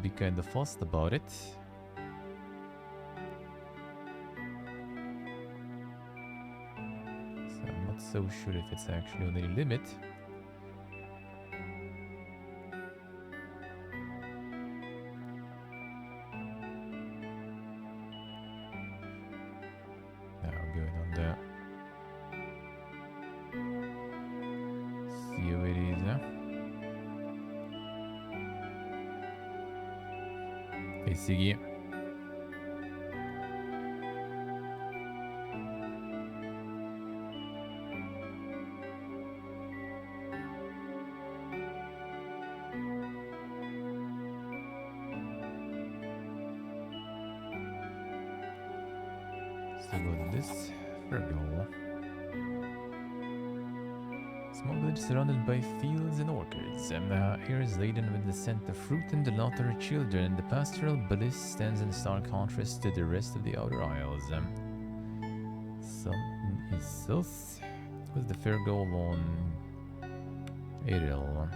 be kind of fussed about it. So I'm not so sure if it's actually on any limit. Now going on the see how it is, huh? Hey Siggy. So got this Virgo. Small village surrounded by fields and orchards, and the air is laden with the scent of fruit and the laughter of children. The pastoral bliss stands in stark contrast to the rest of the outer isles. Something is sus. What's the Virgo on Ariel?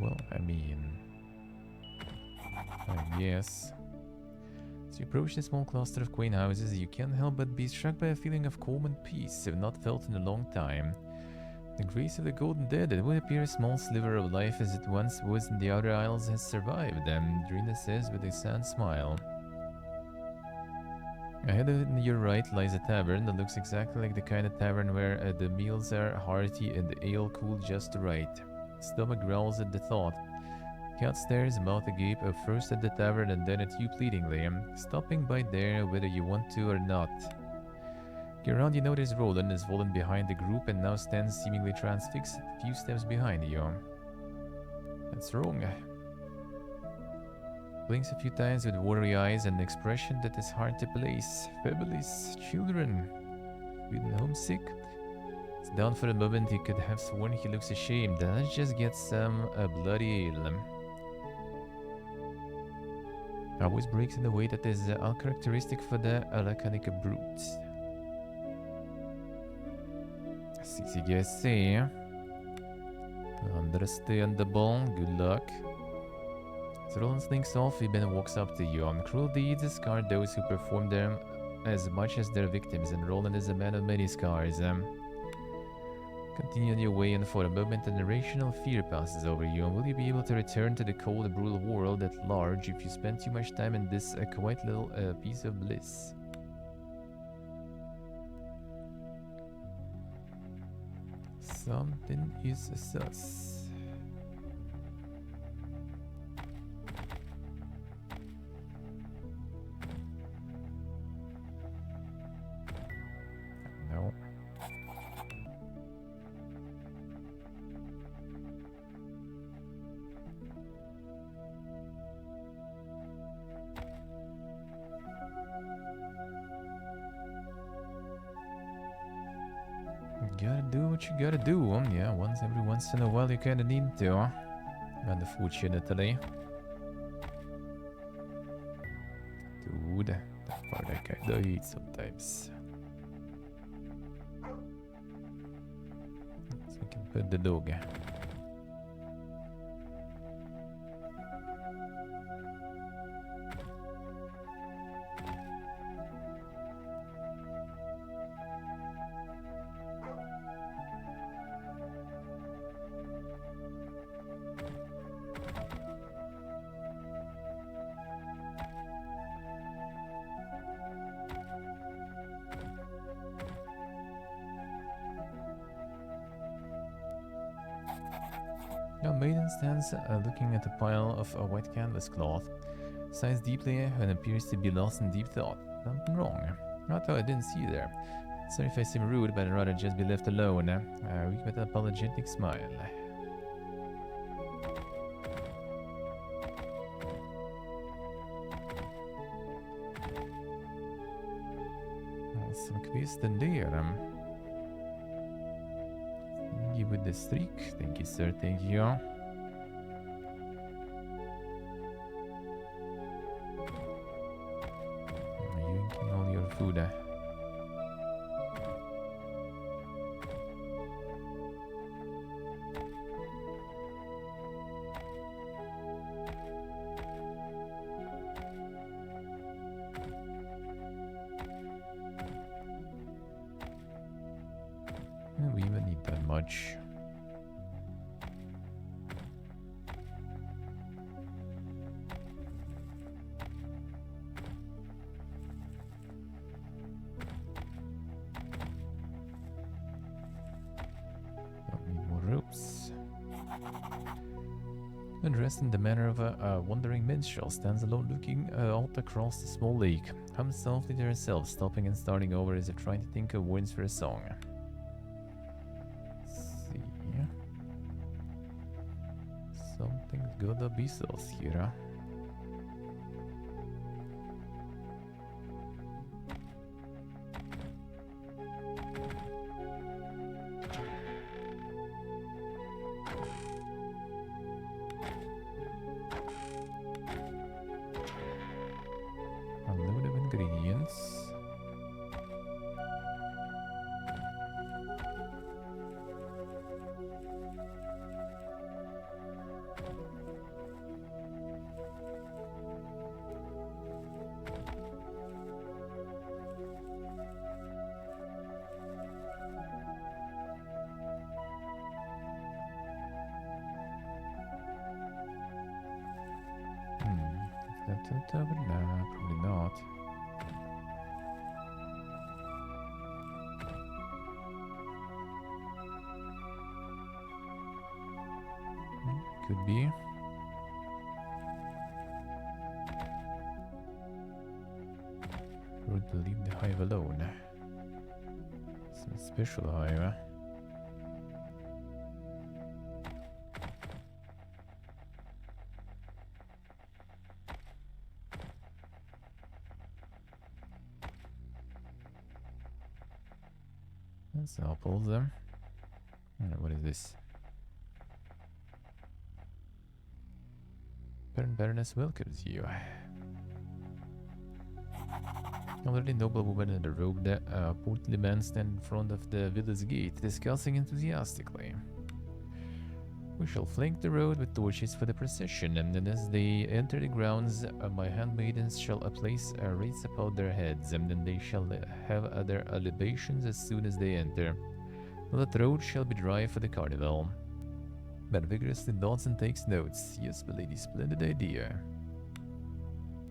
Well, I mean, I guess. As you approach the small cluster of quaint houses, you can't help but be struck by a feeling of calm and peace you've not felt in a long time. The grace of the golden dead, it would appear a small sliver of life as it once was in the outer isles has survived, Drina says with a sad smile. Ahead of your right lies a tavern that looks exactly like the kind of tavern where the meals are hearty and the ale cooled just right. Stomach growls at the thought. Cat stares, mouth agape, first at the tavern and then at you pleadingly, stopping by there whether you want to or not. Get around, you notice Roland has fallen behind the group and now stands seemingly transfixed a few steps behind you. That's wrong. Blinks a few times with watery eyes and an expression that is hard to place. Families, children, feeling homesick? It's down for a moment, he could have sworn he looks ashamed. Let's just get some bloody ale. Always breaks in a way that is uncharacteristic for the laconic brute. I see. Understandable. Good luck. As Roland slinks off, Ibn walks up to you. Cruel deeds scar those who perform them as much as their victims, and Roland is a man of many scars. Continue on your way, and for a moment an irrational fear passes over you. Will you be able to return to the cold and brutal world at large if you spend too much time in this quite little piece of bliss? Something is sus. No. You gotta do what you gotta do. Yeah, every once in a while you kinda need to. Unfortunately. Dude, that part I kinda hate sometimes. So we can put the dog. A maiden stands looking at a pile of white canvas cloth, sighs deeply and appears to be lost in deep thought. Something wrong. I thought I didn't see you there. Sorry if I seem rude, but I'd rather just be left alone. Weak with an apologetic smile. Some kvisten där. Thank you with the streak. Thank you, sir. Thank you. Yanking all your food. We even need that much. Don't need more ropes. And dressed in the manner of a wandering minstrel, stands alone looking out across the small lake. Hums softly to herself, stopping and starting over as if trying to think of words for a song. Something's gotta be sauce here. A load of ingredients. Nah, probably not. Could be. Road to leave the hive alone. Some special hive. That's apples there. What is this? Baroness welcomes you. Already noble woman in the robe, that portly man stand in front of the village gate, discussing enthusiastically. We shall flank the road with torches for the procession, and then as they enter the grounds, my handmaidens shall place wreaths about their heads, and then they shall have their libations as soon as they enter. That road shall be dry for the carnival. But vigorously nods and takes notes. Yes, milady, splendid idea.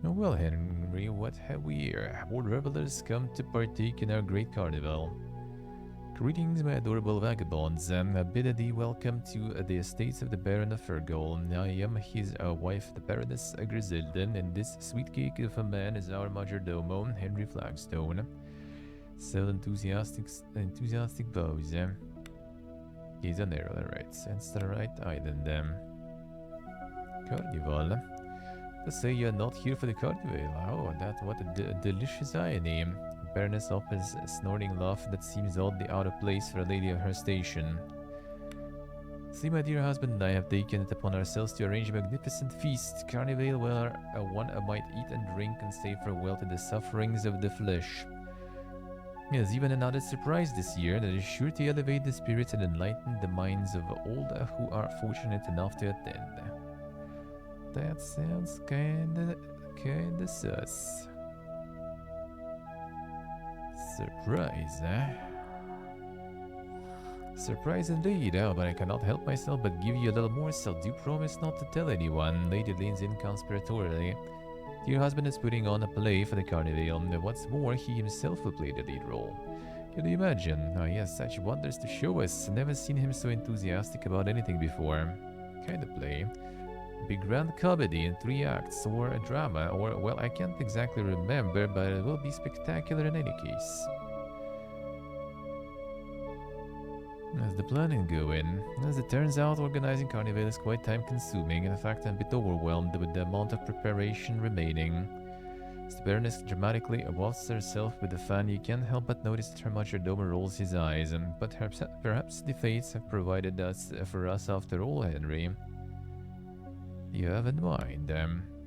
Oh, well, Henry, what have we here? More revelers come to partake in our great carnival. Greetings, my adorable vagabonds. Bid thee welcome to the estates of the Baron of Fergal. I am his wife, the Baroness Griselda, and this sweet cake of a man is our majordomo, Henry Flagstone. So enthusiastic bows. He's an arrow, right? That's the right island. Carnival. To say you're not here for the carnival. Oh, what a delicious irony. Baroness offers a snorting laugh that seems oddly out of place for a lady of her station. See, my dear husband and I have taken it upon ourselves to arrange a magnificent feast, carnival where one might eat and drink and say farewell to the sufferings of the flesh. There's even another surprise this year that is sure to elevate the spirits and enlighten the minds of all who are fortunate enough to attend. That sounds kinda sus. Surprise, eh? Surprise indeed, but I cannot help myself but give you a little more, so do promise not to tell anyone. Lady leans in conspiratorially. Your husband is putting on a play for the carnival, and what's more, he himself will play the lead role. Can you imagine? Oh, he has such wonders to show us. Never seen him so enthusiastic about anything before. Kind of play. Big grand comedy in 3 acts, or a drama, or, well, I can't exactly remember, but it will be spectacular in any case. How's the planning going? As it turns out, organizing carnival is quite time-consuming. In fact, I'm a bit overwhelmed with the amount of preparation remaining. As the Baroness dramatically wafts herself with the fan, you can't help but notice that her majordomo rolls his eyes. But perhaps the fates have provided us for us after all, Henry. you have in mind?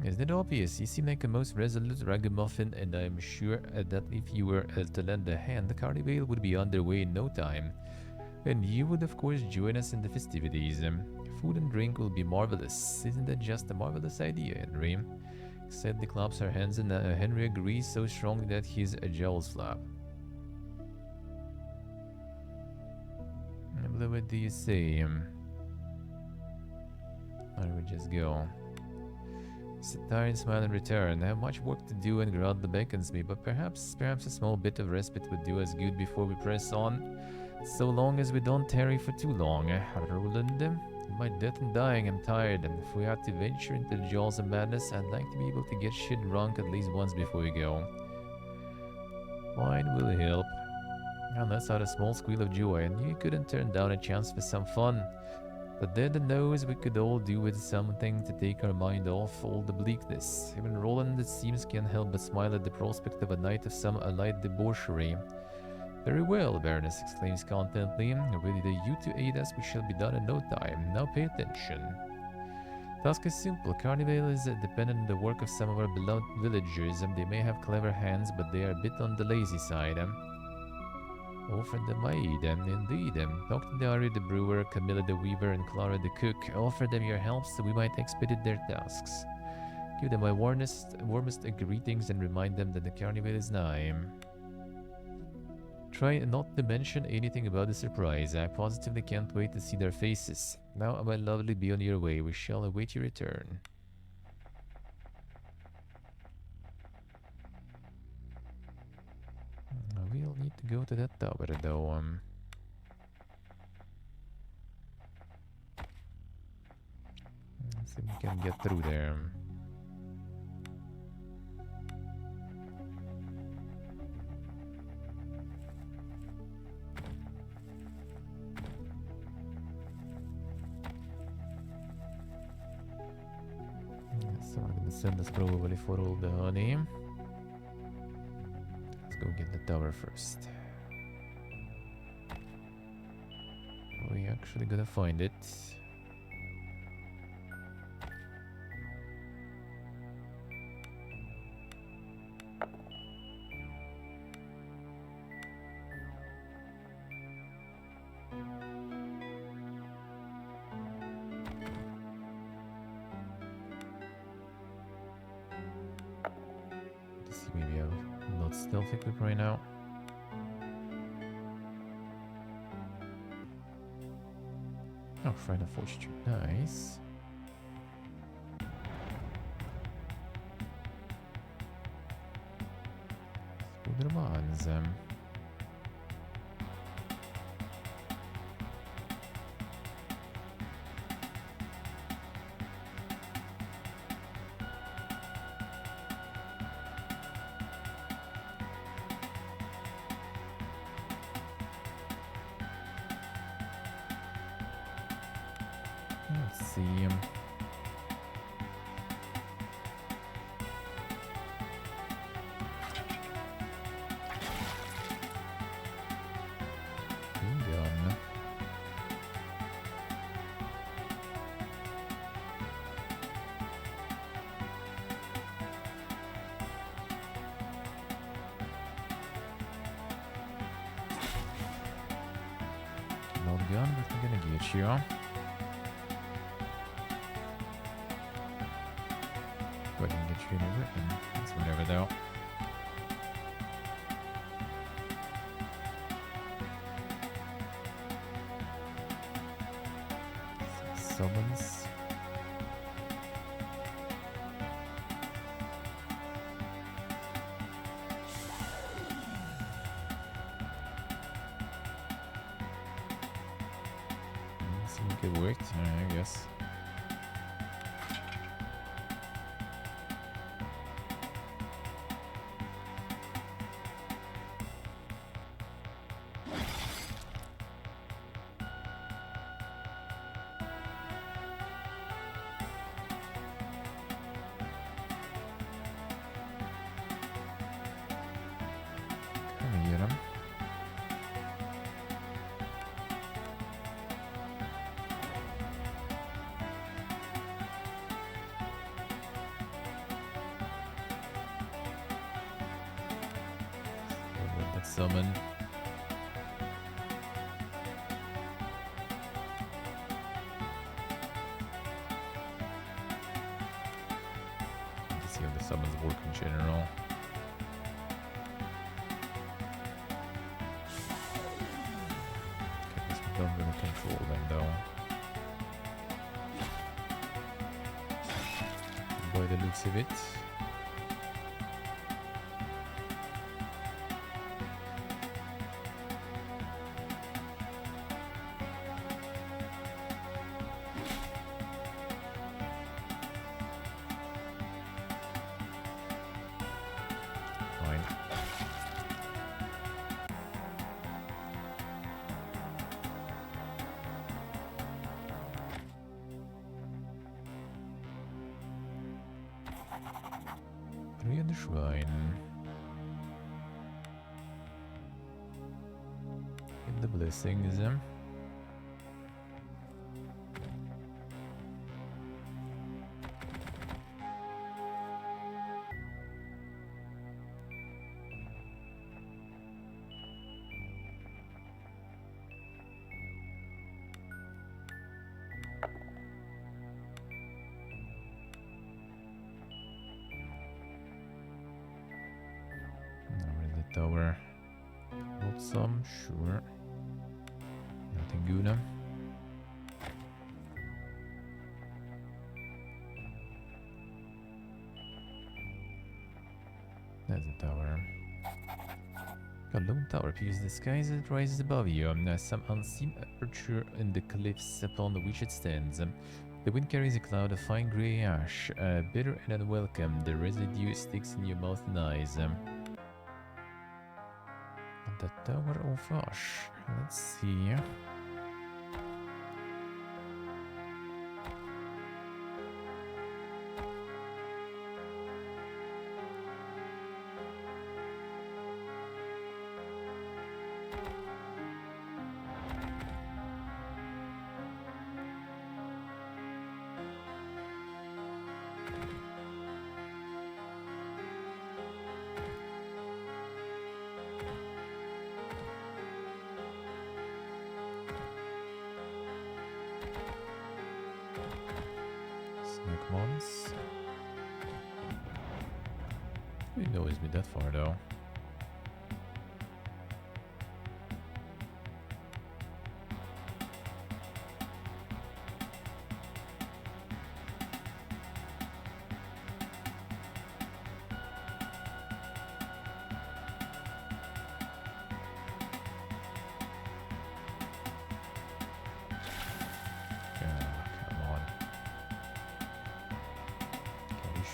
Isn't it obvious? You seem like a most resolute ragamuffin, and I'm sure that if you were to lend a hand, the carnival would be underway in no time. And you would, of course, join us in the festivities. Food and drink will be marvelous. Isn't that just a marvelous idea, Henry? Said, claps her hands, and Henry agrees so strongly that his jowls flap. What do you say? Or we just go? Sit tired, smile, and return. I have much work to do, and Geralda beckons me, but perhaps a small bit of respite would do us good before we press on. So long as we don't tarry for too long. Roland, in my death and dying, I'm tired, and if we have to venture into the jaws of madness, I'd like to be able to get shit drunk at least once before we go. Wine will help. And let's out a small squeal of joy, and you couldn't turn down a chance for some fun. The dead knows we could all do with something to take our mind off all the bleakness. Even Roland, it seems, can't help but smile at the prospect of a night of some light debauchery. Very well, Baroness exclaims contentedly. With you to aid us, we shall be done in no time. Now pay attention. Task is simple. Carnival is dependent on the work of some of our beloved villagers. They may have clever hands, but they are a bit on the lazy side. Offer them aid, indeed. Talk to Dari the brewer, Camilla the weaver, and Clara the cook. Offer them your help so we might expedite their tasks. Give them my warmest greetings and remind them that the carnival is nigh. Try not to mention anything about the surprise. I positively can't wait to see their faces. Now, my lovely, be on your way. We shall await your return. We'll need to go to that tower, though. Let's see if we can get through there. So I'm gonna send us probably for all the honey. Let's go get the tower first. We actually gonna find it. Maybe I'm not stealth equipped right now. Oh, friend of fortitude, nice. Spodermans. Let's see. Done. No gun, but I'm gonna get you. Go ahead and get you a new weapon. It's whatever though. Summons. Seems like it worked, I guess. Get him. Let's summon. Let's see how the summons work in general. Okay, guess we don't really control them though. By the looks of it. Fine. Three on the shrine. Get the blessings. Tower. Hold some, sure. Nothing good. There's a tower. A lone tower appears in the sky as it rises above you. Some unseen aperture in the cliffs upon which it stands. The wind carries a cloud of fine grey ash, bitter and unwelcome. The residue sticks in your mouth and eyes. The Tower of Ash. Let's see. Snake Mons. He knows me that far though.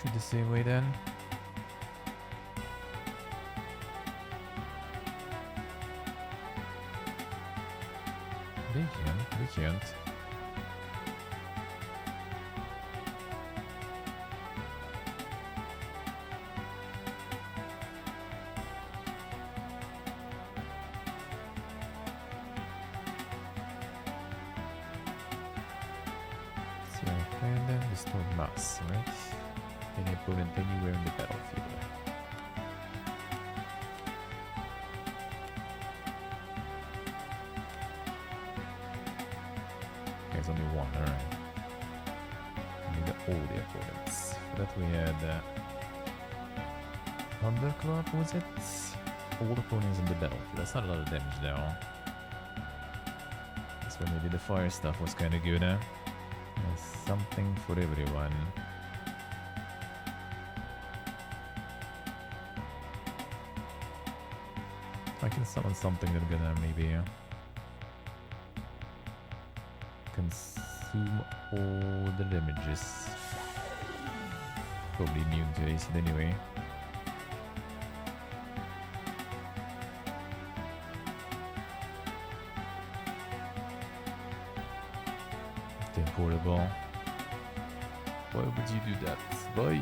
Shoot the same way then. We can't. See, and then destroy mass, right? Any opponent anywhere in the battlefield. There's only one, alright. We need all the opponents. For that we had Thunderclap, was it? All opponents in the battlefield. That's not a lot of damage though. That's where maybe the fire stuff was kinda good, huh? There's something for everyone. I can summon something that's gonna maybe consume all the damages. Probably immune to acid anyway. Portable. Why would you do that? Boy.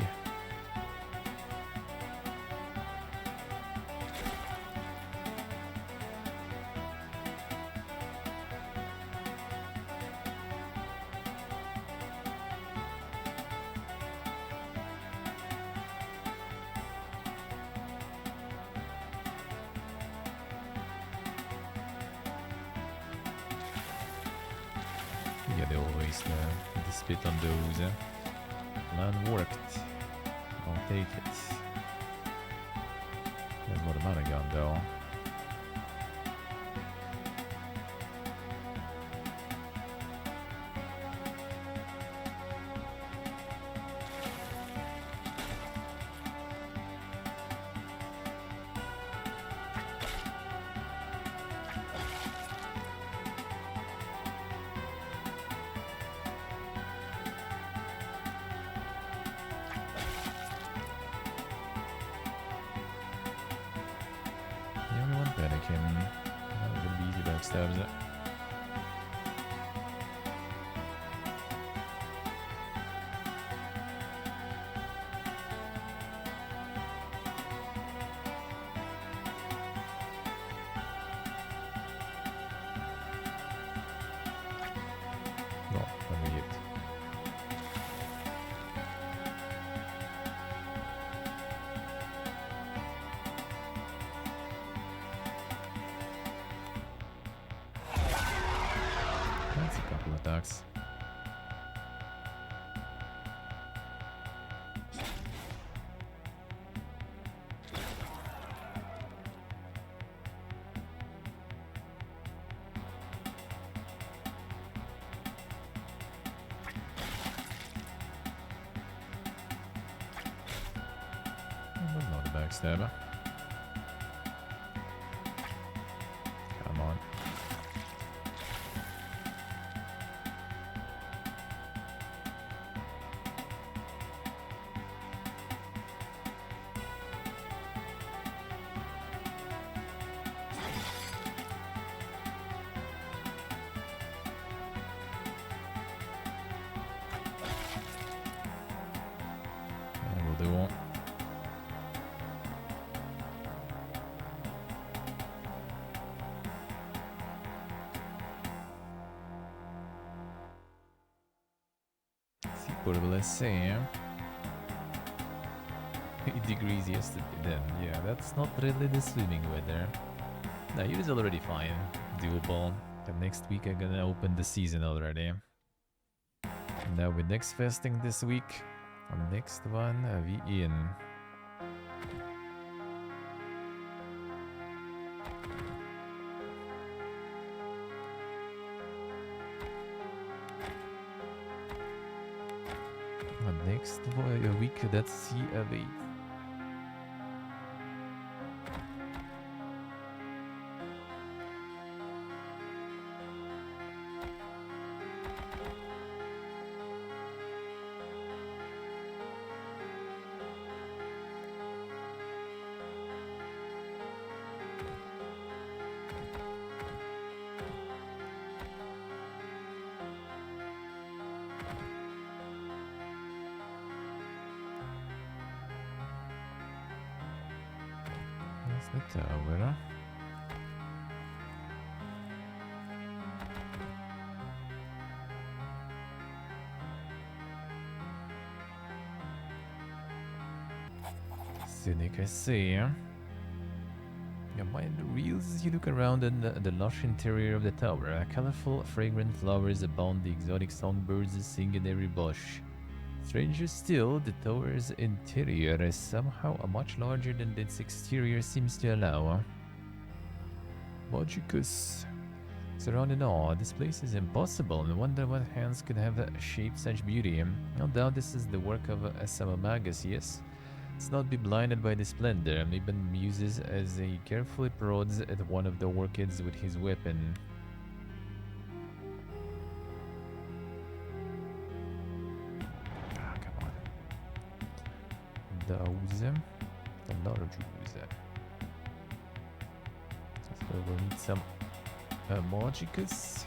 Yeah, they always the spit on those. Plan worked. I'll take it. There's what about a gun though. Stabs it. Well, let me get. That's a couple of attacks. Not a backstabber. Come on. Will do. Potrebbe essere 8 degrees yesterday then. Yeah, that's not really the swimming weather. No, it was already fine. Doable. The next week I'm gonna open the season already. Now with next fasting this week. Next one we in. Next week, that's sea wait. That's the tower. Cynic, I see. Yeah, mind the reels as you look around in the lush interior of the tower. Colorful, fragrant flowers abound, the exotic songbirds sing in every bush. Stranger still, the tower's interior is somehow much larger than its exterior seems to allow. Magicus. Surrounded awe, this place is impossible, and wonder what hands could have shaped such beauty. No doubt this is the work of some magus, yes? Let's not be blinded by the splendor. Even muses as he carefully prods at one of the orchids with his weapon. Those, the large ones. So we'll need some Magicus.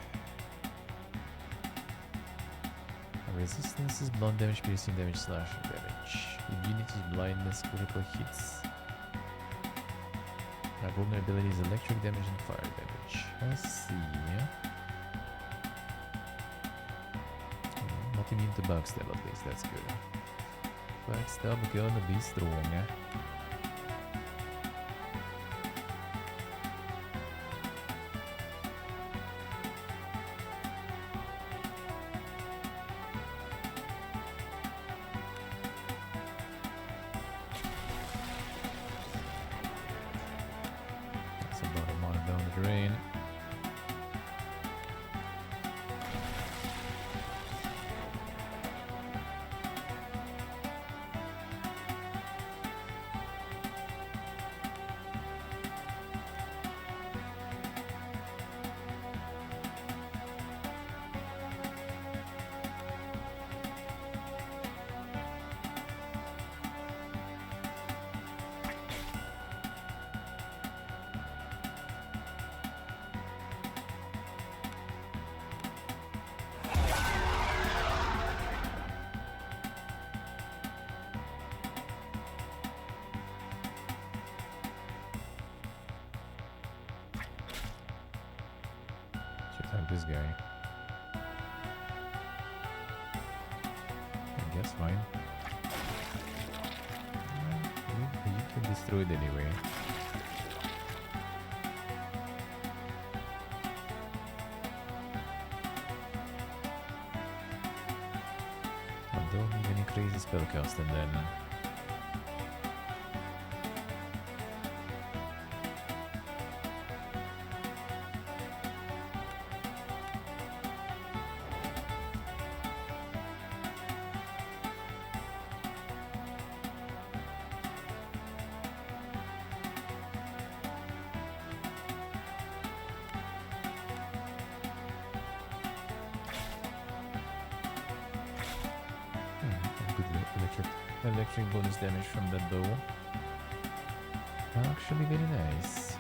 Resistance is blunt damage, piercing damage, slashing damage. Immunity to blindness, critical hits. Vulnerability is electric damage and fire damage. Let's see. Not immune to backstab at least, that's good. Backstab gonna be strong. this guy. I guess fine. You can destroy it anyway. I don't need any crazy spellcasting then. Electric bonus damage from that bow. Actually very nice.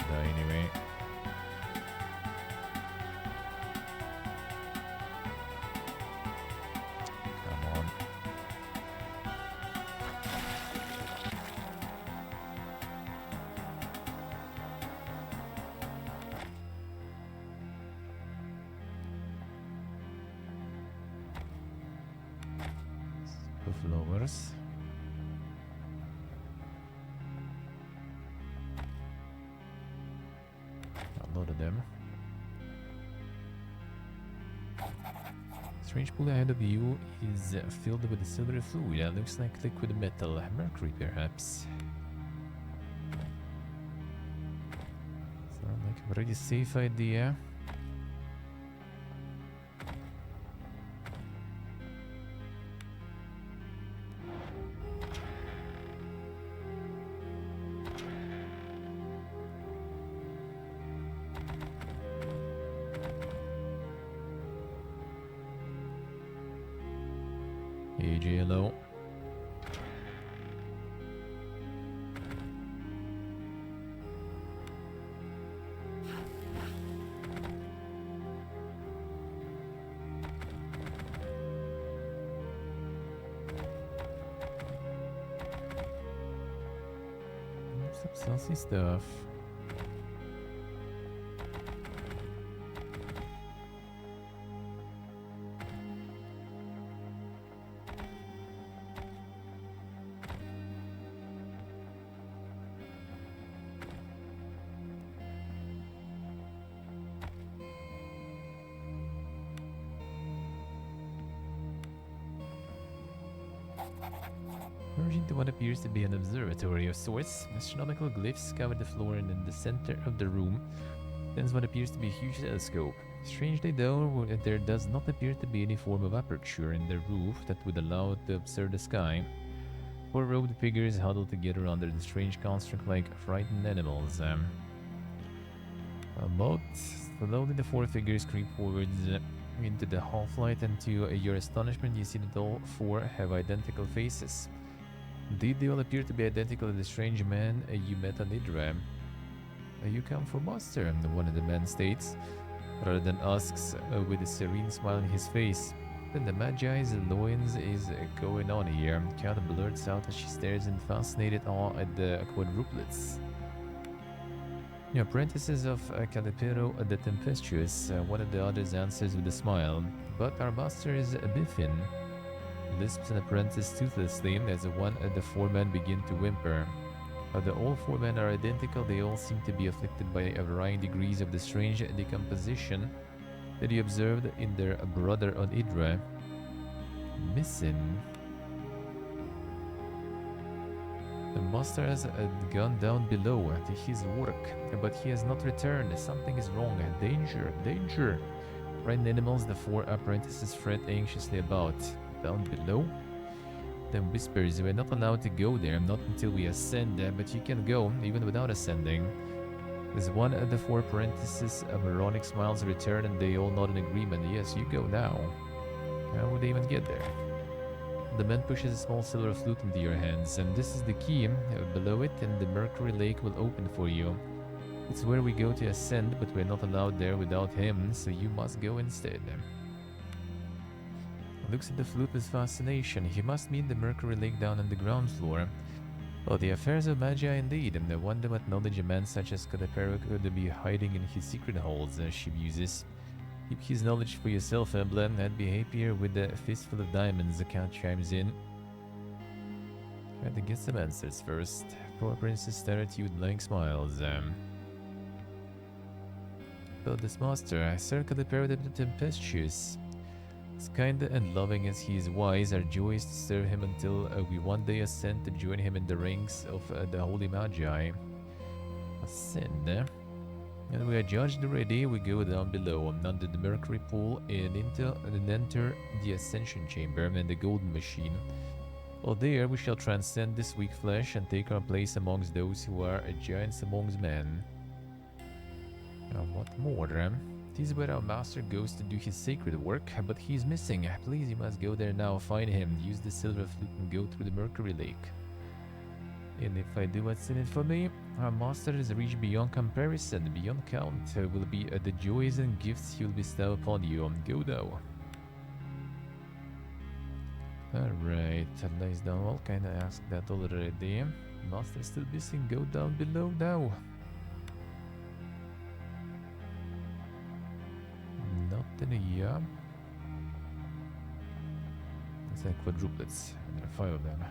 Die anyway. Flowers. A lot of them. Strange pool ahead of you is filled with a silvery fluid that looks like liquid metal, mercury perhaps. Sounds like a pretty safe idea. AJLO. Some saucy stuff. Emerging to what appears to be an observatory of sorts, astronomical glyphs cover the floor, and in the center of the room stands what appears to be a huge telescope. Strangely though, there does not appear to be any form of aperture in the roof that would allow it to observe the sky. Four robed figures huddled together under the strange construct like frightened animals. But slowly the four figures creep forwards into the half-light, and to your astonishment you see that all four have identical faces. Indeed, they all appear to be identical to the strange man you met on Idra. You come for Buster, one of the men states, rather than asks with a serene smile on his face. Then the Magi's loins is going on here. Kat blurts out as she stares in fascinated awe at the quadruplets. The apprentices of Calipero the Tempestuous, one of the others answers with a smile. But our Buster is Biffin, lisps an apprentice toothlessly as one of the four men begin to whimper. Although all four men are identical, they all seem to be afflicted by a varying degrees of the strange decomposition that he observed in their brother on Idra. Missing. The master has gone down below to his work, but he has not returned. Something is wrong. Danger, danger. Frightened animals the four apprentices fret anxiously about. Down below? Then whispers, we're not allowed to go there, not until we ascend, but you can go, even without ascending. As one of the four apprentices, moronic smiles return, and they all nod in agreement. Yes, you go now. How would they even get there? The man pushes a small silver flute into your hands, and this is the key. Below it, and the mercury lake will open for you. It's where we go to ascend, but we're not allowed there without him, so you must go instead. Looks at the flute with fascination. He must mean the Mercury Lake down on the ground floor. Oh, the affairs of Magi indeed, and I wonder what knowledge a man such as Scalapero could be hiding in his secret halls, she muses. Keep his knowledge for yourself, Emblem. I'd be happier with a fistful of diamonds, the Count chimes in. Try to get some answers first. Poor Princess stare at you with blank smiles. But this master, Sir Calipero the Tempestuous. As kind and loving as he is wise, our joy is to serve him until we one day ascend to join him in the ranks of the Holy Magi. Ascend, eh? And we are judged already, we go down below, under the Mercury pool, and enter the Ascension Chamber and the Golden Machine. Well, there we shall transcend this weak flesh and take our place amongst those who are giants amongst men. What more? This is where our master goes to do his sacred work, but he is missing. Please, you must go there now, find him, use the silver flute and go through the Mercury Lake. And if I do what's in it for me, our master is reached beyond comparison, beyond count, will be the joys and gifts he will bestow upon you. Go now. Alright, lies down. Well, kinda asked that already. Master still missing, go down below now. Nothing here. It's like quadruplets. There are 5 of them.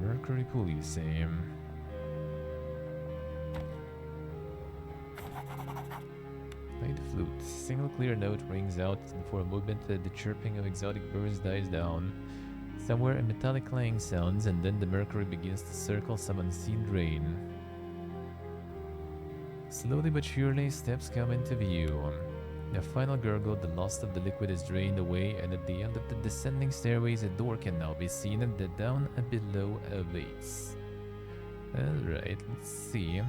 Mercury pool, you say. Play the flute. Single clear note rings out, and for a moment the chirping of exotic birds dies down. Somewhere a metallic clang sounds, and then the mercury begins to circle some unseen drain. Slowly but surely, steps come into view. A final gurgle, the last of the liquid is drained away, and at the end of the descending stairways a door can now be seen, and the down and below awaits. Alright, let's see.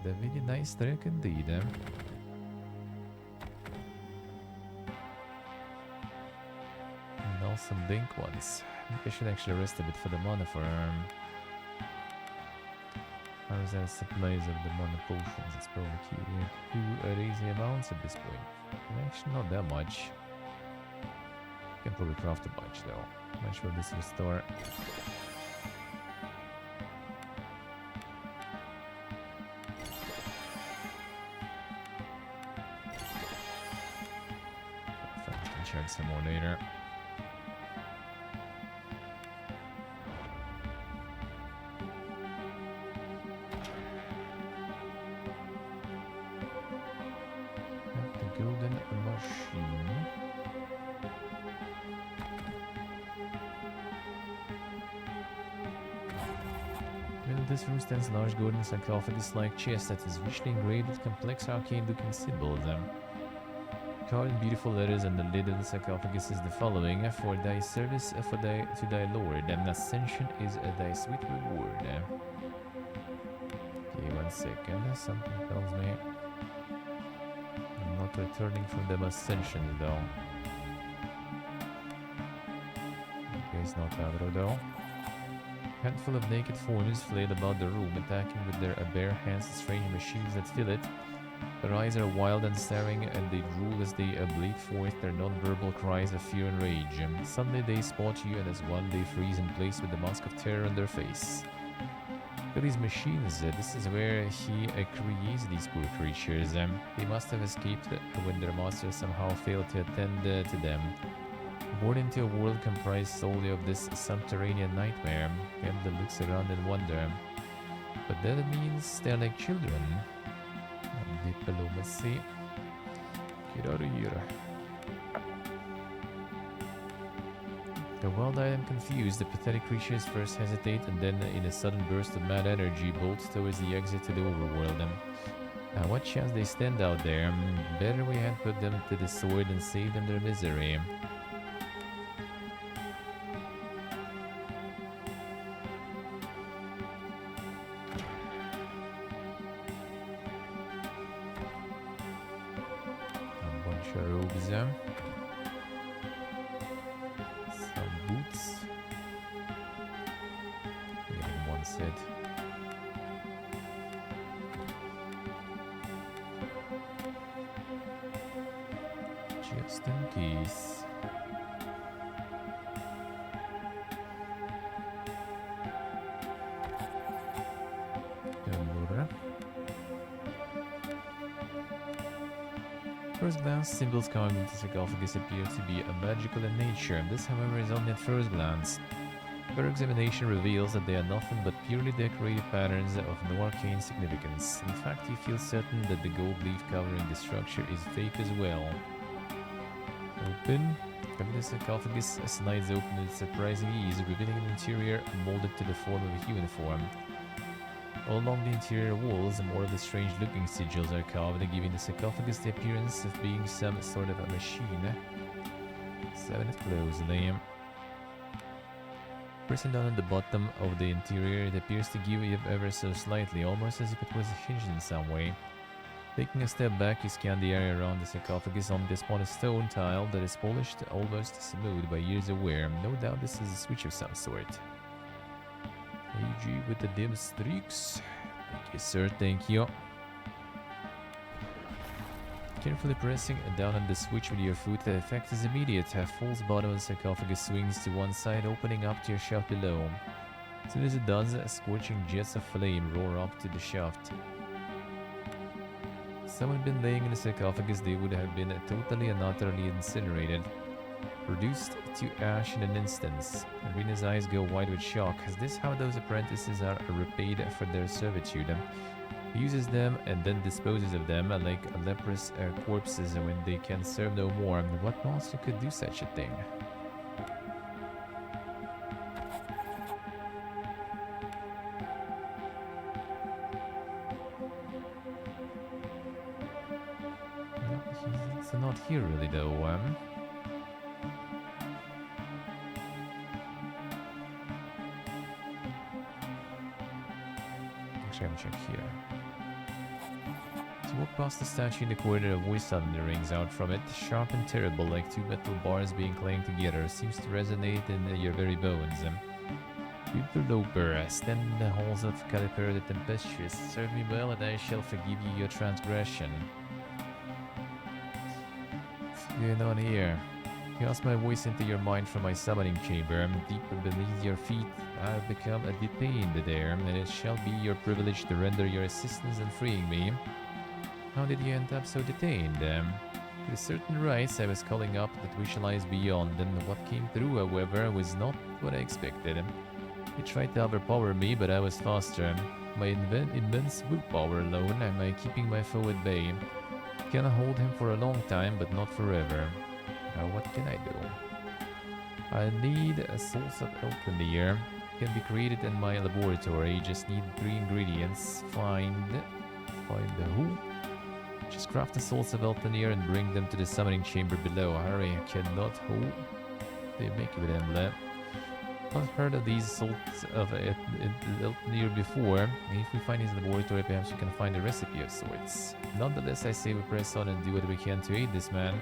The very nice trick indeed. Now some link ones. I think I should actually rest a bit for the mana for how's our supplies of the mana potions? It's probably key to raise the amounts at this point. Actually, not that much. Can probably craft a bunch though. Not sure this will restore. I can check some more later. This room stands a large golden sarcophagus-like chest that is richly engraved with complex arcane-looking symbols. Carved in beautiful letters on the lid of the sarcophagus is the following: "For thy service to thy lord, ascension is thy sweet reward." Okay, 1 second. Something tells me I'm not returning from the ascension though. Okay, it's not aggro though. A handful of naked forms flail about the room, attacking with their bare hands the strange machines that fill it. Their eyes are wild and staring, and they drool as they bleat forth their non-verbal cries of fear and rage. Suddenly they spot you, and as one they freeze in place with the mask of terror on their face. Look at these machines. This is where he creates these poor creatures. They must have escaped when their master somehow failed to attend to them. Born into a world comprised solely of this subterranean nightmare, Gambler looks around in wonder. But that means they're like children. Diplomacy. Get out of here. The wild-eyed and confused, the pathetic creatures first hesitate and then, in a sudden burst of mad energy, bolt towards the exit to the overworld. What chance they stand out there? Better we had put them to the sword and saved them their misery. robes. Some boots. Getting one set. Just in case. First glance, symbols carved into the sarcophagus appear to be magical in nature. This, however, is only at first glance. Further examination reveals that they are nothing but purely decorative patterns of no arcane significance. In fact, you feel certain that the gold leaf covering the structure is fake as well. Open. The sarcophagus slides open with surprising ease, revealing an interior molded to the form of a human form. All along the interior walls, more of the strange-looking sigils are carved, giving the sarcophagus the appearance of being some sort of a machine. Examine it closely. Pressing down at the bottom of the interior, it appears to give ever so slightly, almost as if it was hinged in some way. Taking a step back, you scan the area around the sarcophagus, only to spot a stone tile that is polished, almost smooth by years of wear. No doubt this is a switch of some sort. AG with the dim streaks. Thank you, sir. Thank you. Carefully pressing down on the switch with your foot, the effect is immediate. A false bottom of the sarcophagus swings to one side, opening up to your shaft below. As soon as it does, scorching jets of flame roar up to the shaft. If someone had been laying in the sarcophagus, they would have been totally and utterly incinerated. Reduced to ash in an instant. Arena's eyes go wide with shock. Is this how those apprentices are repaid for their servitude? He uses them and then disposes of them like leprous corpses when they can serve no more. What monster could do such a thing? No, he's not here really though. Actually, I'm check here. As you walk past the statue in the corner, a voice suddenly rings out from it, sharp and terrible, like two metal bars being clanged together. Seems to resonate in your very bones. Interloper, stand in the halls of Caliper the Tempestuous. Serve me well, and I shall forgive you your transgression. What's going on here? Cast my voice into your mind from my summoning chamber. Deeper beneath your feet, I have become detained there, and it shall be your privilege to render your assistance in freeing me. How did you end up so detained? With certain rites I was calling up that visualized beyond, and what came through, however, was not what I expected. He tried to overpower me, but I was faster. My immense willpower alone, am I keeping my foe at bay. Can hold him for a long time, but not forever. Now what can I do? I need a source of alchemy. Can be created in my laboratory. Just need 3 ingredients. Find the who? Just craft the souls of Eltanier and bring them to the summoning chamber below. Hurry, I cannot hold. They make it with Emble. I've heard of these salts of Eltanier before. If we find his laboratory, perhaps we can find a recipe of sorts. Nonetheless, I say we press on and do what we can to aid this man.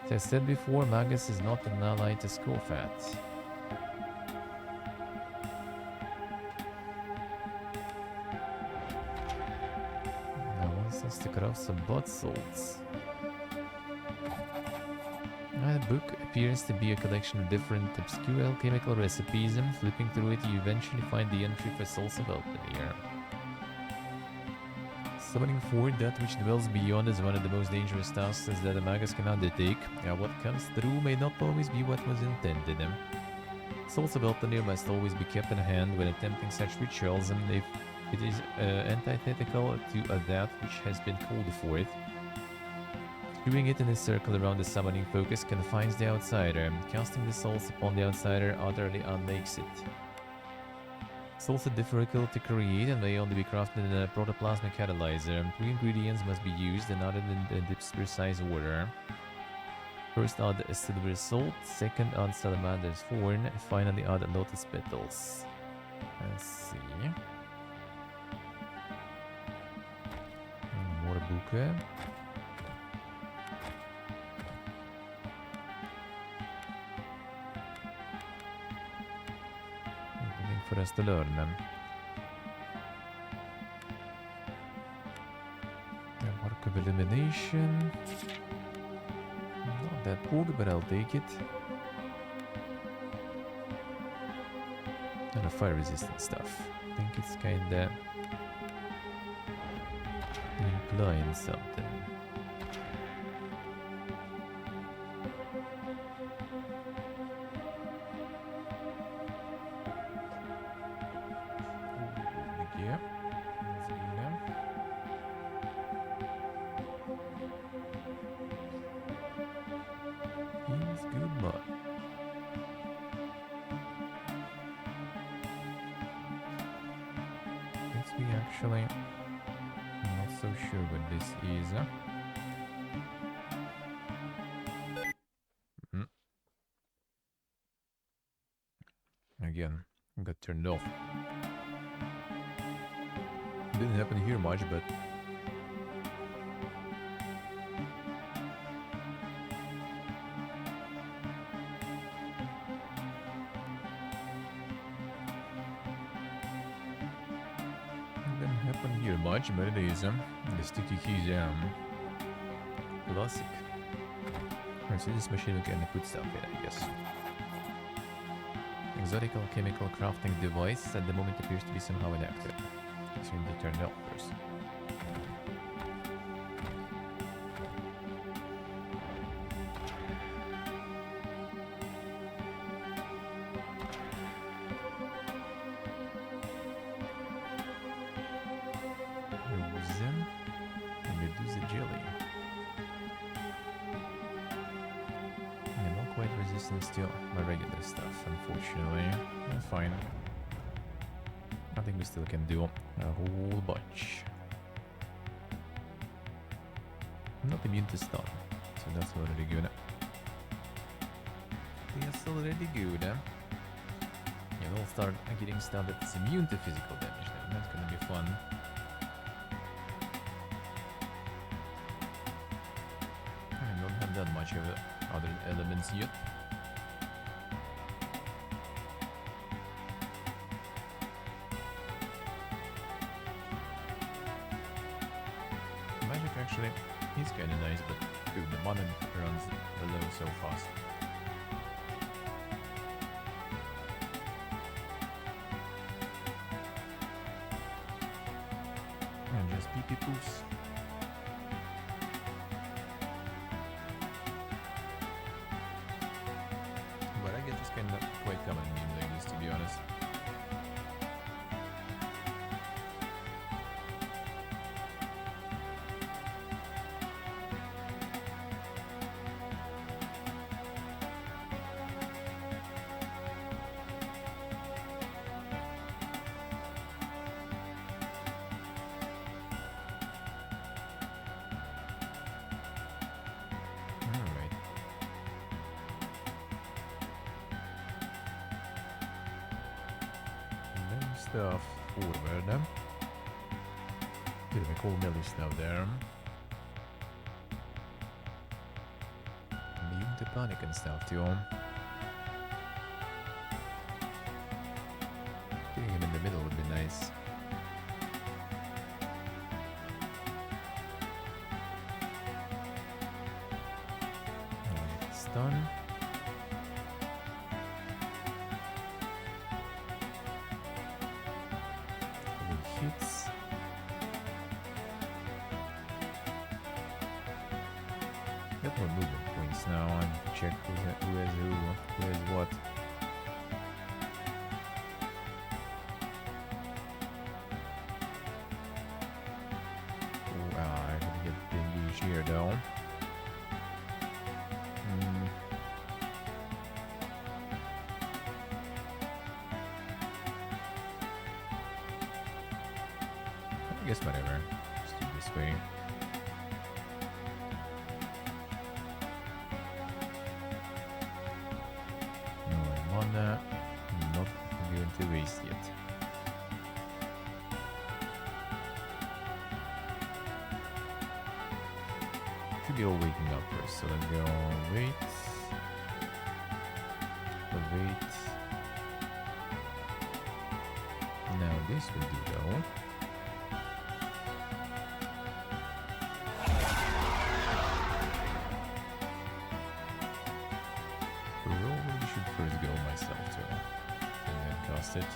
As I said before, Magus is not an ally to scoff at. To cut off some blood salts. The book appears to be a collection of different obscure alchemical recipes, and flipping through it you eventually find the entry for salts of Eltanier. Summoning forth that which dwells beyond is one of the most dangerous tasks that a magus can undertake. What comes through may not always be what was intended. Salts of Eltanier must always be kept in hand when attempting such rituals, and if it is antithetical to that which has been called forth. Doing it in a circle around the summoning focus confines the outsider. Casting the souls upon the outsider utterly unmakes it. Souls are difficult to create and may only be crafted in a protoplasmic catalyzer. 3 ingredients must be used and added in this precise order. First add silver salt, second add salamander's horn, finally add lotus petals. Let's see. More bouquet. for us to learn them. A mark of elimination. Not that poor, but I'll take it. And a fire resistant stuff. I think it's kinda implying something. Yeah, let's go now. He's good, but let's be actually not so sure what this is. Again, got turned off. Didn't happen here much, but didn't happen here much, but it is the sticky keys classic. Alright, so this machine we can put stuff in, I guess. Exotic chemical crafting device at the moment appears to be somehow inactive. So we need to turn it off first. Use them and reduce the jelly. Yeah, not quite resistant still. My regular stuff, unfortunately. Fine. I think we still can do a whole bunch. Not immune to stun, so that's already good. That's already good. Yeah, we'll start getting stuff that's immune to physical damage now. That's gonna be fun. I don't have that much of other elements yet. Actually, he's kinda nice, but dude, the mana runs below so fast. And just pee-pee poofs. But I guess it's kinda quite common meme like this, to be honest. Stuff forward. Till vi kommer lyssna av där. Immune to panic and stuff too. Getting him in the middle would be nice. Stun. Hits. Get more movement points now and check who has who has what. Oh, I gotta get the engage here though. I guess whatever. Just do this way. No mana. Not going to waste yet. Should be all waking up first, so let's go wait. Wait. Now this will do though. Probably should first go myself too. And then cast it.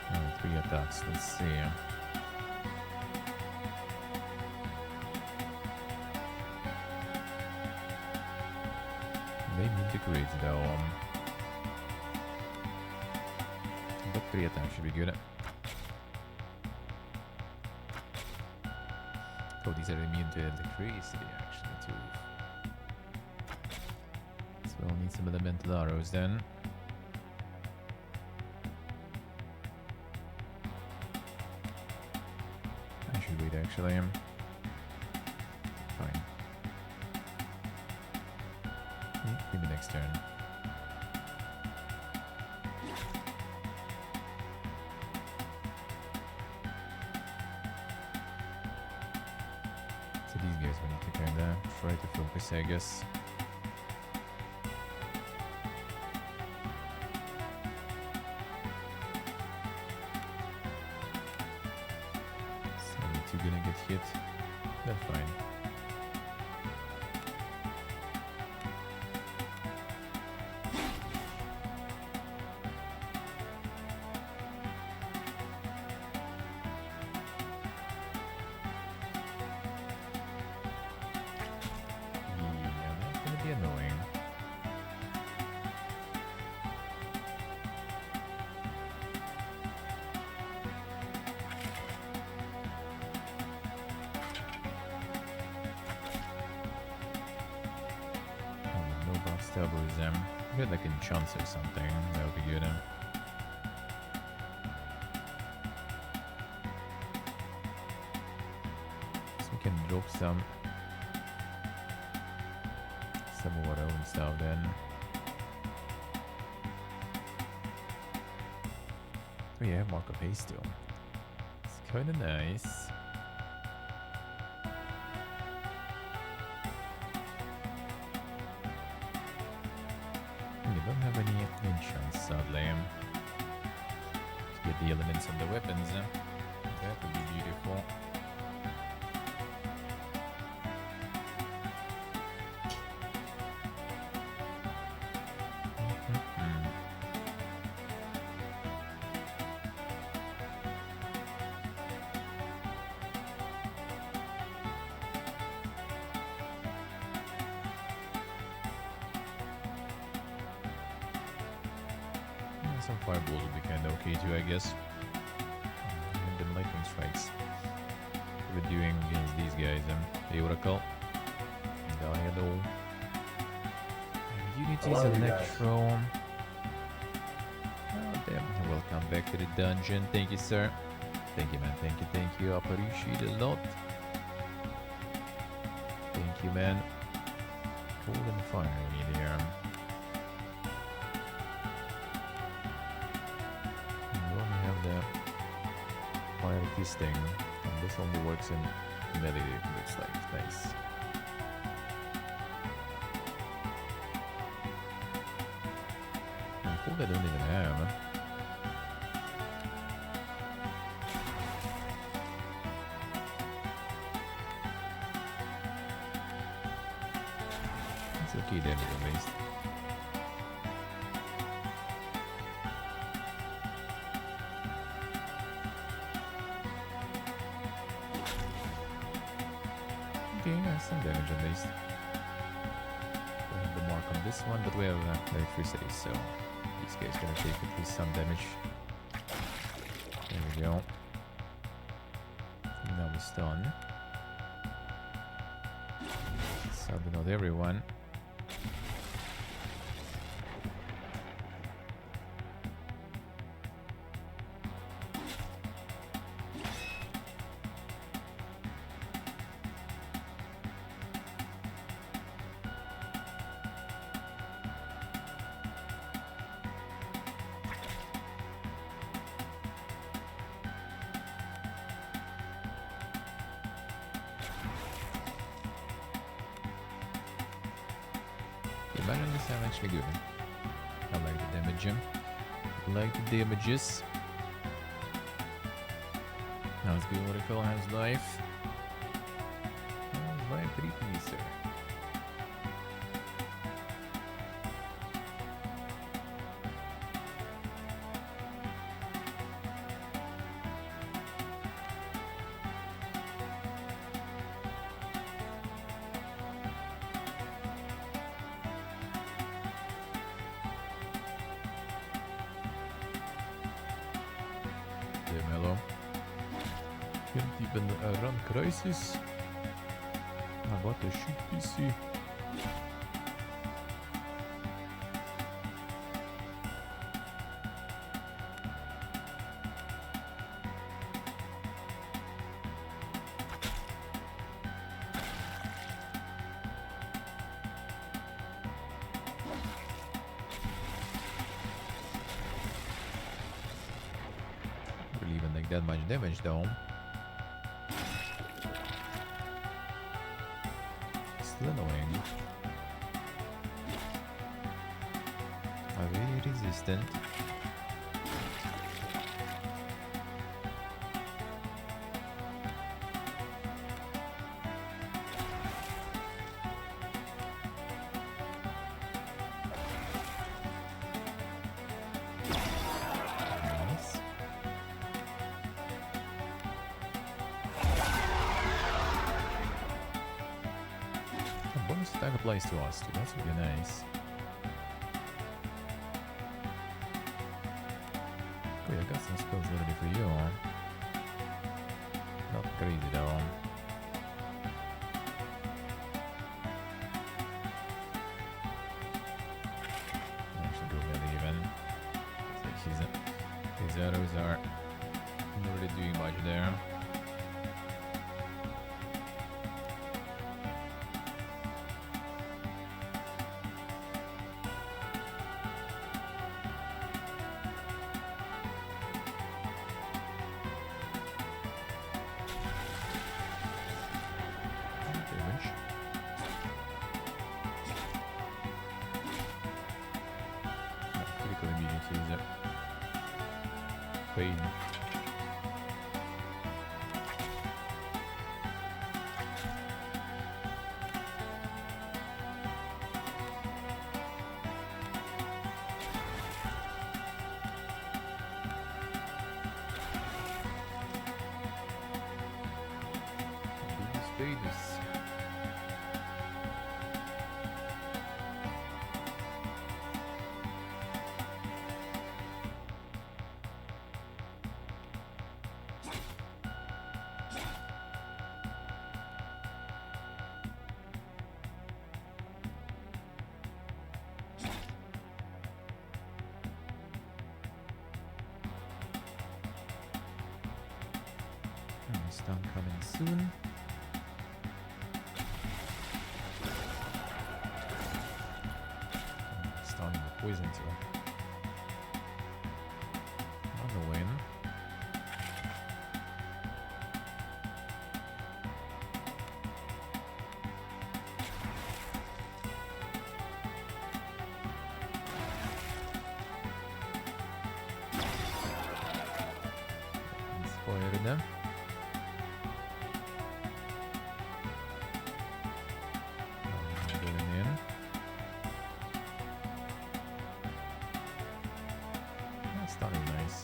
Alright, 3 attacks, let's see. Maybe integrate though. But 3 attacks should be good. Oh, these are immune to electricity actually too. So we'll need some elemental arrows then. I should wait actually. Fine. Maybe next turn. So these guys we need to kinda try to focus, I guess. So the 2 gonna get hit. They're fine. Annoying. No backstabbers them. Get like enchants or something. That would be good. So we can drop some of our own stuff then. Oh yeah, Mark of Haste still. It's kinda nice. We don't have any enchants sadly. To get the elements on the weapons. That would be beautiful. Some fireballs would be kinda okay too, I guess. And then lightning strikes. We're doing against these guys, the Oracle. Hello. Unity's Electro. Oh damn. Welcome back to the dungeon. Thank you, sir. Thank you, man. Thank you. I appreciate it a lot. Thank you, man. Cold and fire we need here. Fire fisting, and this only works in melee, looks like. Nice. I'm cool they don't even have. It's okay damage at least. Okay, yeah, some damage at least. We have the mark on this one, but we have electricity, so this guy's gonna take at least some damage. There we go. Now we're stunned. Sadly not everyone. The Baron is actually good. I like the damage. I like the damages. Now let's go what I call how's life. How's life treating you, sir? Mellow. Can't even run crisis. What a shit PC. Really even like that much damage though. Still annoying. Are very resistant. Nice. Bonus attack applies to us too, that's really nice. Cool, I got some spells already for you. Not crazy though. Actually go really even. It's like his arrows are not really doing much there. Critical immunity is it? Pain. Spades. Stun coming soon. Starting the poison too. Another win. Inspired them. Stunning nice.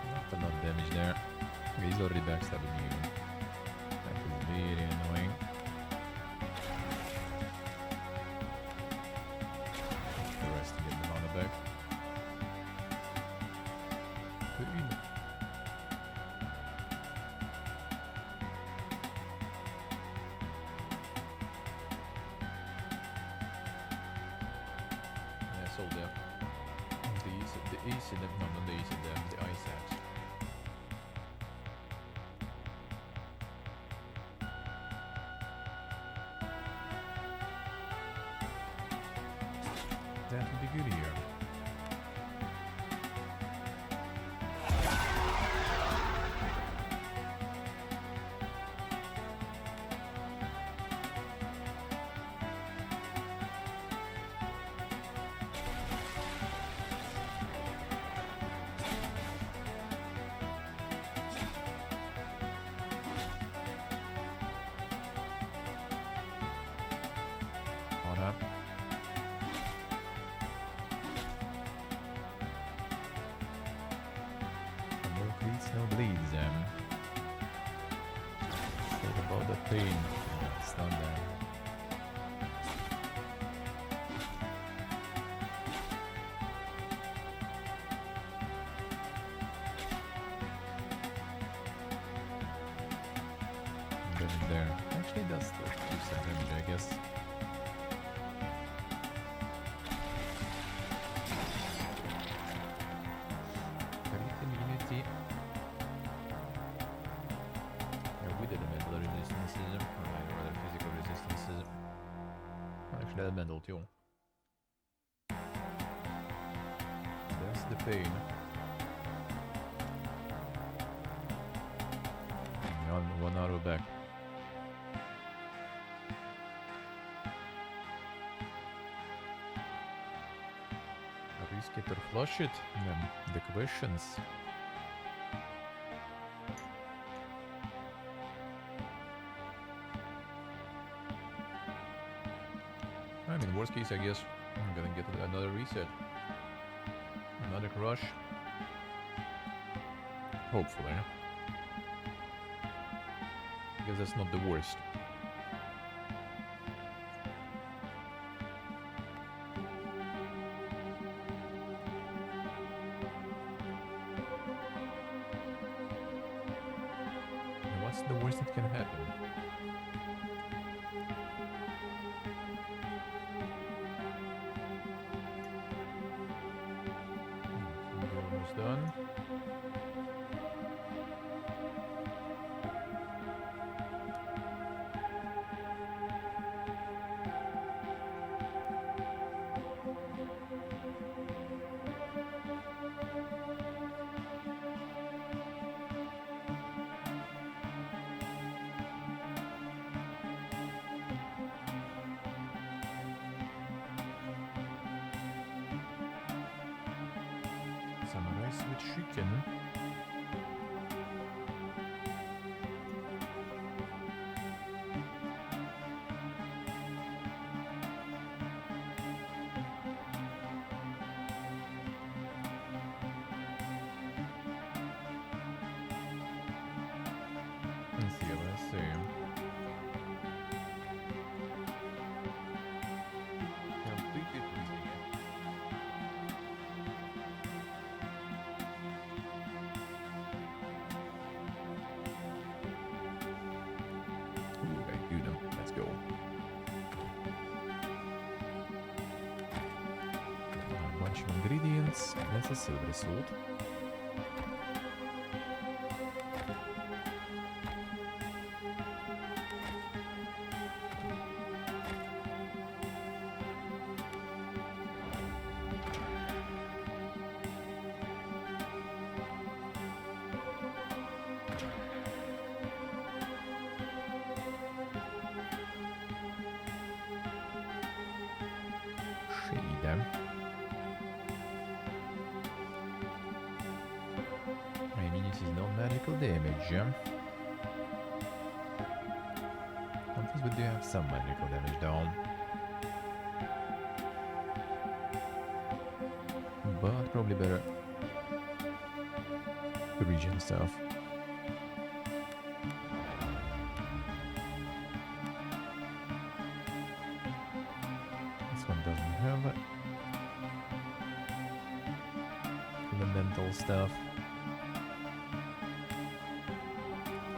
Not a lot of damage there. Okay, he's already backstabbing you. That is very annoying. The rest to get them on the back. Sold the ace in them, no, not the ace in them, the ice axe. That would be good here. about the pain. Yeah, it's not that. Get in there. Actually, that's the 2% damage, I guess. Crit immunity. Yeah, with elemental resistances, or other physical resistances. Actually, elemental too. That's the pain. One arrow back. Risk it or flush it? The questions. I mean, worst case, I guess I'm gonna get another reset. Another crush. Hopefully. Because that's not the worst. And what's the worst that can happen? Almost done. Some rice with chicken. Let's see, let's see. Completely freezing it. Ooh, I do them. Let's go. A bunch of ingredients. That's a silver sword. Shade. I mean, this is not magical damage. Sometimes we do have some magical damage though. But probably better to regen stuff. This one doesn't have elemental stuff.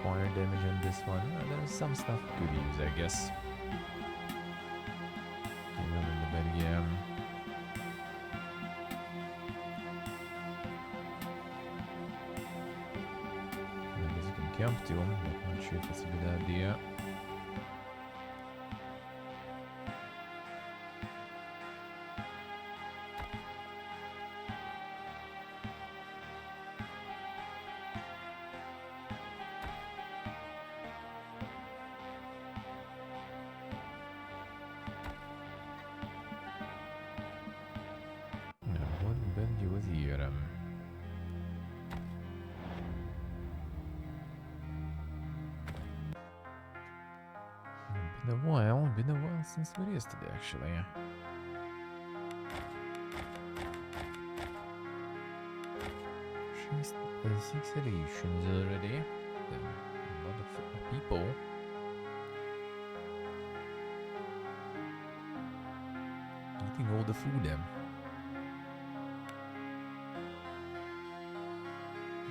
Fire damage on this one. There's some stuff could use, I guess. Even in the bed again. I guess you can camp to them, but I'm not sure if it's a good idea. Been a while since we rested actually. 6 editions already. A lot of people. eating all the food then.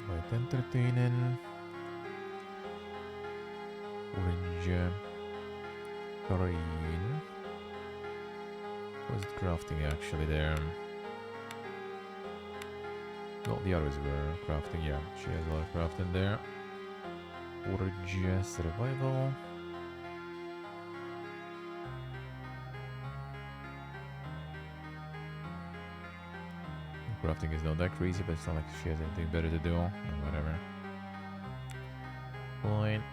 Quite entertaining. Orange. Green. Was it crafting actually there? Well, the others were crafting, yeah. She has a lot of crafting there. Orange survival. Crafting is not that crazy, but it's not like she has anything better to do. Or whatever. Fine.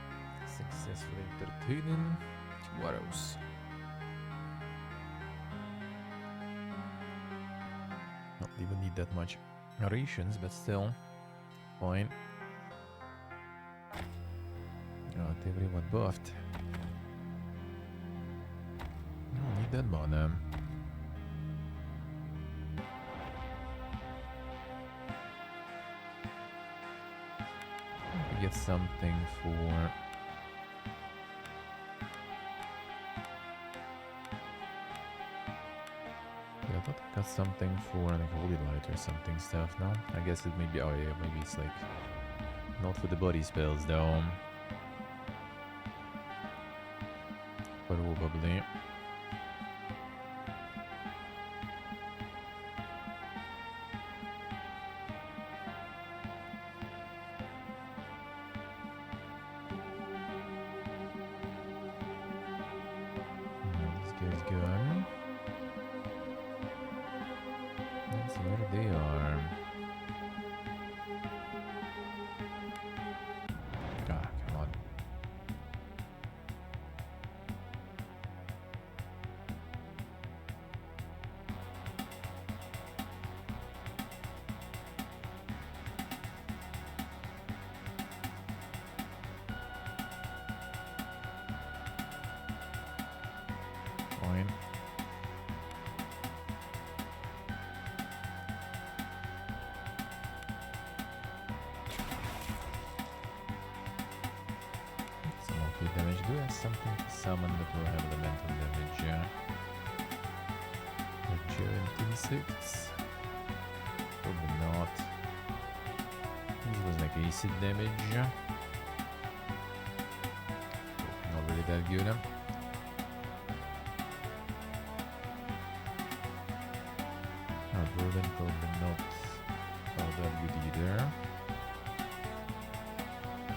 Successfully entertaining. What else? Not even need that much rations, but still. Fine. Not everyone buffed. Don't need that mana. Get something for yeah, I thought I got something for like holy light or something stuff. No, I guess it may be. Oh yeah, maybe it's like not for the body spells though. Probably. Damage. Do I have something to summon that will have elemental damage? Insects? Probably not. This was like acid damage. Not really that good. Whirlwind probably not all that good either.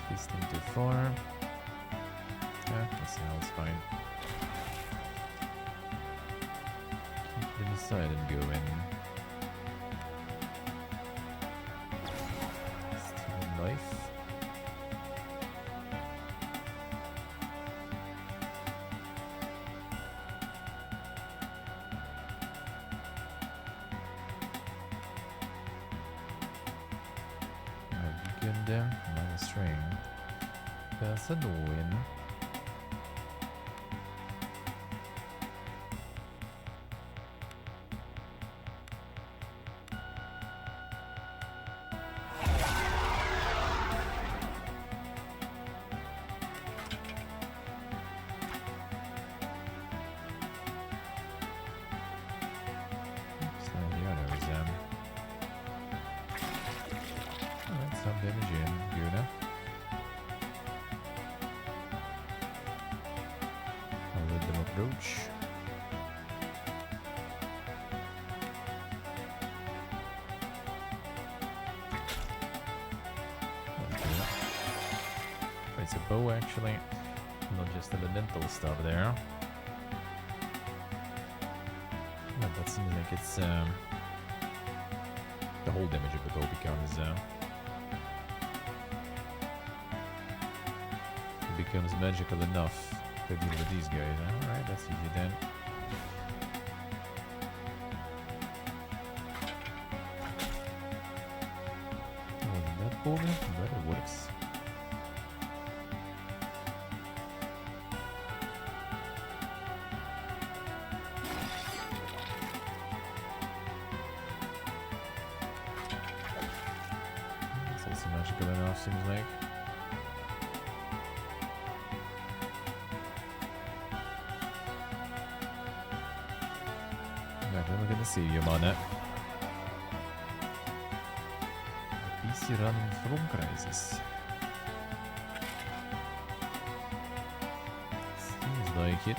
Fisting too far. Yeah, that sounds fine. Keep them aside and go in. Stealing life. Weekend, minus string. That's annoying. Some damage in, Guna. I'll let them approach. It's a bow actually, not just elemental stuff there. But that seems like it's the whole damage of the bow becomes magical enough to deal with these guys. Alright, that's easy then. Wasn't that boring? But it works. It's also magical enough, seems like. Right, then we're gonna see you, man. PC running from crisis. Seems like it.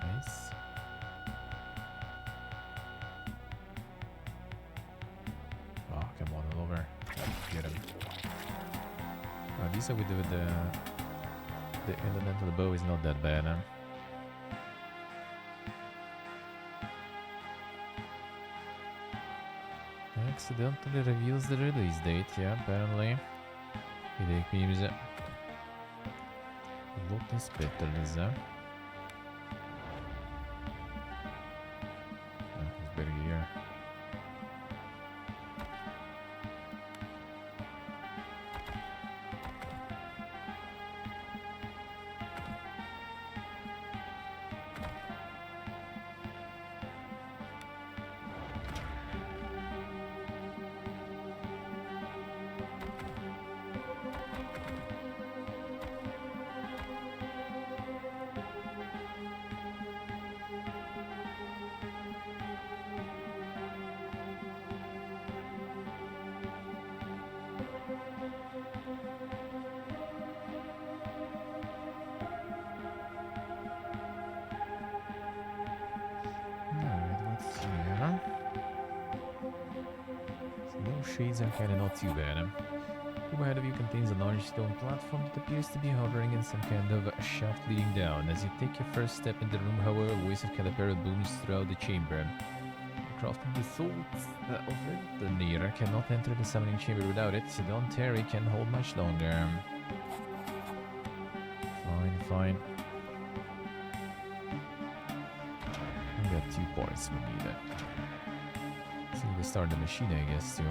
Nice. Oh, come on, all over. Get him. Oh, these are with the elemental bow is not that bad, huh? Accidentally reveals the release date, yeah, apparently. Bir de ekmeğimize Lotus Petter'ımıza. It's better here. Shades are kinda not too bad. The room ahead of you contains a large stone platform that appears to be hovering in some kind of shaft leading down. As you take your first step in the room, however, a voice of Calipero booms throughout the chamber. Crafting the thoughts of it, the Nira cannot enter the summoning chamber without it, so Don Terry can hold much longer. Fine. We got 2 parts we need. So we start the machine, I guess, too.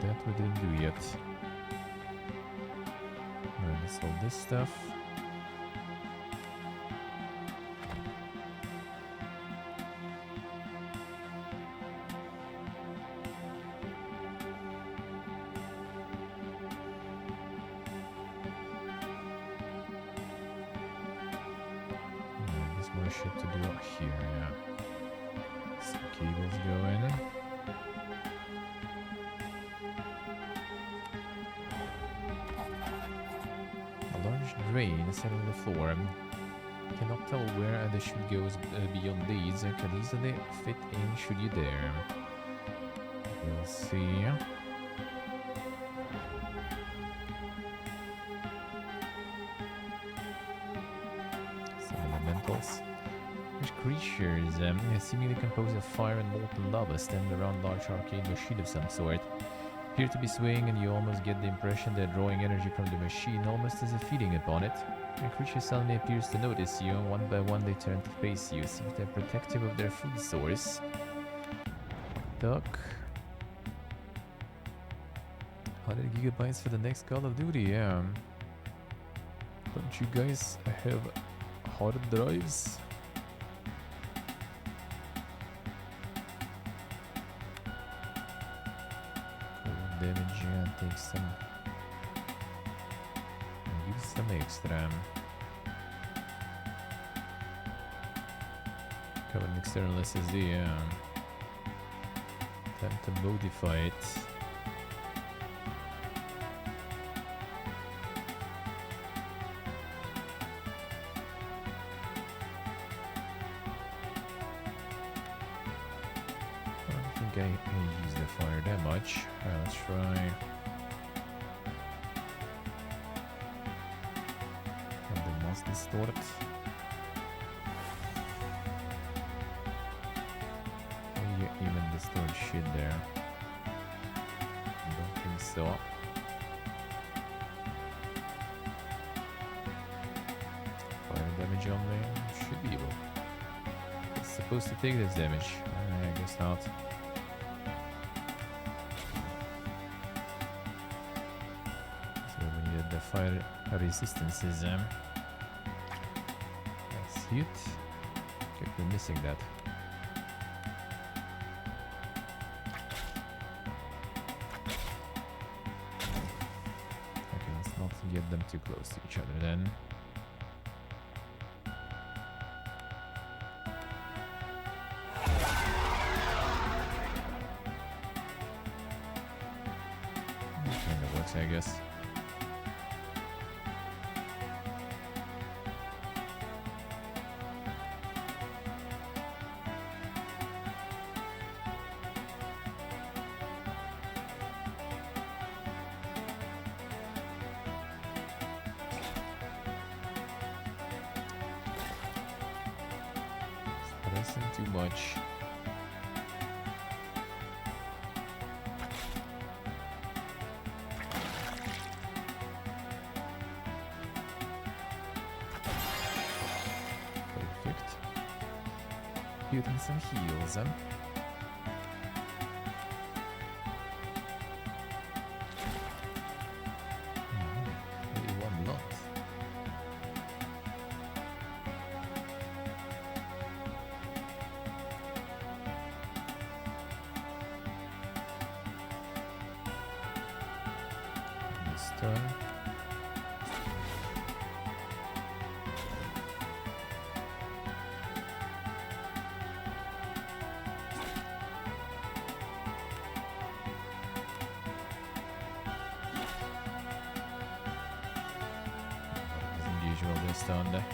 That we didn't do yet. Alright, let's hold this stuff. There's more shit to do up here, yeah. Some cables go in. Drain is set on the floor. Cannot tell where the chute goes beyond these. Can easily fit in should you dare. We'll see. Some elementals. Which creatures seemingly composed of fire and molten lava stand around large arcane machine of some sort. Appear to be swaying, and you almost get the impression they're drawing energy from the machine, almost as if feeding upon it. The creature suddenly appears to notice you, and one by one they turn to face you, as if they're protective of their food source. Duck. 100 gigabytes for the next Call of Duty, yeah. Don't you guys have hard drives? Damage and take some. Give some extra. Cover an external SSD, yeah. Time to modify it. I use the fire that much. Let's try. And the must distort. You even distort shit there. I don't think so. Fire damage only. Should be able. It's supposed to take this damage. I guess not. fire resistances. That's it. Okay, we're missing that. Okay, let's not get them too close to each other then. Kind of works, I guess. Pressing too much. Perfect. Getting some heals. Only one lot. This turn. As usual this turn.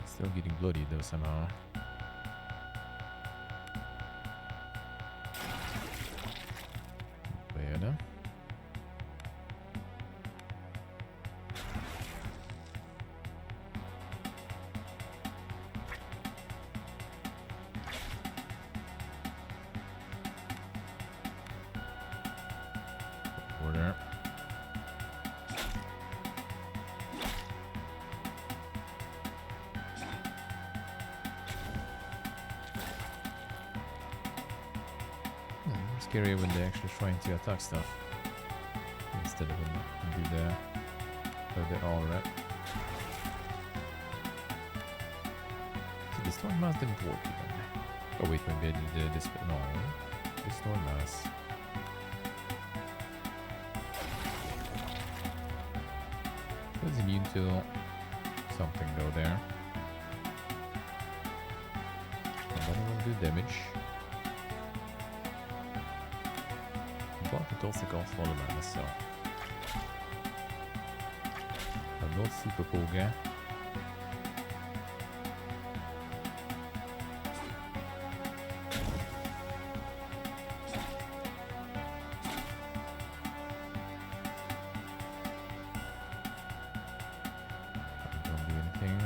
Still getting bloody though somehow. Bad. Order. Scary when they're actually trying to attack stuff instead of when they do the aura. So the storm mass didn't work even. Oh wait, maybe I did this. No, the storm mass. Was immune to something though there. And that will do damage. But it also costs a lot of mana, so I'm not super poga. Don't do anything.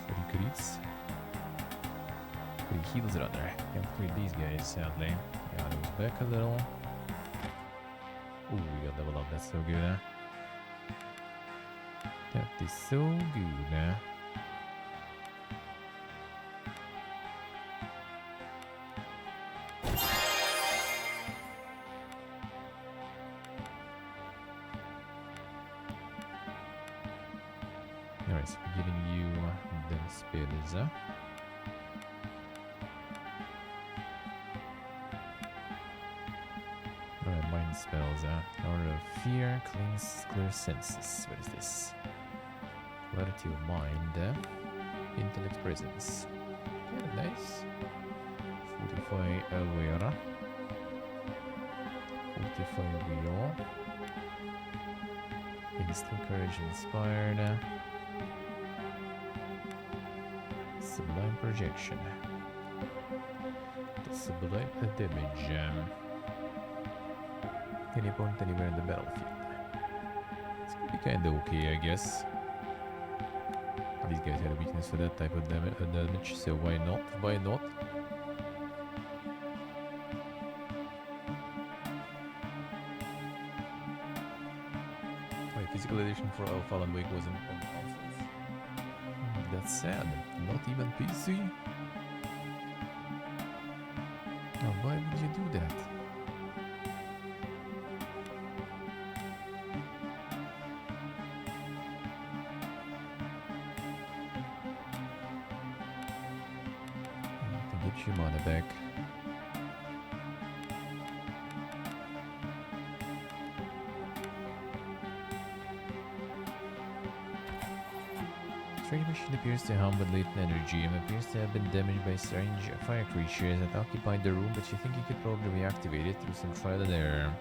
So crits. Heals rather. Can't clear these guys, sadly. Yeah, it was back a little. Ooh, we got leveled up. That's so good. That is so good. Anyways, getting you then spells. Alright, mind spells. Aura of fear, clear senses. What is this? Clarity of mind. Intellect presence. Kinda nice. Fortify aware. Fortify will. Instant courage inspired. Sublime projection. The sublime damage. Any opponent anywhere in the battlefield. It's gonna be kinda okay, I guess. These guys had a weakness for that type of damage, so why not? Why not? Wait, physical edition for Fallen Wake wasn't on consoles. That's sad. Not even PC? Now, why would you do that? To get your mana back. Strange machine appears to hum with latent energy and appears to have been damaged by strange fire creatures that occupied the room, but you think you could probably reactivate it through some trial and error.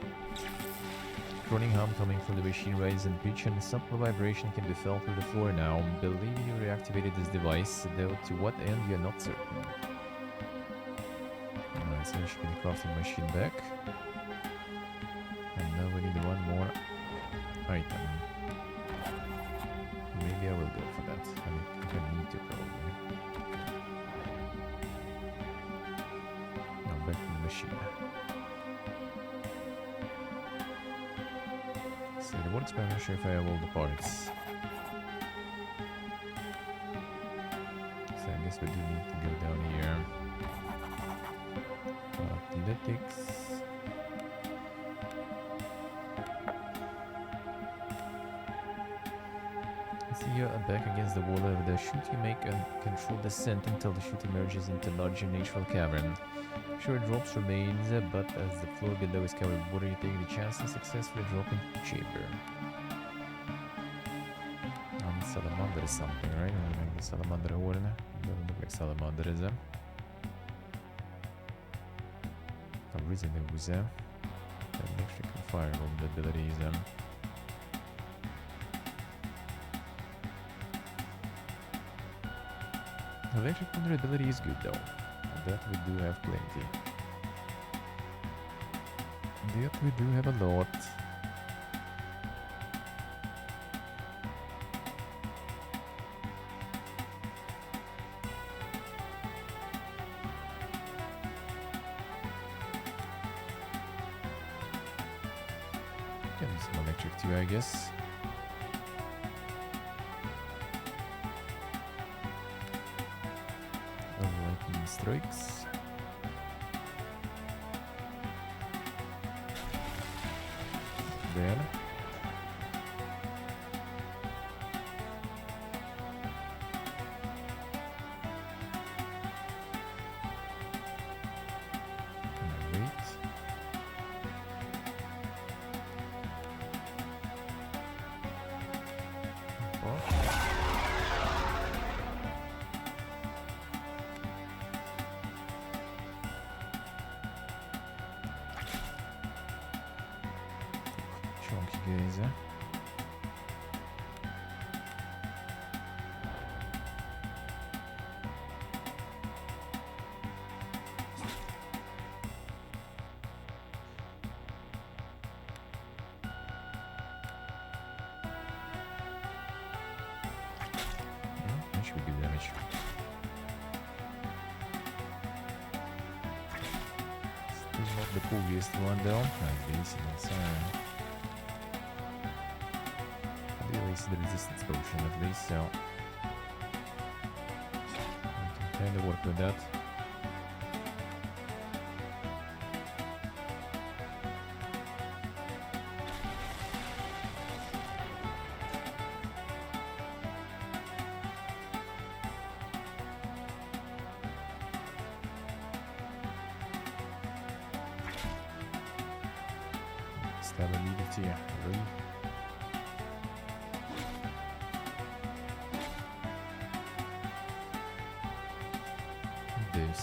Groaning hum coming from the machine rises in pitch and a subtle vibration can be felt through the floor now. Believe you reactivated this device, though to what end you're not certain. Alright, so we should get the crafting machine back. And now we need one more item. Maybe I will go for that. I mean, I need to probably. Now back to the machine. So the water experiment, sure if I have all the parts. So I guess we do need to go down here. Athletics. See you're back against the wall over there. Shoot you make a controlled descent until the chute emerges into a larger natural cavern. Sure, drops remains, but as the floor below is covered with water, you take the chance to successfully drop into the chamber. Salamander is something, right? I'm gonna make the salamander horn. Doesn't look like salamander is there. Risen the Wuza. Electric and fireball abilities. Electric vulnerability is good though. That we do have plenty. That we do have a lot. Can do some electric too, I guess. Lightning strikes. There. Wait. Chunky guys, eh? Yeah, that should be good damage. Still not the coolest one though. Like this, inside. The resistance potion at least, so we can kind of work with that. Stability, really.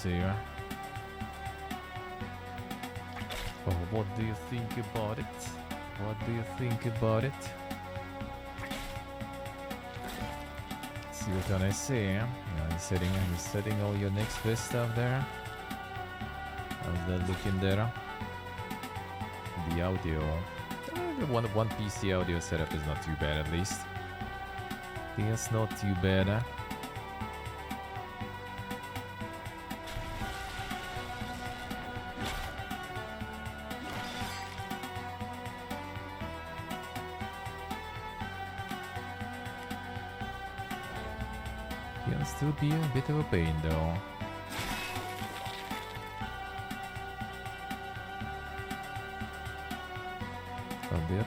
Here. Oh, what do you think about it? What do you think about it? See what can I say? Yeah, you're setting all your next best stuff there. How's that looking there? The audio. The one PC audio setup is not too bad at least. It's not too bad. Can still be a bit of a pain though.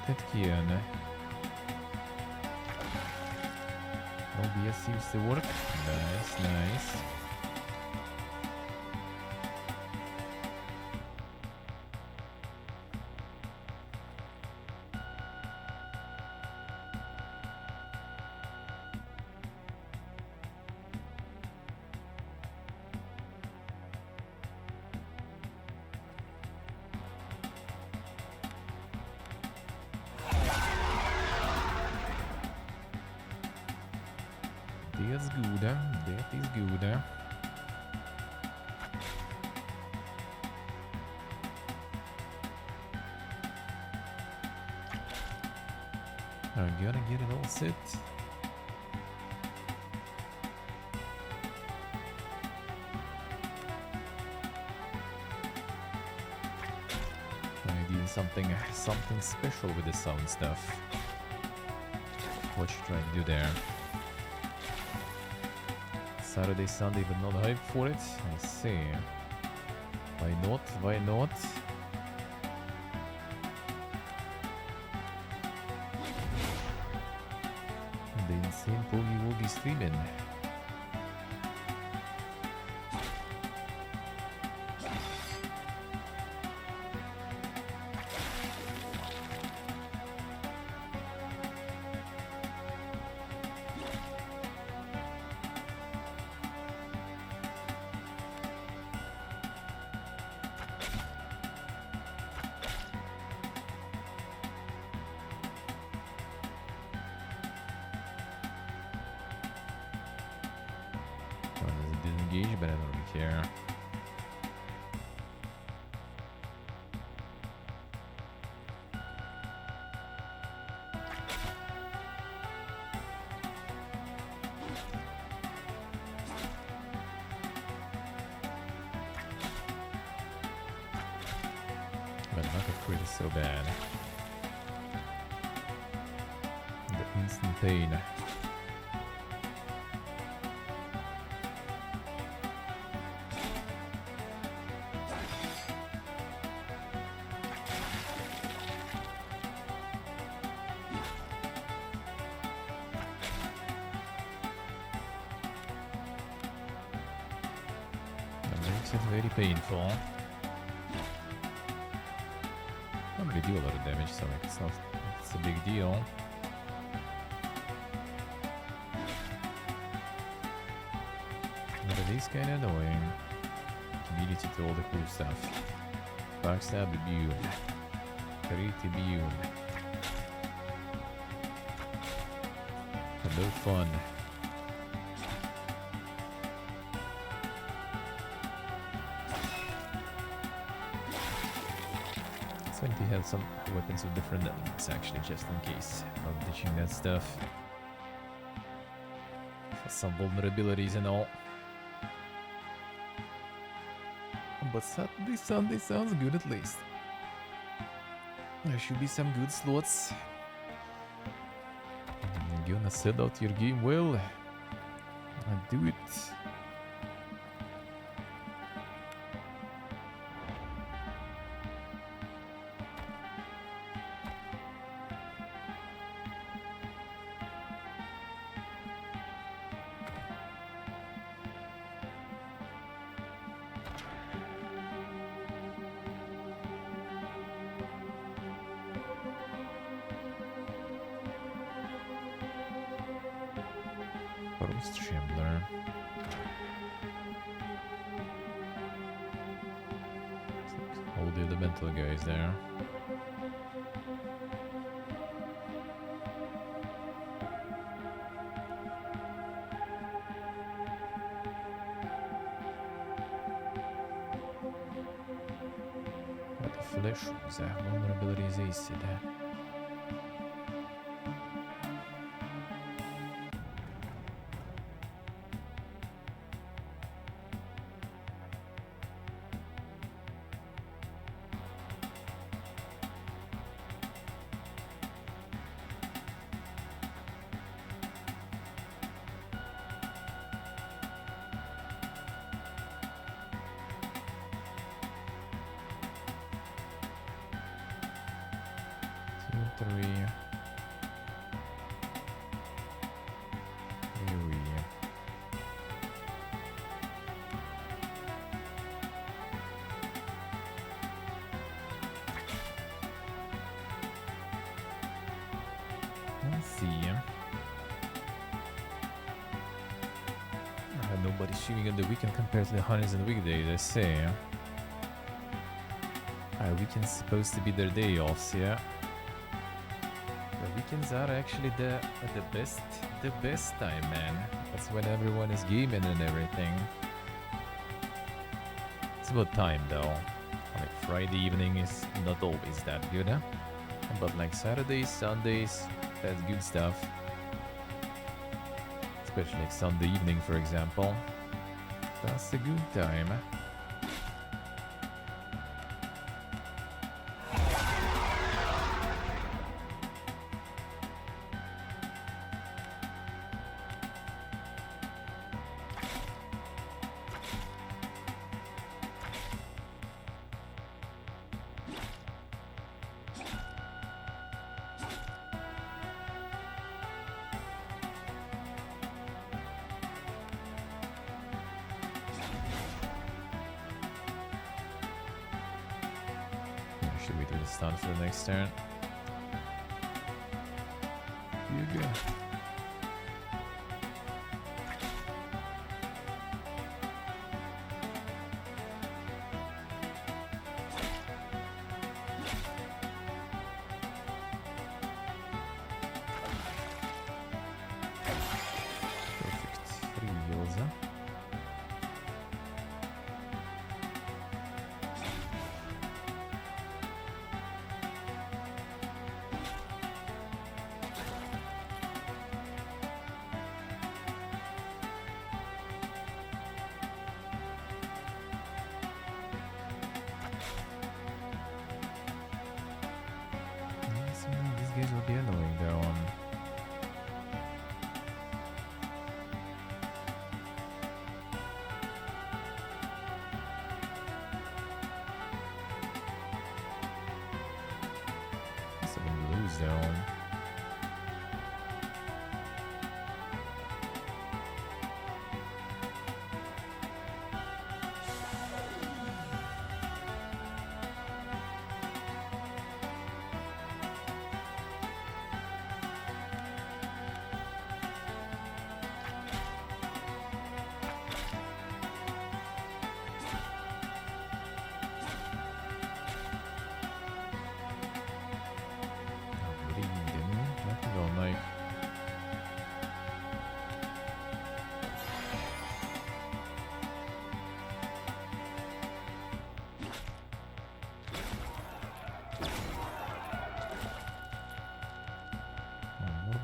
Det kan. OBS seems to work. Nice, nice. That's good, that is good. I gotta get it all set. I need something special with the sound stuff. What you trying to do there? Saturday, Sunday, but not hype for it. I see. Why not? Why not? The insane Poogie will be streaming. But I don't really care. But not a crit is so bad. The instant pain. It's very painful. I don't really do a lot of damage, so it's a big deal. But it is kind of annoying. Community to all the cool stuff. Backstab immune. Crit immune. But no fun. It's going to have some weapons with different elements actually, just in case. Not ditching that stuff. For some vulnerabilities and all. But Saturday, Sunday sounds good at least. There should be some good slots. You're gonna set out your game well. And do it. Shambler. All the elemental guys there. flesh wounds. Vulnerability is acid. Priory. Let's see. Nobody's shooting on the weekend compared to the hunters on the weekdays, I say. Weekend's supposed to be their day offs, yeah. The weekends are actually the best time, man. That's when everyone is gaming and everything. It's about time though. Like Friday evening is not always that good, huh? But like Saturdays, Sundays, that's good stuff. Especially like Sunday evening, for example. That's a good time. Should we do the stun for the next turn? You go. Perfect. 3 heals, huh? These guys will be annoying though. Someone lose though.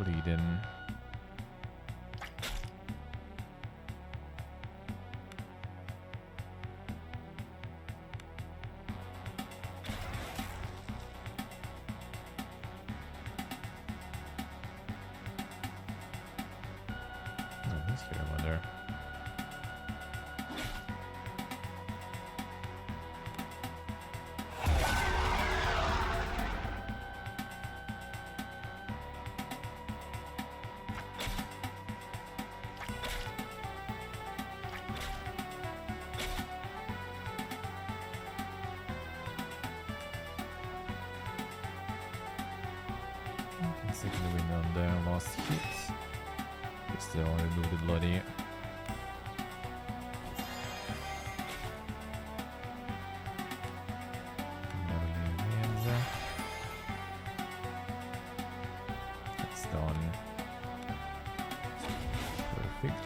Bleeding. Oh, let's get him under. Signaling on the last hit. We still remove the bloody. That's done. Perfect.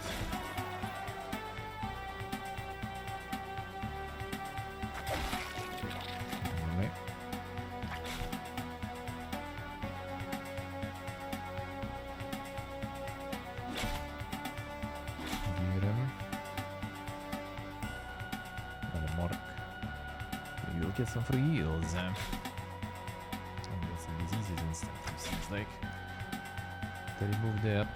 Alright. get some free heals. And get some diseases and stuff, it seems like. To remove that.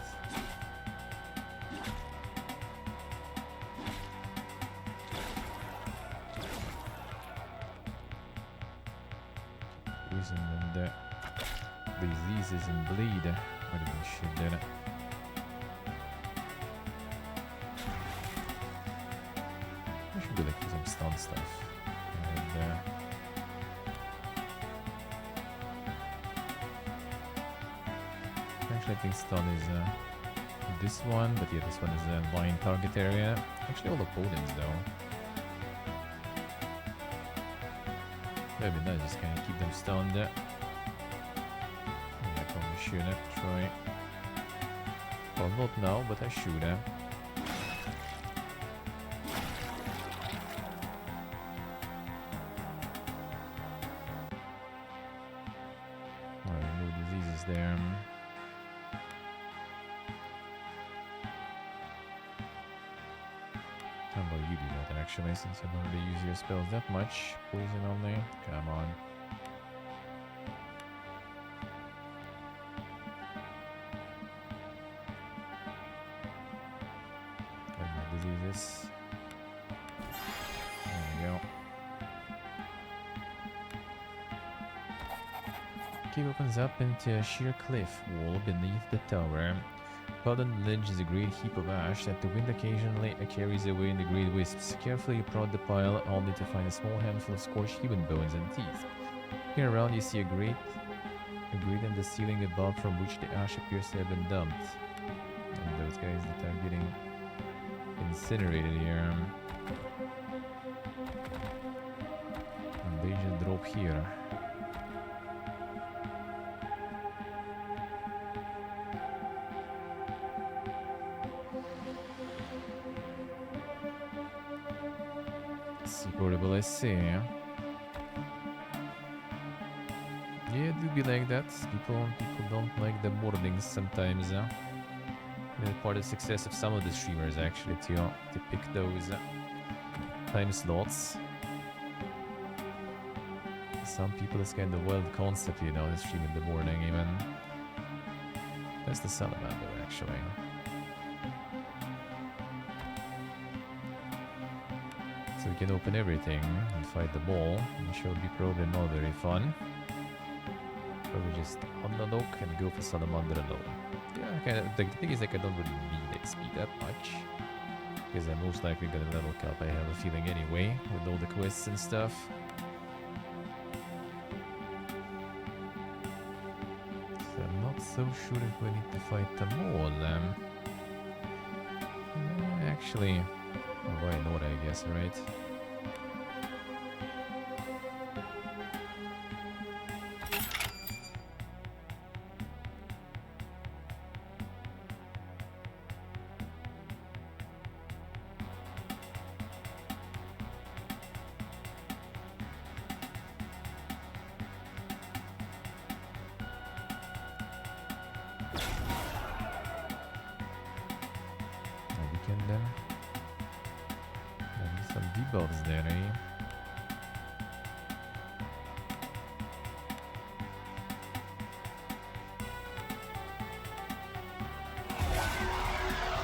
Poison and diseases and bleed. What do we shit there? I should go like for some stun stuff. And actually I think stun is this one, but yeah, this one is a line target area. Actually all opponents though. That'd be nice, just kind of keep them stunned. Yeah, I probably should try. Well, not now, but I should. Alright, no diseases there. How about you do that actually, since you don't really use your spells that much? Poison only? Come on. Got my diseases. There we go. Cave opens up into a sheer cliff wall beneath the tower. Powdered ledge is a great heap of ash that the wind occasionally carries away in the great wisps. Carefully you prod the pile, only to find a small handful of scorched human bones and teeth. Here around you see a grate in the ceiling above from which the ash appears to have been dumped. And those guys that are getting incinerated here. And they just drop here. Supportable, I see. Yeah, it do be like that. People don't like the mornings sometimes. Part of the success of some of the streamers actually to pick those time slots. Some people, it's kind of wild concept, you know, to stream in the morning even. That's the salamander actually. So we can open everything and fight the ball, which will be probably not very fun. Probably just unlock and go for salamander alone. Yeah, kind of. The thing is, like, I don't really need XP that much because I'm most likely gonna level cap. I have a feeling anyway with all the quests and stuff. So I'm not so sure if we need to fight them all. Actually. Oh, why not, I guess, right? We can some debuffs there, eh?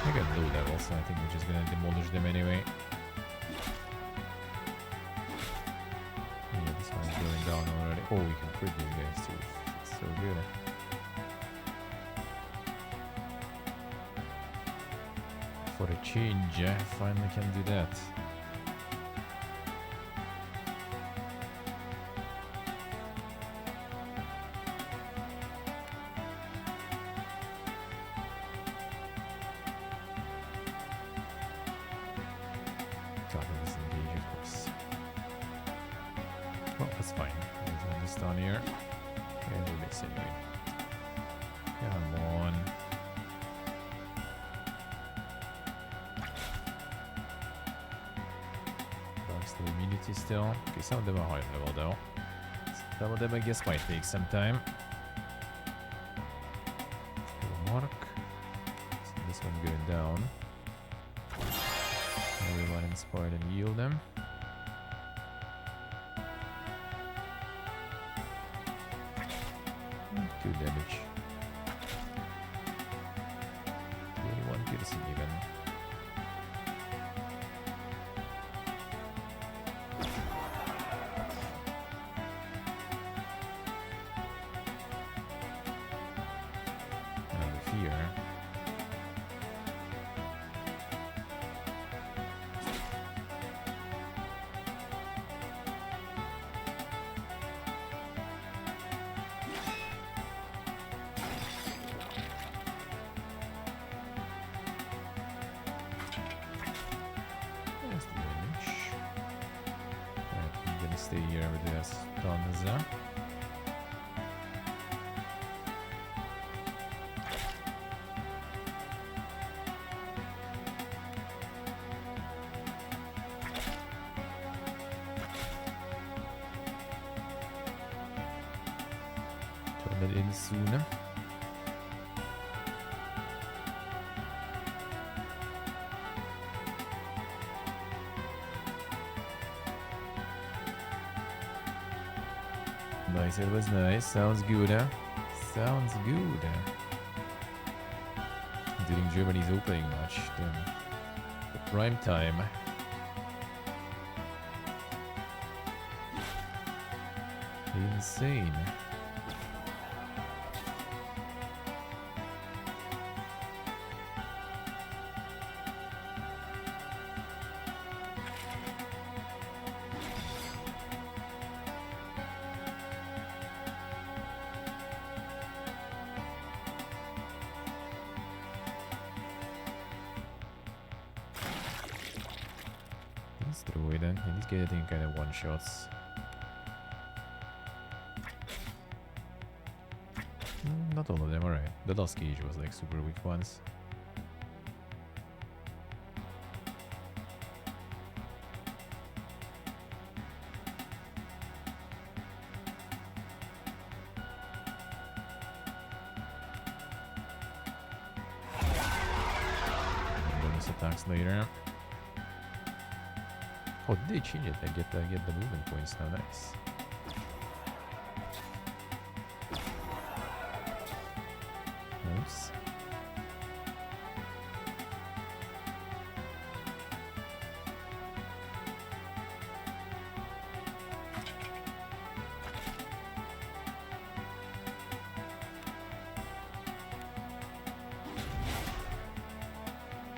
I got low level, so I think we're just gonna demolish them anyway. Yeah, this one's going down already. Oh, we can crit these guys too. It's so good. For a change, I finally can do that. Still. Okay, some of them are high level though. Some of them I guess might take some time. Mark. So this one going down. Everyone inspired and yield them. 2 damage. 21 piercing even. And the fear. That's the damage. Alright, I'm gonna stay here with the stuns. Turn it in soon. Nice, it was nice. Sounds good, huh? Sounds good. During Germany's opening match, the prime time. Insane. Let's throw it in. He's getting kind of one shots. Not all of them, alright. The last cage was like super weak ones. Bonus attacks later. Oh, did they change it? I get the movement points now. Nice. Nice.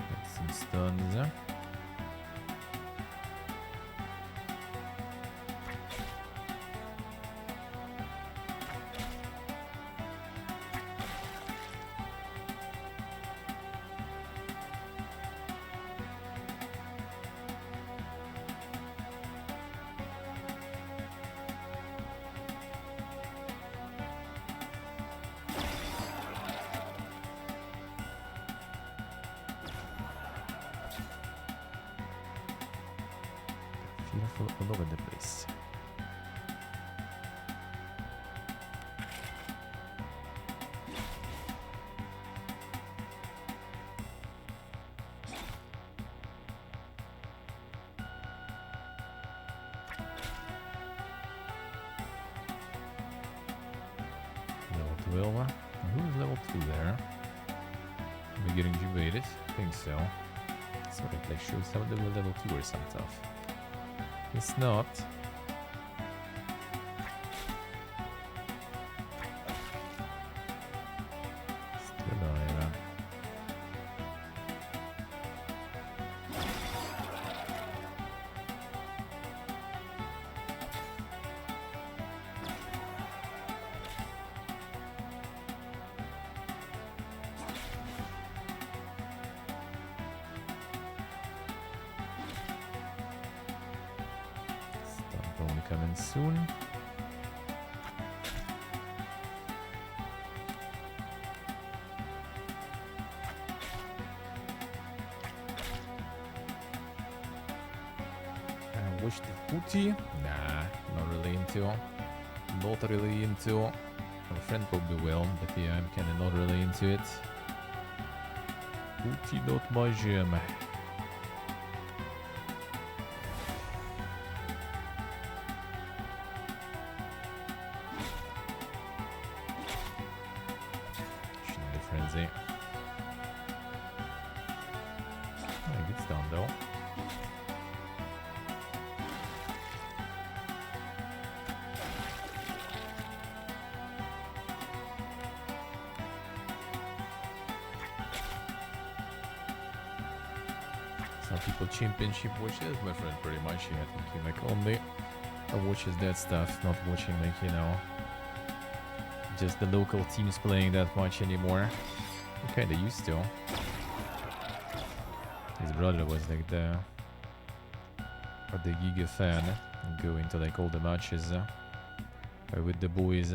Get some stuns. Fearful all over the place. Level 12. Who's level 2 there? Are we getting debated? I think so. So it like shows some of them were level 2 or some stuff. It's not. Still alive. Only coming soon. I wish the booty. Nah, not really into. Not really into. My friend probably will, but yeah, I'm kinda not really into it. Booty not my jam. Some people championship watch that, my friend, pretty much. Yeah, I think he like only watches that stuff, not watching like, you know, just the local teams playing that much anymore. I kinda used to. His brother was like the Giga fan, going to like all the matches with the boys.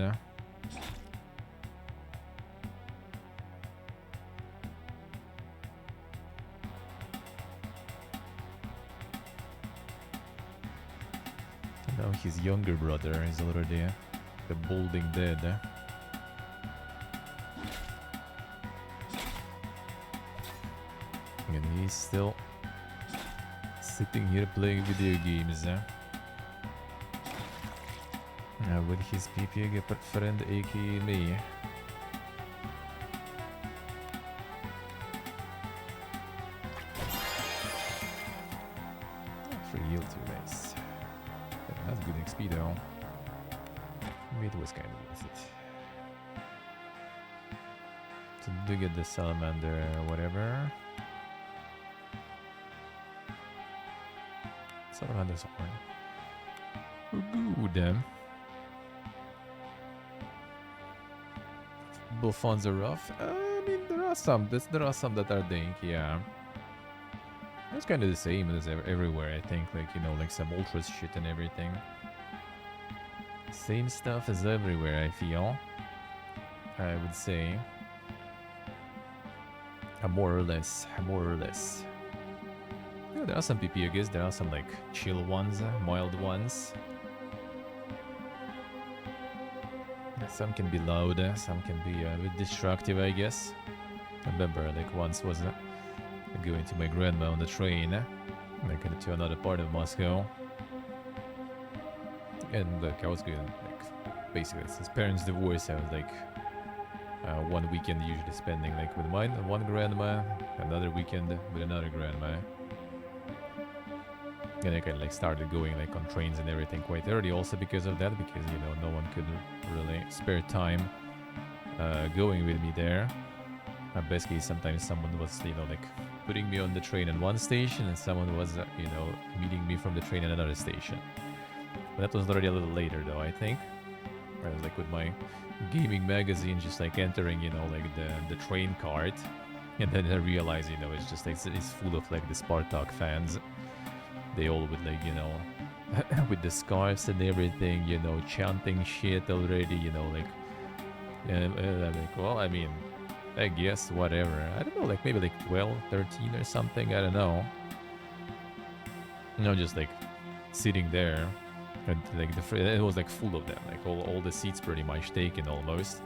Now his younger brother is already the balding dead. And he's still sitting here playing video games with his PPG friend aka me. Free heal too nice. That's good XP though. Maybe it was kind of worth it. So do get the salamander or whatever. Salamander's horn. Good. Both funds are rough. I mean, there are some that are dank, yeah. It's kind of the same as everywhere, I think. Like, you know, like some ultras shit and everything. Same stuff as everywhere, I feel. I would say. More or less. Yeah, there are some PPGs, there are some like chill ones, mild ones. Some can be loud, some can be a bit destructive, I guess. I remember like once was going to my grandma on the train, like to another part of Moscow. And like I was going like basically since parents divorced, I was like one weekend usually spending like with one grandma, another weekend with another grandma. And I kind of like started going like on trains and everything quite early also because of that, because you know no one could really spare time going with me there. Best case, sometimes someone was, you know, like putting me on the train at one station and someone was, you know, meeting me from the train at another station. But that was already a little later though, I think. I was like with my gaming magazine just like entering, you know, like the train cart. And then I realized, you know, it's just like it's full of like the Spartak fans. They all with like, you know, with the scarves and everything, you know, chanting shit already, you know, like, like, well, I mean, I guess whatever. I don't know, like maybe like 12, 13 or something, I don't know. You know, just like sitting there, and like it was like full of them, like all the seats pretty much taken almost.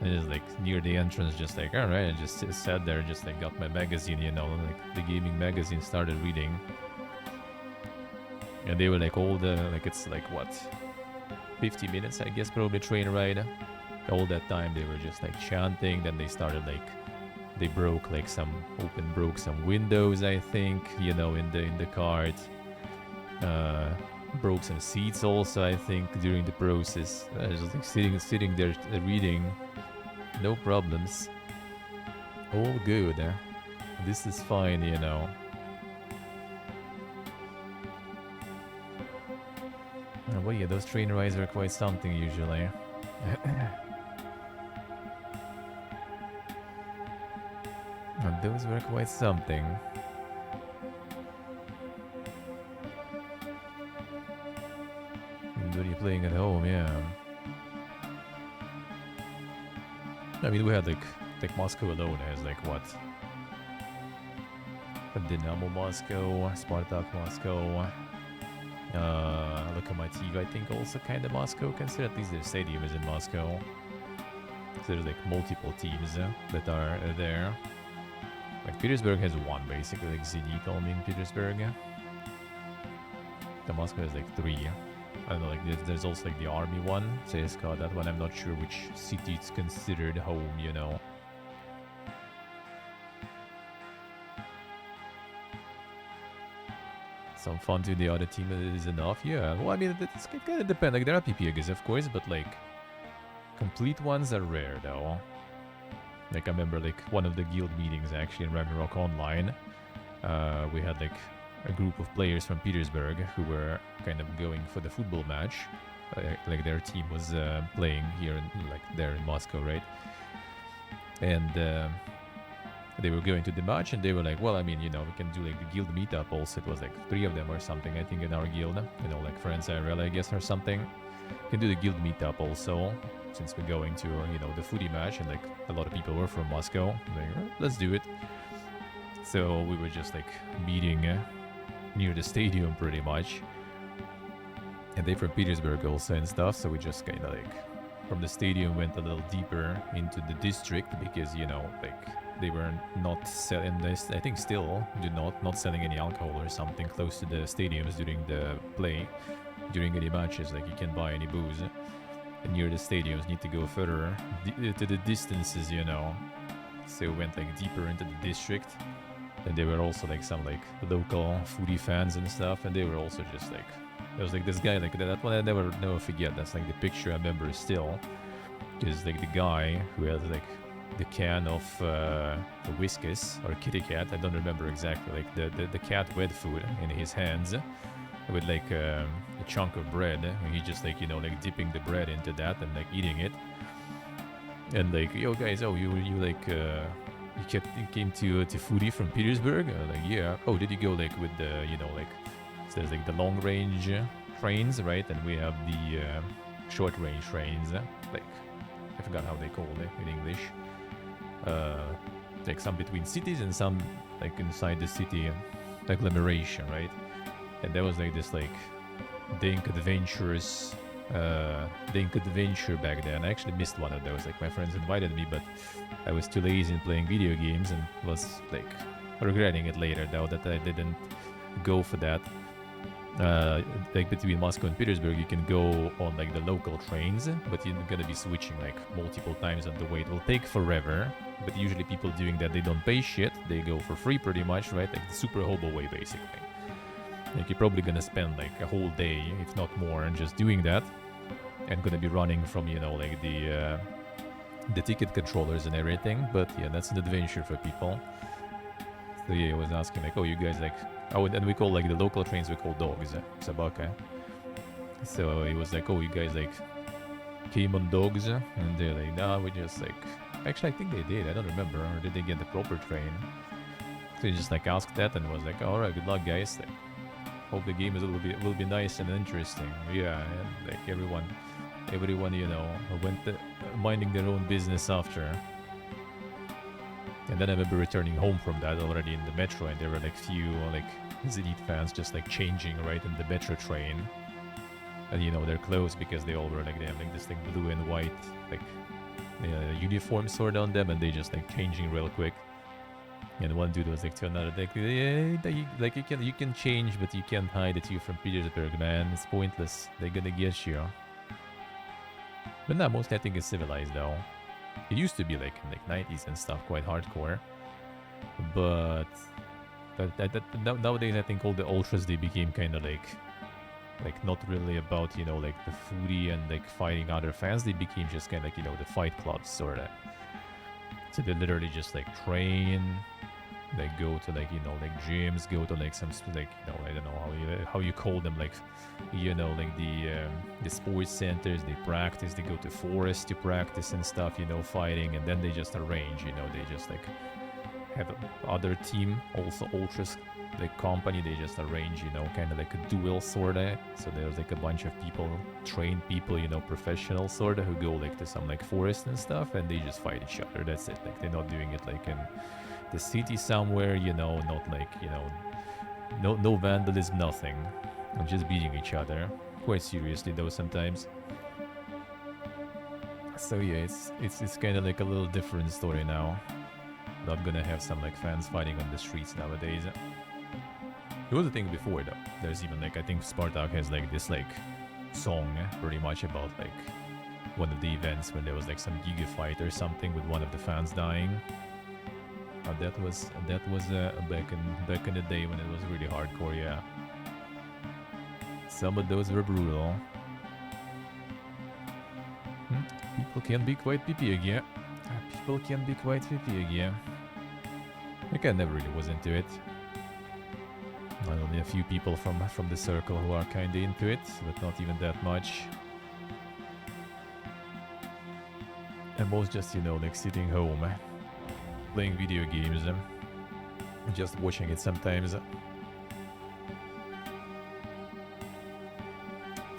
And just like near the entrance, just like, all right, I just sat there, just like got my magazine, you know, like the gaming magazine, started reading. And they were like all the, like it's like what, 50 minutes I guess probably train ride. All that time they were just like chanting, then they started like, they broke like broke some windows I think, you know, in the cart. Broke some seats also I think during the process. Just like sitting there reading, no problems. All good. This is fine, you know. Well, yeah, those train rides are quite something usually. Those were quite something. And when you're playing at home, yeah. I mean, we had like Moscow alone has like what? Dynamo Moscow, Spartak Moscow. Lokomotiv, I think, also kind of Moscow. Consider at least their stadium is in Moscow. So there's like multiple teams that are there. Like Petersburg has one basically, like Zenit only in Petersburg. The Moscow has like 3. I don't know, like there's also like the army one, SKALD, that one. I'm not sure which city it's considered home, you know. Some fun to the other team is enough, yeah. Well, I mean, it's kind of depend. Like, there are PPGs, of course, but like, complete ones are rare, though. Like, I remember, like, one of the guild meetings, actually, in Ragnarok Online, we had like a group of players from Petersburg who were kind of going for the football match. Like their team was playing here, like there in Moscow, right? And they were going to the match, and they were like, well, I mean, we can do like the guild meetup also. It was like 3 of them or something, I think, in our guild. Like friends IRL, I guess, or something. We can do the guild meetup also, since we're going to, the footy match, and like a lot of people were from Moscow. Like, let's do it. So we were just like meeting near the stadium pretty much. And they from Petersburg also and stuff, so we just kind of like from the stadium went a little deeper into the district because, like they were not selling this, I think still do not selling any alcohol or something close to the stadiums during the play, during any matches, like you can't buy any booze. And near the stadiums need to go further to the distances, So we went like deeper into the district. And there were also like some like local foodie fans and stuff, and they were also just like, there was like this guy, like that one I never forget. That's like the picture I remember still, is like the guy who had like the can of the Whiskas or Kitty Cat. I don't remember exactly. Like the cat wet food in his hands, with like a chunk of bread, and he just like like dipping the bread into that and like eating it. And like, yo guys, oh you like you came to foodie from Petersburg? Like, yeah. Oh, did you go like with the like, so there's like the long range trains, right? And we have the short range trains. Like, I forgot how they call it in English. Like some between cities and some like inside the city agglomeration, right? And there was like this like Dink Adventures Dink Adventure back then. I actually missed one of those. Like my friends invited me, but I was too lazy in playing video games and was like regretting it later though that I didn't go for that. Like between Moscow and Petersburg, you can go on like the local trains, but you're gonna be switching like multiple times on the way. It will take forever, but usually people doing that, they don't pay shit. They go for free pretty much, right? Like the super hobo way basically. Like you're probably gonna spend like a whole day, if not more, and just doing that, and gonna be running from like the ticket controllers and everything. But yeah, that's an adventure for people. So yeah, I was asking like, oh, you guys like, oh, and we call like the local trains, we call dogs, sabaka. So he was like, oh, you guys like came on dogs, and they're like, nah, we just like, actually I think they did, I don't remember, or did they get the proper train? So he just like asked that and was like, all right, good luck guys. Like, hope the game will be nice and interesting. Yeah, and like everyone went minding their own business after. And then I remember returning home from that already in the metro, and there were like few like Zenit fans just like changing right in the metro train. And their clothes, because they all were like, they have like this like blue and white like uniform sort on them, and they just like changing real quick. And one dude was like to another, like you can change, but you can't hide that you're from Petersburg, man. It's pointless. They're gonna get you. But now mostly I think it's civilized though. It used to be like in like 90s and stuff, quite hardcore. But nowadays I think all the ultras, they became kind of like not really about like the foodie and like fighting other fans. They became just kind of like the fight clubs sorta. So they literally just like train. They go to like like gyms, go to like some like I don't know how you call them, like like the sports centers. They practice. They go to forests to practice and stuff, fighting, and then they just arrange. They just like have other team, also ultras, like company. They just arrange kind of like a duel sorta. So there's like a bunch of people, trained people, professional sorta, who go like to some like forest and stuff, and they just fight each other. That's it. Like they're not doing it like in the city somewhere, not like no vandalism, nothing. And just beating each other quite seriously though sometimes. So yeah, it's kind of like a little different story now. Not gonna have some like fans fighting on the streets nowadays. There was a thing before though. There's even like, I think Spartak has like this like song pretty much about like one of the events when there was like some giga fight or something with one of the fans dying. That was back in the day when it was really hardcore, yeah. Some of those were brutal. People can be quite pippy again. People can be quite pippy again. Like I never really was into it. Only a few people from the circle who are kinda into it, but not even that much. And most just, you know, like sitting home, playing video games, just watching it sometimes.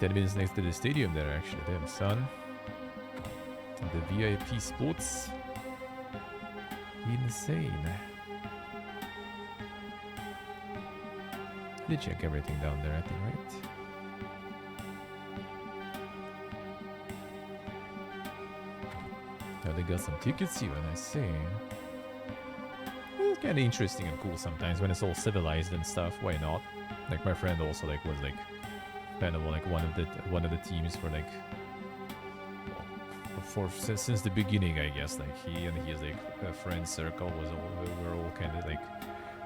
10 minutes next to the stadium there, actually. Damn, son. The VIP spots. Insane. They check everything down there, I think, right? Oh, they got some tickets even, I see. It's kind of interesting and cool sometimes when it's all civilized and stuff. Why not? Like my friend also like was like kind of like one of the teams for like since the beginning, I guess. Like he and his like friend circle were all kind of like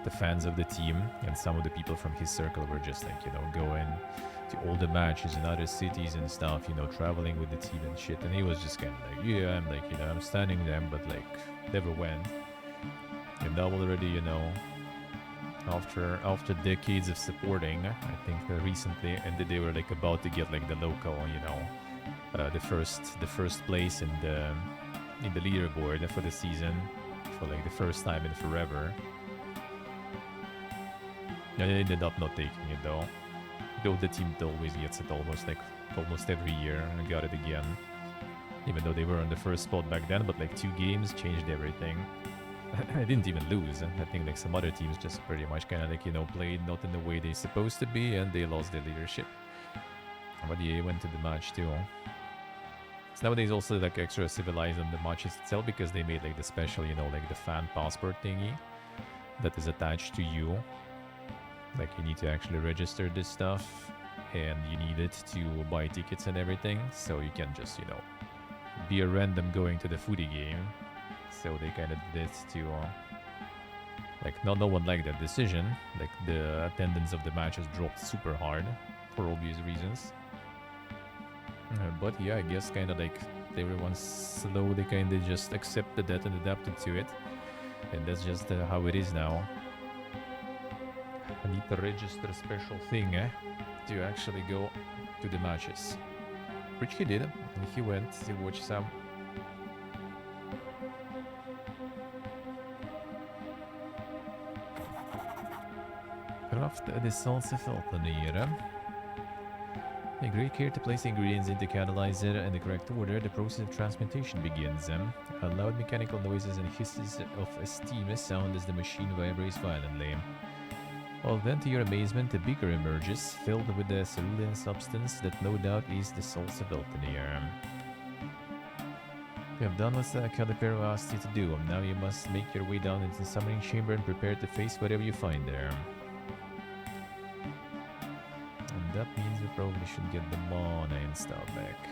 the fans of the team, and some of the people from his circle were just like, you know, going to all the matches in other cities and stuff, you know, traveling with the team and shit. And he was just kind of like, yeah, I'm like, you know, I'm standing them, but like never went. And now already, you know, after decades of supporting, I think recently, and they were like about to get like the local, you know, the first place in the leaderboard for the season for like the first time in forever. And they ended up not taking it though. Though the team always gets it almost every year, and got it again. Even though they were on the first spot back then, but like 2 games changed everything. I didn't even lose. I think like some other teams just pretty much kind of like, you know, played not in the way they're supposed to be, and they lost their leadership. But yeah, went to the match too. So nowadays also like extra civilized on the matches itself, because they made like the special, you know, like the fan passport thingy that is attached to you. Like you need to actually register this stuff, and you need it to buy tickets and everything, so you can just, you know, be a random going to the footy game. So they kind of did this to, like, no one liked that decision. Like the attendance of the matches dropped super hard for obvious reasons. But yeah, I guess kind of like everyone slowly kind of just accepted that and adapted to it, and that's just how it is now. I need to register a special thing, to actually go to the matches. Which he did, and he went to watch some. Craft the salsa filter. Take great care to place the ingredients into the catalyzer in the correct order. The process of transmutation begins. Loud mechanical noises and hisses of steam sound as the machine vibrates violently. Well, then, to your amazement, a beaker emerges, filled with the cerulean substance that no doubt is the salsa filter. You have done what Calipero asked you to do. Now you must make your way down into the summoning chamber and prepare to face whatever you find there. And that means we probably should get the mana and stuff back.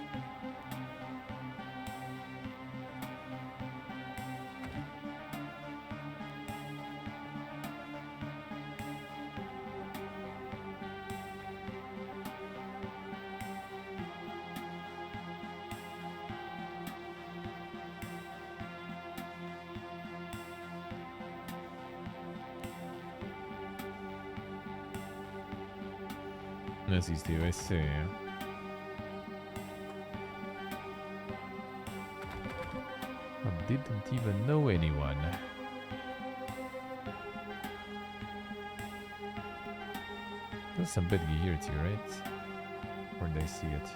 Esistivo, I see. I didn't even know anyone. There's some big here too, right? Where did I see it?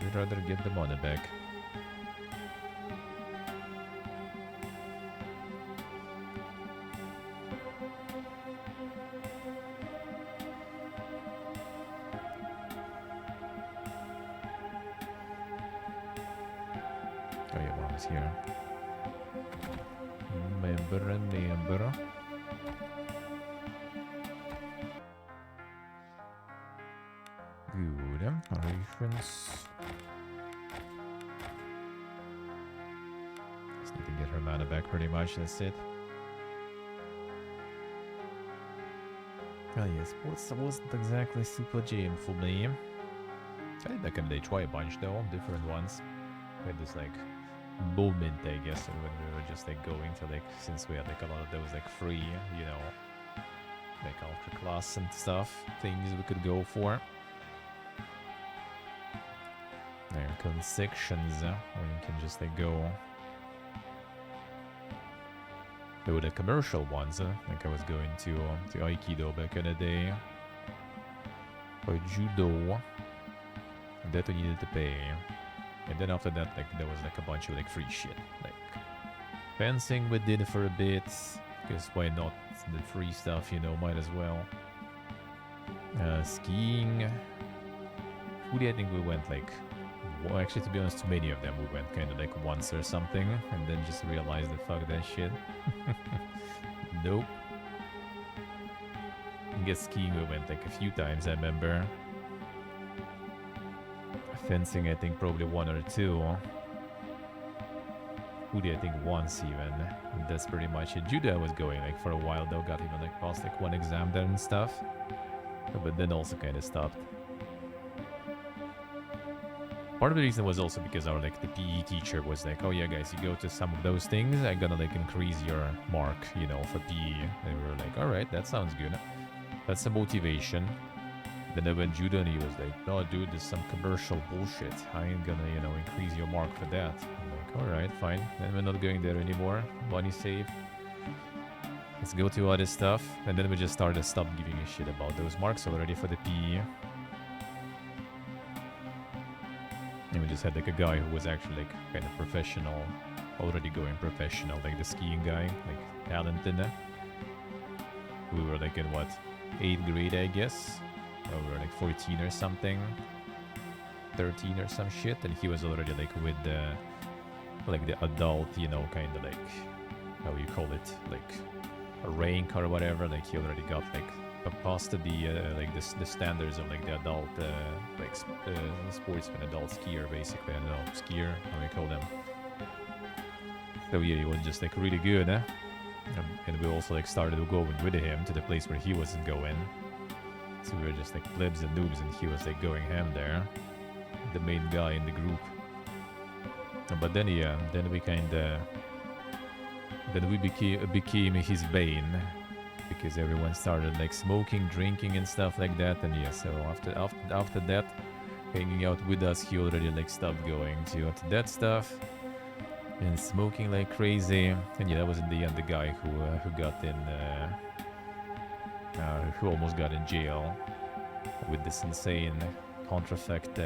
We'd rather get the mana back. Oh yeah, one is here. Member and member. Good. Rations. Just need to get her mana back pretty much, that's it. Oh yeah, sports wasn't exactly super jam for me. I did like they try a bunch though, different ones. We had this like moment, I guess, when we were just like going to like, since we had like a lot of those like free, you know, like ultra class and stuff, things we could go for. There are sections where you can just like go. There were the commercial ones, like I was going to Aikido back in the day, or Judo. That we needed to pay, and then after that, like there was like a bunch of like free shit, like fencing we did for a bit, because why not? The free stuff, you know, might as well. Skiing. Foodie, I think we went like, well, actually, to be honest, too many of them we went kind of like once or something, and then just realized that fuck that shit. Nope. I guess skiing we went like a few times, I remember. Fencing, I think probably one or two. Foodie, I think once even. And that's pretty much it. Judo I was going like for a while though, got even like past like one exam there and stuff. But then also kind of stopped. Part of the reason was also because our like the PE teacher was like, oh yeah guys, you go to some of those things, I'm gonna like increase your mark, you know, for PE. And we were like, alright, that sounds good. That's a motivation. Then I went judo and he was like, no dude, there's some commercial bullshit. I ain't gonna, you know, increase your mark for that. I'm like, alright, fine. Then we're not going there anymore. Money saved. Let's go to other stuff. And then we just started to stop giving a shit about those marks already for the PE. And we just had like a guy who was actually like kind of professional, already going professional, like the skiing guy, like talented. We were like in what, 8th grade, I guess. We were like 14 or something, 13 or some shit, and he was already like with the, like the adult, you know, kind of like, how you call it, like a rank or whatever. Like he already got like past the like the standards of like the adult like sportsman, adult skier basically. I don't know, skier, how you call them. So yeah, he was just like really good, and we also like started going with him to the place where he wasn't going. So we were just like plebs and noobs, and he was like going ham there, the main guy in the group. But then yeah, then we became his bane, because everyone started like smoking, drinking and stuff like that. And yeah, so after that, hanging out with us, he already like stopped going to that stuff and smoking like crazy. And yeah, that was in the end the guy who got in who almost got in jail with this insane contrafact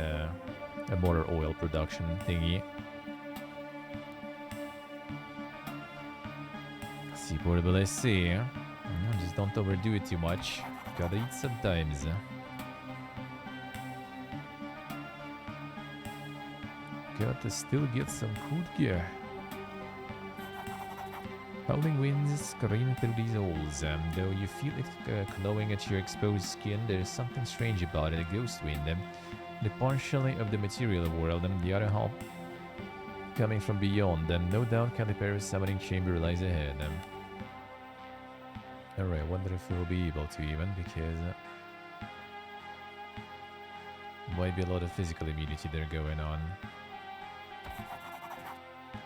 motor oil production thingy. See, portable, I see. Just don't overdo it too much. Gotta eat sometimes. Gotta still get some food gear. Howling winds scream through these holes. Though you feel it glowing at your exposed skin, there's something strange about it, a ghost wind. The partially of the material world, and the other half coming from beyond. No doubt Calipero's summoning chamber lies ahead. Alright, I wonder if we'll be able to even, because might be a lot of physical immunity there going on.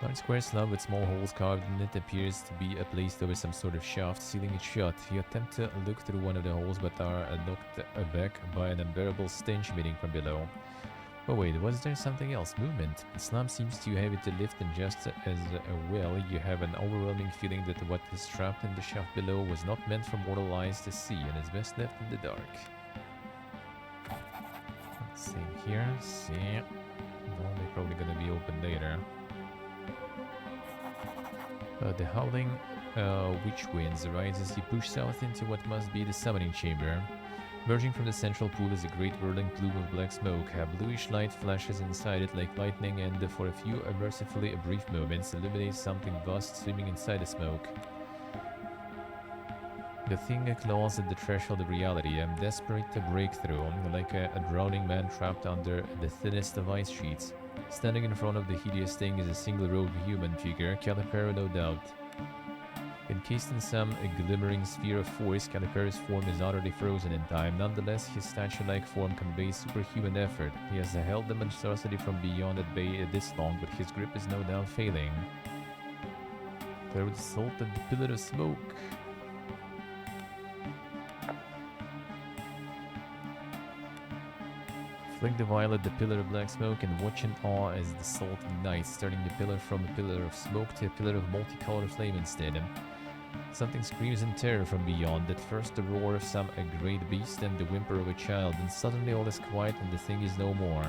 Large square slab with small holes carved in it appears to be placed over some sort of shaft, sealing it shut. You attempt to look through one of the holes, but are knocked back by an unbearable stench emitting from below. Oh wait, was there something else? Movement. The slab seems too heavy to lift, and just as well, you have an overwhelming feeling that what is trapped in the shaft below was not meant for mortal eyes to see, and is best left in the dark. Same here. See. Well, they're probably gonna be open later. The howling witch winds rise as you push south into what must be the summoning chamber. Emerging from the central pool is a great whirling plume of black smoke. A bluish light flashes inside it like lightning, and for a few mercifully brief moments illuminates something vast swimming inside the smoke. The thing claws at the threshold of reality, desperate to break through, like a drowning man trapped under the thinnest of ice sheets. Standing in front of the hideous thing is a single-robed human figure, Calipero no doubt. Encased in some glimmering sphere of force, Calipar's form is utterly frozen in time. Nonetheless, his statue-like form conveys superhuman effort. He has held the monstrosity from beyond at bay this long, but his grip is no doubt failing. Throw the salt at the pillar of smoke. Fling the vial at the pillar of black smoke and watch in awe as the salt ignites, turning the pillar from a pillar of smoke to a pillar of multicolored flame instead. Something screams in terror from beyond, at first the roar of some great beast, then the whimper of a child, and suddenly all is quiet and the thing is no more.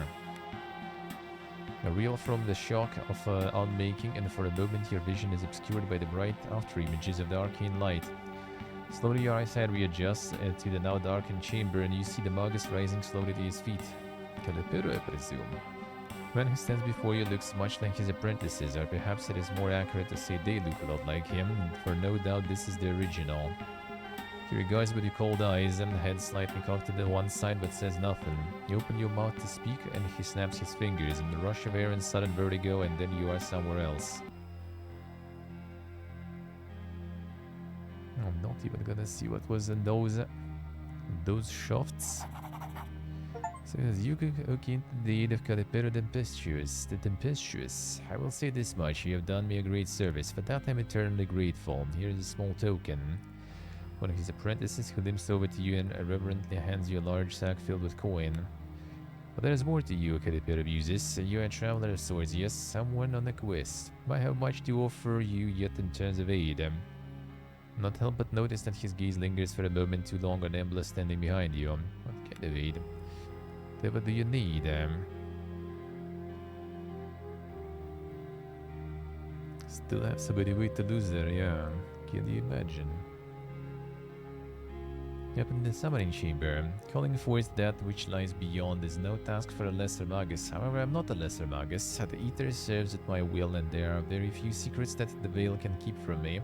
A reel from the shock of unmaking, and for a moment your vision is obscured by the bright after-images of the arcane light. Slowly your eyesight readjusts to the now darkened chamber, and you see the Magus rising slowly to his feet. Calipero, I presume. The man who stands before you looks much like his apprentices, or perhaps it is more accurate to say they look a lot like him, for no doubt this is the original. He regards with your cold eyes and head slightly cocked to the one side but says nothing. You open your mouth to speak and he snaps his fingers in the rush of air and sudden vertigo, and then you are somewhere else. I'm not even gonna see what was in those shafts. So you could look into the aid of Calipero the Tempestuous. I will say this much, you have done me a great service. For that I am eternally grateful. Here is a small token. One of his apprentices who limps over to you and reverently hands you a large sack filled with coin. But there is more to you, Calipero muses. You are a traveler of sorts, yes, someone on a quest. I have much to offer you yet in terms of aid. Not help but notice that his gaze lingers for a moment too long on Embla standing behind you. What kind of aid? What do you need? Still have somebody wait to lose there, yeah. Can you imagine? Up in the summoning chamber, calling forth that which lies beyond is no task for a lesser magus. However, I'm not a lesser magus. The ether serves at my will, and there are very few secrets that the veil can keep from me.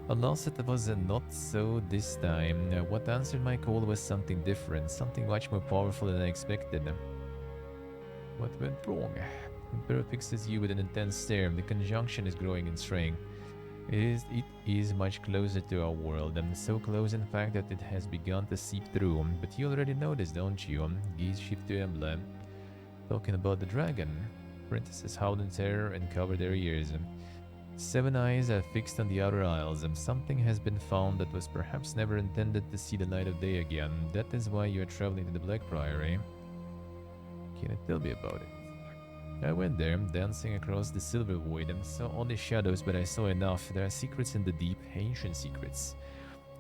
Unless it was not so this time. What answered my call was something different, something much more powerful than I expected. What went wrong? Emperor fixes you with an intense stare. The conjunction is growing in strength. It is much closer to our world, and so close in fact that it has begun to seep through. But you already know this, don't you? Gaze shift to Emblem. Talking about the dragon. Apprentices howled in terror and covered their ears. 7 eyes are fixed on the outer aisles, and something has been found that was perhaps never intended to see the light of day again. That is why you are traveling to the Black Priory. Can you tell me about it? I went there, dancing across the silver void, and saw only shadows, but I saw enough. There are secrets in the deep, ancient secrets.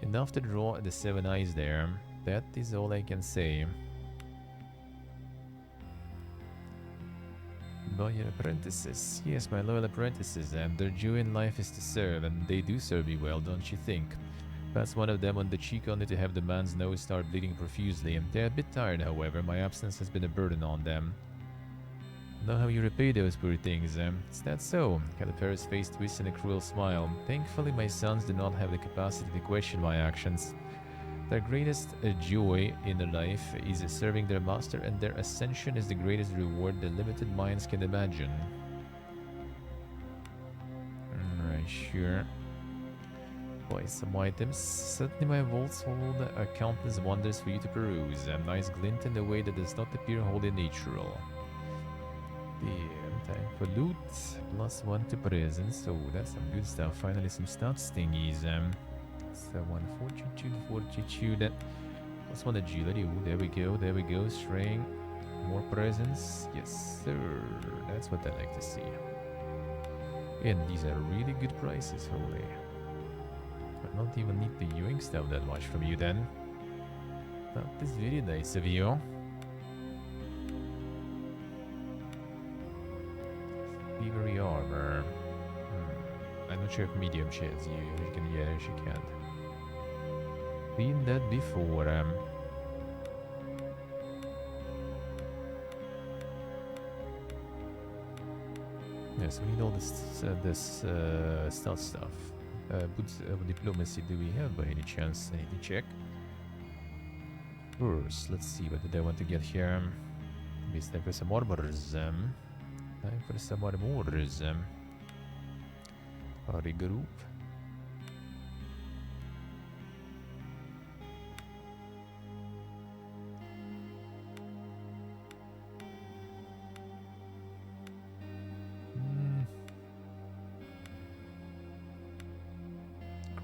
Enough to draw the 7 eyes there. That is all I can say. Loyal apprentices. Yes, my loyal apprentices, and their joy in life is to serve, and they do serve me well, don't you think? Pats one of them on the cheek only to have the man's nose start bleeding profusely. They're a bit tired, however. My absence has been a burden on them. Know how you repay those poor things, Is that so? Calipero's face twists in a cruel smile. Thankfully, my sons do not have the capacity to question my actions. Their greatest joy in life is serving their master, and their ascension is the greatest reward the limited minds can imagine. Alright, sure. Buy some items. Certainly my vaults hold countless wonders for you to peruse. A nice glint in a way that does not appear wholly natural. Damn, time for loot. +1 to presence. So that's some good stuff. Finally some stats thingies. So 1 fortitude. +1 agility. Ooh, there we go, there we go. Strength. More presence. Yes, sir. That's what I like to see. And these are really good prices, holy. I don't even need the viewing stuff that much from you then. That is very nice of you. Thievery armor. I'm not sure if medium shades you can, yeah, she can't. Seen that before. Yes, we need all this stealth stuff. Boots of diplomacy do we have by any chance? I need to check. First, let's see what did I want to get here. Maybe it's time for some armors. Time for some armors. Regroup.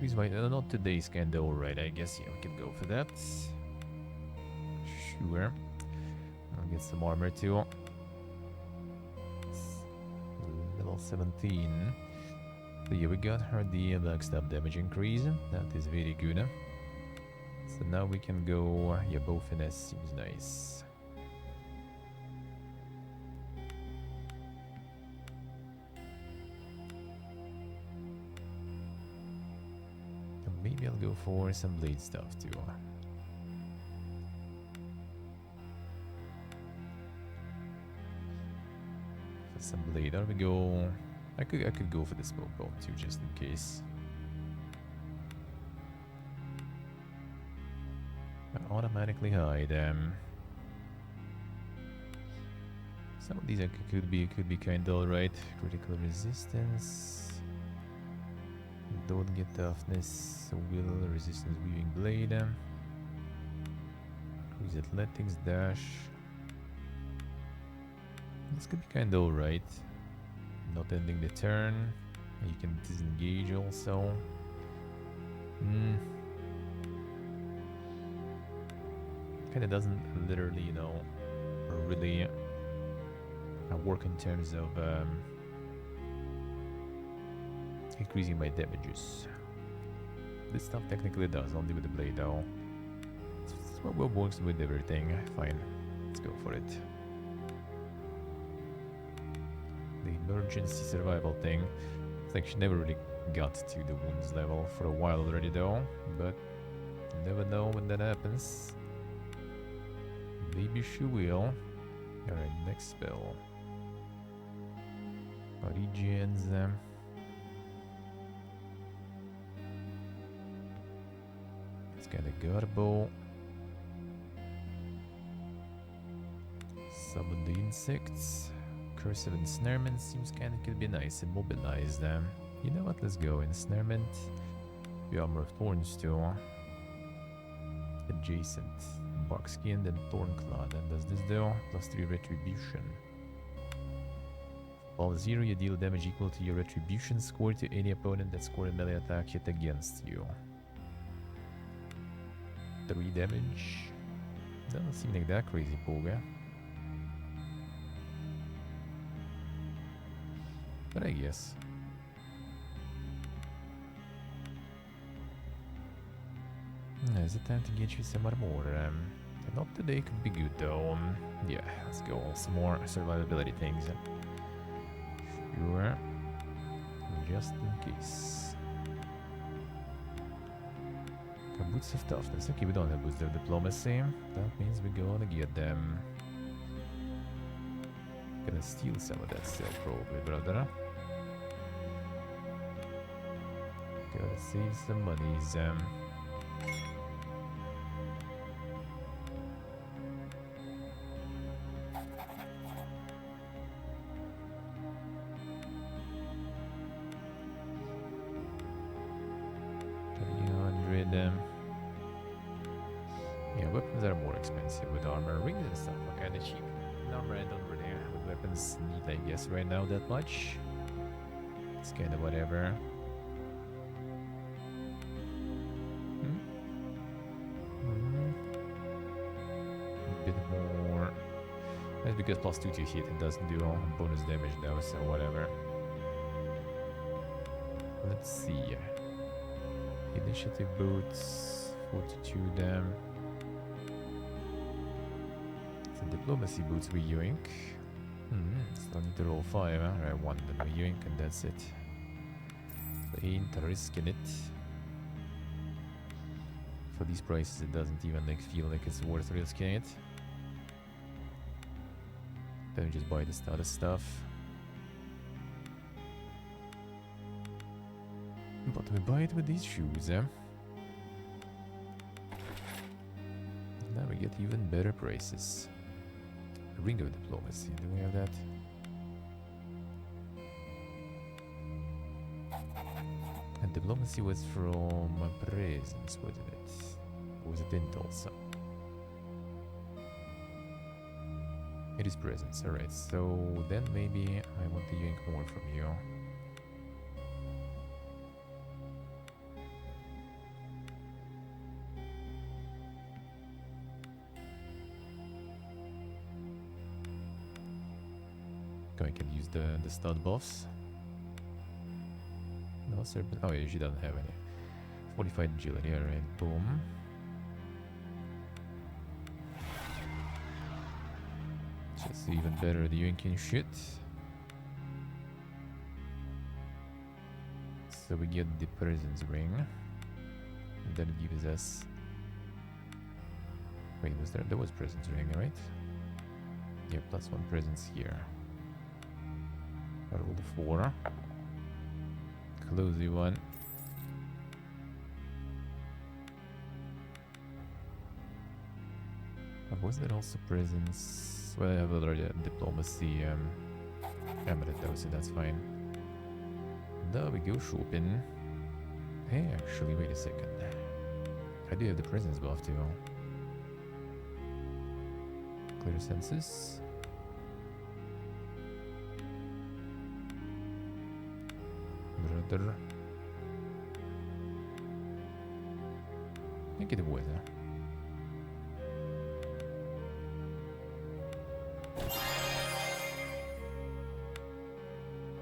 Increase my... not today's kinda alright, I guess. Yeah, we can go for that. Sure. I'll get some armor too. Level 17. So yeah, we got her the backstab damage increase. That is very good. So now we can go... yeah, bow finesse seems nice. And maybe I'll go for some blade stuff too. Some blade. There we go. I could go for the smoke bomb too, just in case. I automatically hide them. Some of these could be kind of alright. Critical resistance. Don't get toughness. Will resistance weaving blade. Increase athletics dash. This could be kind of alright. Not ending the turn. You can disengage also. Kind of doesn't literally, you know, really work in terms of increasing my damages. This stuff technically does, only with the blade though. It's what works with everything. Fine, let's go for it. The emergency survival thing. It's like she never really got to the wounds level for a while already though, but you never know when that happens. Maybe she will. Alright, next spell. Origins. It's got a garbo. Summon the insects. Curse of Ensnarement seems kind of could be nice. Immobilize them. You know what? Let's go. Ensnarement. The Armor of Thorns too. Adjacent. Barkskin, then Thornclad. And does this do? +3 Retribution. While 0, you deal damage equal to your Retribution score to any opponent that scored a melee attack hit against you. 3 damage. Doesn't seem like that crazy, Poga. But I guess. Is it time to get you some armor? Not today, could be good though. Yeah, let's go. Some more survivability things. Sure. Just in case. Got boots of toughness. Okay, we don't have boots of diplomacy. That means we're gonna get them. Gonna steal some of that still, probably, brother. Gotta save some monies. Yeah, weapons are more expensive with armor. Rings and stuff are kinda cheap. In armor I don't really with weapons need, I guess, right now that much. It's kinda whatever. A bit more. That's because +2 to hit, it doesn't do bonus damage though, so whatever. Let's see. Initiative boots, 42 Some diplomacy boots we yoink. Still need to roll 5, huh? Right, 1 then we yoink and that's it. Ain't risking it. For these prices it doesn't even like feel like it's worth risking it. Then we just buy this other stuff. But we buy it with these shoes, eh? Now we get even better prices. Ring of Diplomacy, do we have that? And Diplomacy was from Presence, wasn't it? Or was it Int also? It is Presence, alright. So then maybe I want to yank more from you. I can use the stud buffs. No serpent. Oh yeah, she doesn't have any. Fortified agility. Alright, boom. Just even better that you can shoot. So we get the presence ring. And that gives us. Wait, was there? There was presence ring, right? Yeah, plus 1 presence here. I rolled a 4. Closey one. But was there also presence? Well, I have already a diplomacy amulet though, so that's fine. There we go, shopping. Hey, actually, wait a second. I do have the presence buff too. Clear senses. Brother. Make it a weather.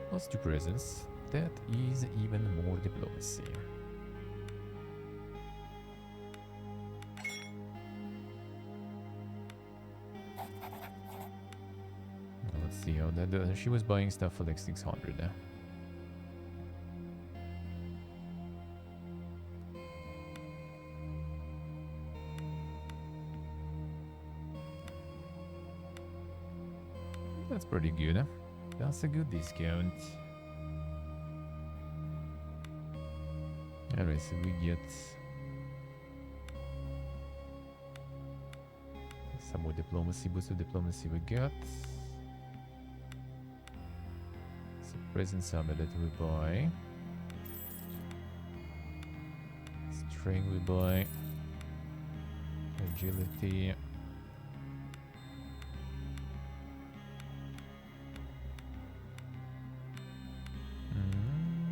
Plus 2 presence. That is even more diplomacy. Let's see how that does. She was buying stuff for like 600 now. That's pretty good, huh? That's a good discount. Alright, so we get some more diplomacy, boost of diplomacy we got. So presence amulet we buy. String we buy. Agility.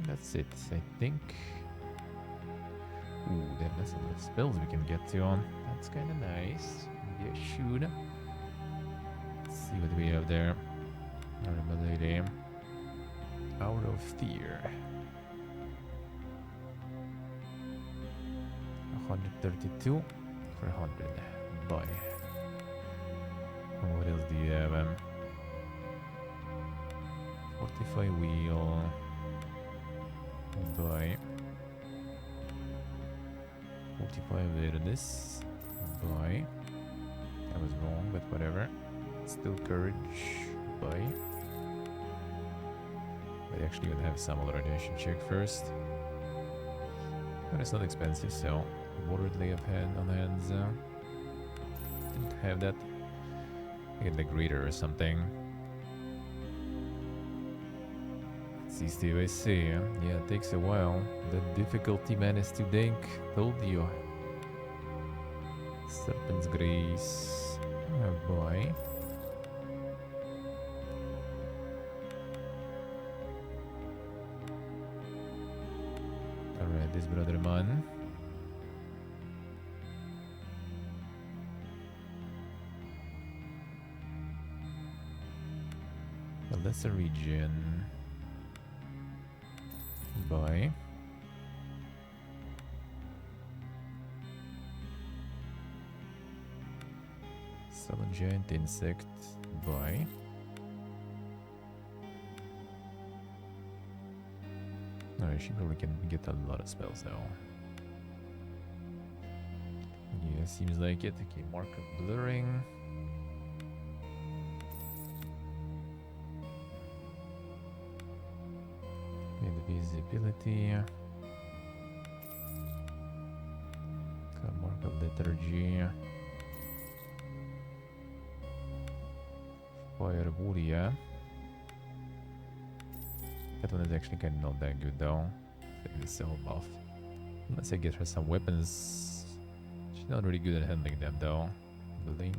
That's it, I think. Ooh, then that's a lot of spells we can get to on. That's kind of nice. Maybe I should. Let's see what we have there. Ability. Hour of Fear. 132 for 100. Buy. And what else do you have? Fortify Wheel. Buy. 45 there this. Buy. I was wrong, but whatever. Still courage. Buy. But actually gonna have some already. I should check first. But it's not expensive, so Wardley of hand on hands. Didn't have that. I get like Reader or something. See, Steve, I see. Yeah, it takes a while. The difficulty managed to think. Told you. Serpent's Grace. Oh boy. Alright, this brother man. The lesser region. Buy. Summon giant insect. Buy. Alright, she probably can get a lot of spells though. Yeah, seems like it. Okay, mark of blurring. Invisibility. Mark of liturgy. Fire warrior. That one is actually kind of not that good though. Take the cell buff. Unless I get her some weapons. She's not really good at handling them though. Blink.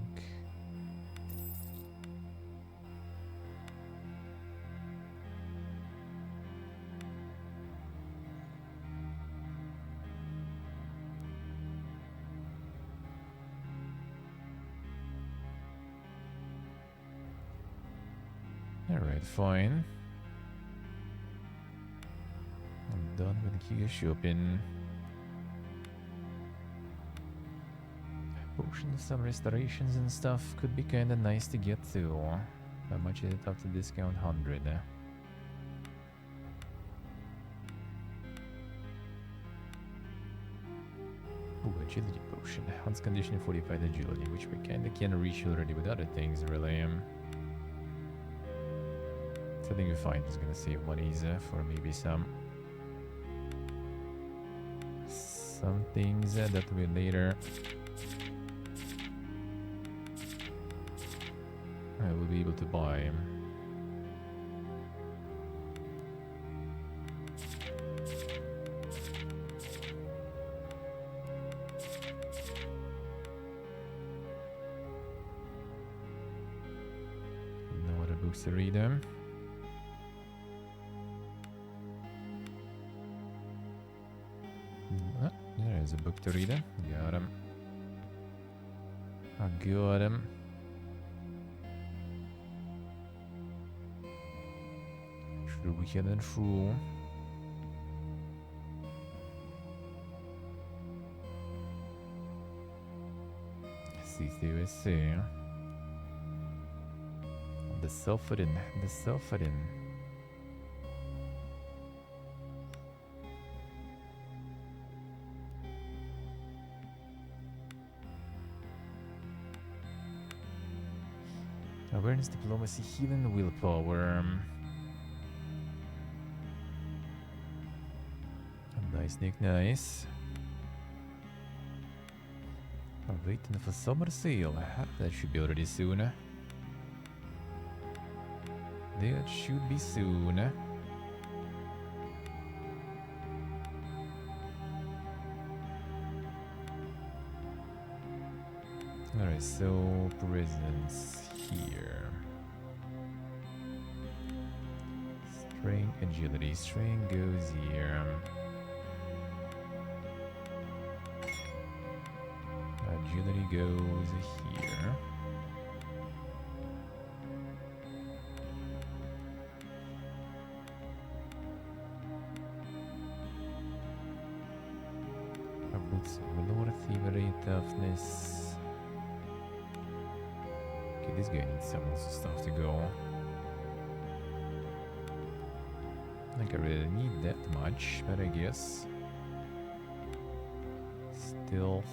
Alright, fine. I'm done with gear shopping. Potions, some restorations and stuff could be kinda nice to get to. How much is it after discount? 100. Ooh, agility potion. Hunts condition 45 agility, which we kinda can reach already with other things, really. So I think we're fine. It's gonna save money for maybe some things that we later I will be able to buy. No other books to read them. There's a book to read. Got him. I got him. True and true. CCUSC. The Sulfurin. The Sulfurin. Awareness, diplomacy, healing, willpower. Nice, Nick, nice. I'm waiting for summer sale. That should be already soon. That should be soon. Alright, so presents here. String agility. String goes here. Agility goes here. Valor, thievery, toughness. Okay, this guy needs some also stuff to go. Like I really need that much, but I guess. Stealth.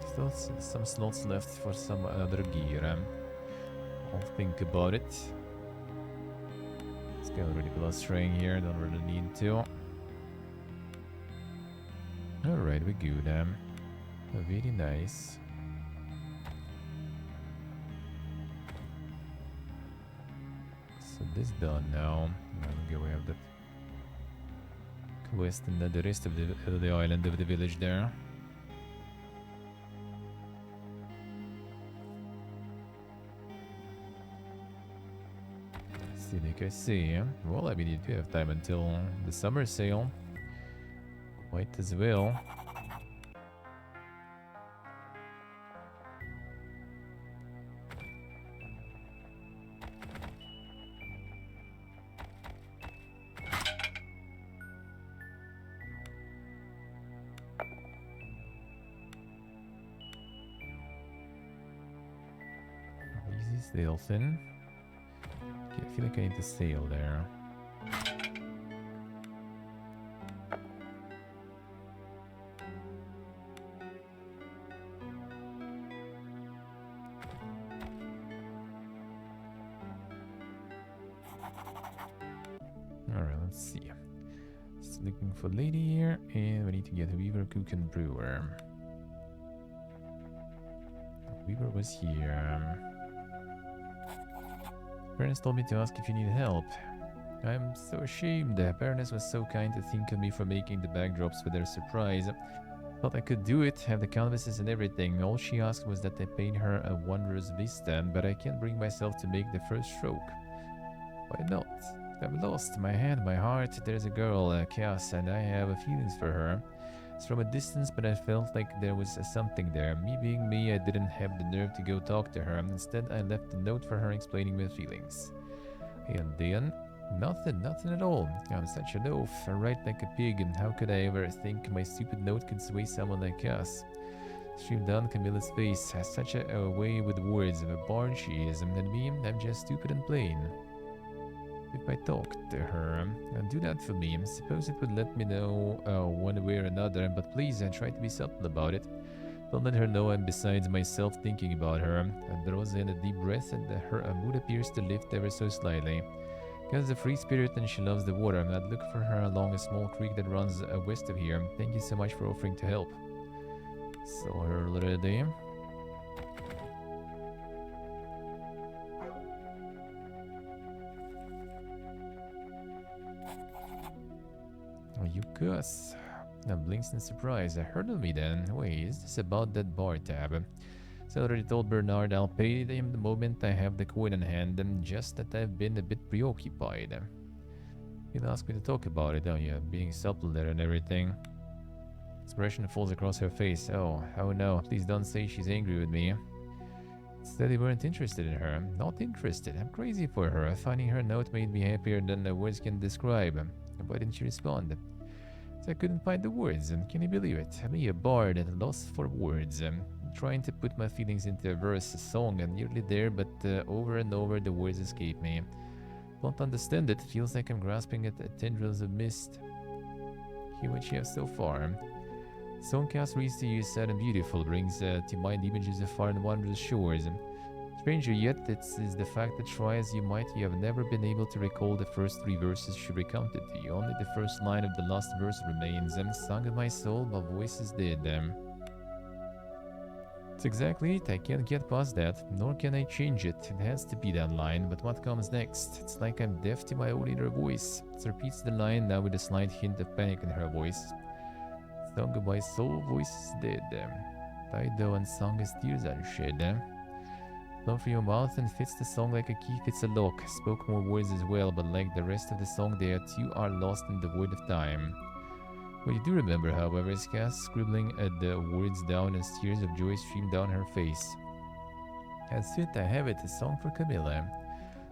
Still some slots left for some other gear. I'll think about it. This guy already plus string here, don't really need to. Alright, we're good. Very nice. So this done now. Now we have that quest and the rest of the island of the village there. I see. Well, I mean, you do have time until the summer sale. Might as well. Easy sail thin. I feel like I need to sail there. Alright, let's see. Just looking for lady here, and we need to get Weaver, Cook, and Brewer. Weaver was here. Baroness told me to ask if you need help. I'm so ashamed. Baroness was so kind to think of me for making the backdrops for their surprise. Thought I could do it, have the canvases and everything. All she asked was that I paint her a wondrous vista, but I can't bring myself to make the first stroke. Why not? I'm lost. My head, my heart. There's a girl, Chaos, and I have feelings for her. It's from a distance, but I felt like there was something there. Me being me, I didn't have the nerve to go talk to her. Instead, I left a note for her explaining my feelings. And then, nothing at all. I'm such an oaf. I write like a pig, and how could I ever think my stupid note could sway someone like us? Streamed down Camilla's face, has such a way with words of a barn she is, and me, I'm just stupid and plain. If I talked to her, do that for me. Suppose it would let me know one way or another, but please try to be subtle about it. Don't let her know I'm besides myself thinking about her. Draws in a deep breath, and her mood appears to lift ever so slightly. Because a free spirit and she loves the water. I'd look for her along a small creek that runs west of here. Thank you so much for offering to help. Saw her already. You cuss. Now blinks in surprise. I heard of me then. Wait, is this about that bar tab? So I already told Bernard I'll pay him the moment I have the coin in hand, and just that I've been a bit preoccupied. He'll ask me to talk about it, oh yeah, being supple there and everything. Expression falls across her face. Oh no, please don't say she's angry with me. Said they weren't interested in her. Not interested. I'm crazy for her. Finding her note made me happier than the words can describe. Why didn't she respond? So I couldn't find the words. Can you believe it? Me, a bard at a loss for words. Trying to put my feelings into a verse, a song, and nearly there, but over and over the words escape me. Don't understand it. Feels like I'm grasping at tendrils of mist. Hear what you have so far. Songcast reads to you sad and beautiful, brings to mind images of far and wondrous shores. Stranger yet, it is the fact that try as you might, you have never been able to recall the first three verses she recounted to you. Only the first line of the last verse remains, sung in my soul, but voices did. That's exactly it. I can't get past that, nor can I change it. It has to be that line, but what comes next? It's like I'm deaf to my own inner voice. It repeats the line, now with a slight hint of panic in her voice. Sung of my soul, voices dead. Died though and sung as tears unshed. Flow from your mouth and fits the song like a key fits a lock. Spoke more words as well, but like the rest of the song there too are lost in the void of time. What you do remember, however, is Cass scribbling at the words down as tears of joy streamed down her face. That's it, I have it, a song for Camilla.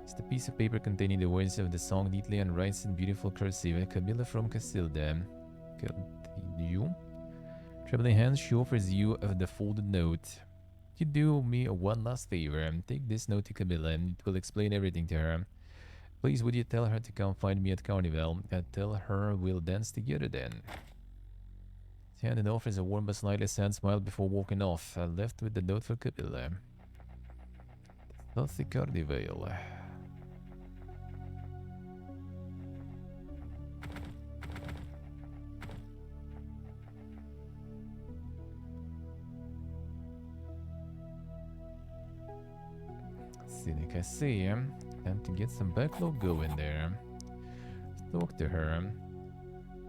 It's the piece of paper containing the words of the song neatly and writes in beautiful cursive, Camilla from Casilda. Continue. Trembling hands, she offers you of the folded note. You do me one last favor. Take this note to Camilla and it will explain everything to her. Please would you tell her to come find me at Carnival and tell her we'll dance together then. Shannon offers a warm but slightly sad smile before walking off. I left with the note for Camilla. That's the Carnival. Cynic, I see. Time to get some backlog going there. Talk to her.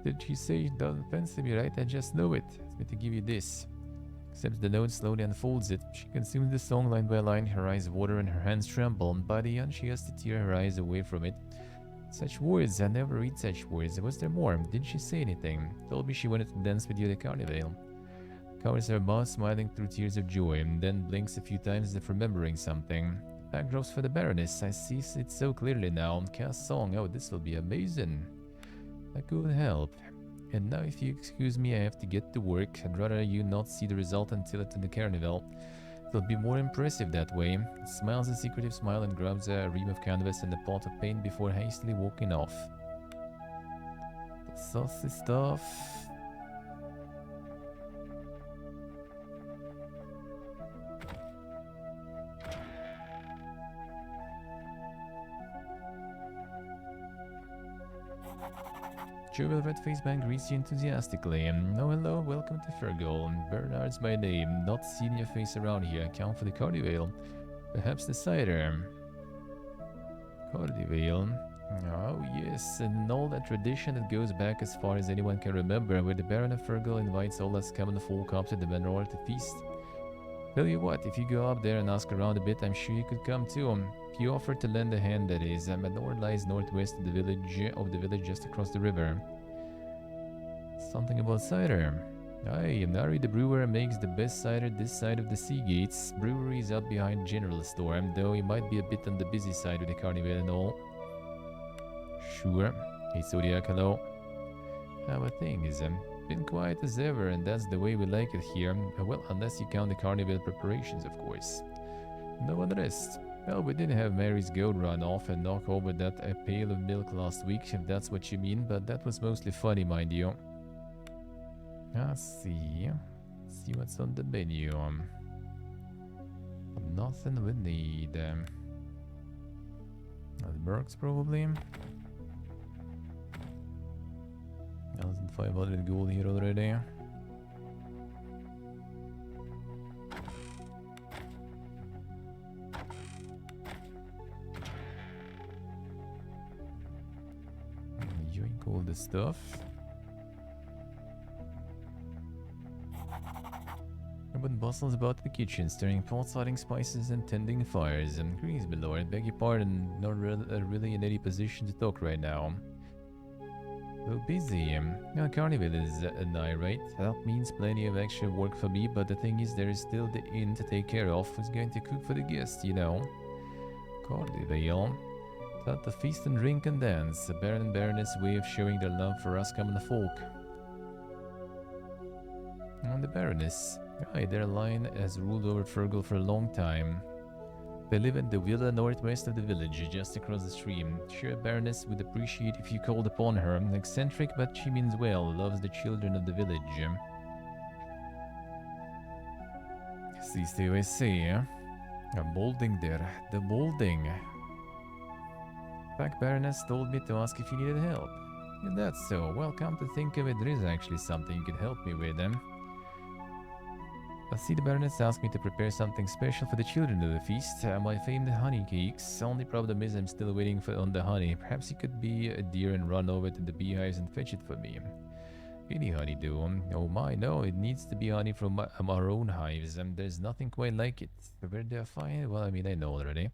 Did she say she doesn't fancy me, right? I just know it. It's me to give you this. Accepts the note, slowly unfolds it. She consumes the song line by line. Her eyes water and her hands tremble. By the end, she has to tear her eyes away from it. Such words, I never read such words. Was there more? Didn't she say anything? Told me she wanted to dance with you at the Carnival. Covers her mouth, smiling through tears of joy, and then blinks a few times as if remembering something. Backdrops for the Baroness. I see it so clearly now. Cast song. Oh, this will be amazing. I could help. And now if you excuse me, I have to get to work. I'd rather you not see the result until it's in the Carnival. It'll be more impressive that way. Smiles a secretive smile and grabs a ream of canvas and a pot of paint before hastily walking off. The saucy stuff. Jovial red-faced man greets you enthusiastically. Oh, hello, welcome to Fergal. Bernard's my name. Not seen your face around here. Count for the Carnival. Perhaps the cider. Carnival. Oh, yes, and all that tradition that goes back as far as anyone can remember, where the Baron of Fergal invites all us common folk up to the manor to feast. Tell you what, if you go up there and ask around a bit, I'm sure you could come too. He offered to lend a hand, that is. Manor lies northwest of the village just across the river. Something about cider. Aye, Nari the brewer makes the best cider this side of the sea gates. Brewery is out behind general store, though he might be a bit on the busy side with the carnival and all. Sure. Hey Zodiac, hello. How things? Been quiet as ever, and that's the way we like it here. Well, unless you count the carnival preparations, of course. No unrest. Well, we did have Mary's goat run off and knock over that pail of milk last week, if that's what you mean, but that was mostly funny, mind you. See what's on the menu. Nothing we need. Mercs probably. 1,500 gold here already. Yoink all the stuff. Everyone bustles about the kitchen, stirring pots, lighting spices, and tending fires. Greetings, my lord. Beg your pardon, not really in any position to talk right now. So busy. Carnival is nigh, right? That means plenty of extra work for me, but the thing is, there is still the inn to take care of. Who's going to cook for the guests, you know? Carnival. Thought the feast and drink and dance. A Baron and Baroness' way of showing their love for us common folk. And the Baroness. Aye, their line has ruled over Fergal for a long time. They live in the villa northwest of the village, just across the stream. Sure, Baroness would appreciate if you called upon her. Eccentric, but she means well, loves the children of the village. See, I say, a molding there, the molding. In fact, Baroness told me to ask if you needed help. And that's so. Well, come to think of it, there is actually something you could help me with. I see the Baroness asked me to prepare something special for the children of the feast. My famed honey cakes. Only problem is I'm still waiting on the honey. Perhaps you could be a dear and run over to the beehives and fetch it for me. Any honey do. Oh my, no, it needs to be honey from our own hives. There's nothing quite like it. Where do I find it? Well, I mean, I know already.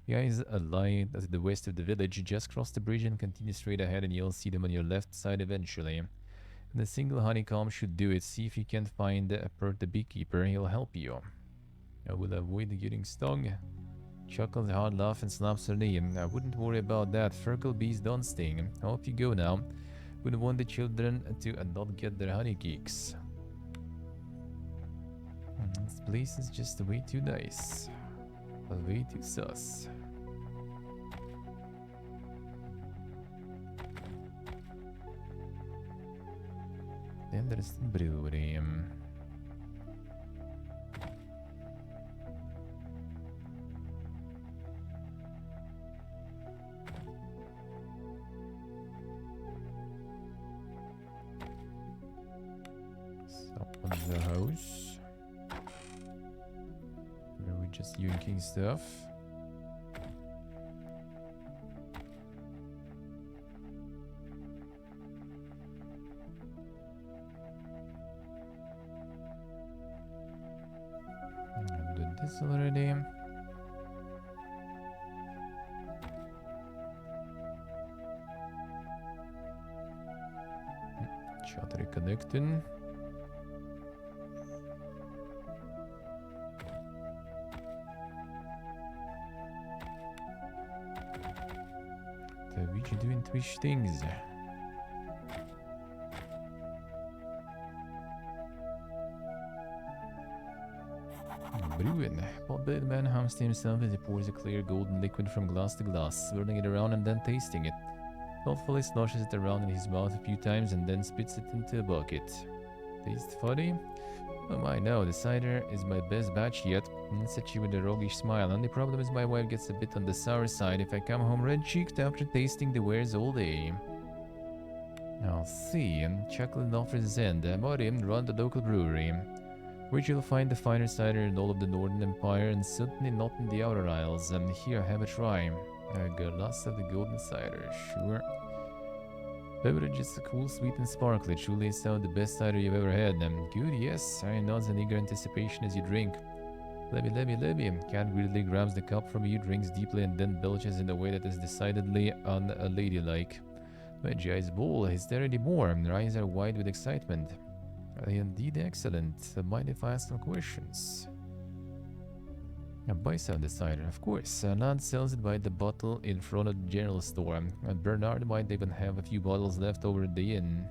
The eyes lie to the west of the village. Just cross the bridge and continue straight ahead and you'll see them on your left side eventually. And a single honeycomb should do it. See if you can find Pert the beekeeper. He'll help you. I will avoid getting stung. Chuckles a hard laugh and slaps her knee. I wouldn't worry about that. Fergal bees don't sting. Off you go now. Wouldn't want the children to not get their honey cakes. This place is just way too nice. Way too sus. Then there's the brewery. So on the house. Where we're just yoinking stuff. This already. Chat reconnecting. What you doing Twitch things? Brewing. Potbellied man hums to himself as he pours a clear golden liquid from glass to glass, swirling it around and then tasting it. Thoughtfully sloshes it around in his mouth a few times and then spits it into a bucket. Tastes funny? Oh my, no, the cider is my best batch yet. Looks at you with a roguish smile. Only problem is my wife gets a bit on the sour side if I come home red-cheeked after tasting the wares all day. I'll see. Chuckling offers his end. Mori, run the local brewery. Where you'll find the finer cider in all of the Northern Empire and certainly not in the Outer Isles. Here, have a try. A glass of the golden cider, sure. Beverage is cool, sweet and sparkly. Truly some of the best cider you've ever had. Good, yes. Iron nods in eager anticipation as you drink. Lebby. Cat weirdly grabs the cup from you, drinks deeply, and then belches in a way that is decidedly unladylike. Veggie is bull. Is there any more? Her eyes are wide with excitement. Indeed excellent. Mind if I ask some questions? A buy-sell decider, of course. Nod sells it by the bottle in front of the general store. And Bernard might even have a few bottles left over at the inn.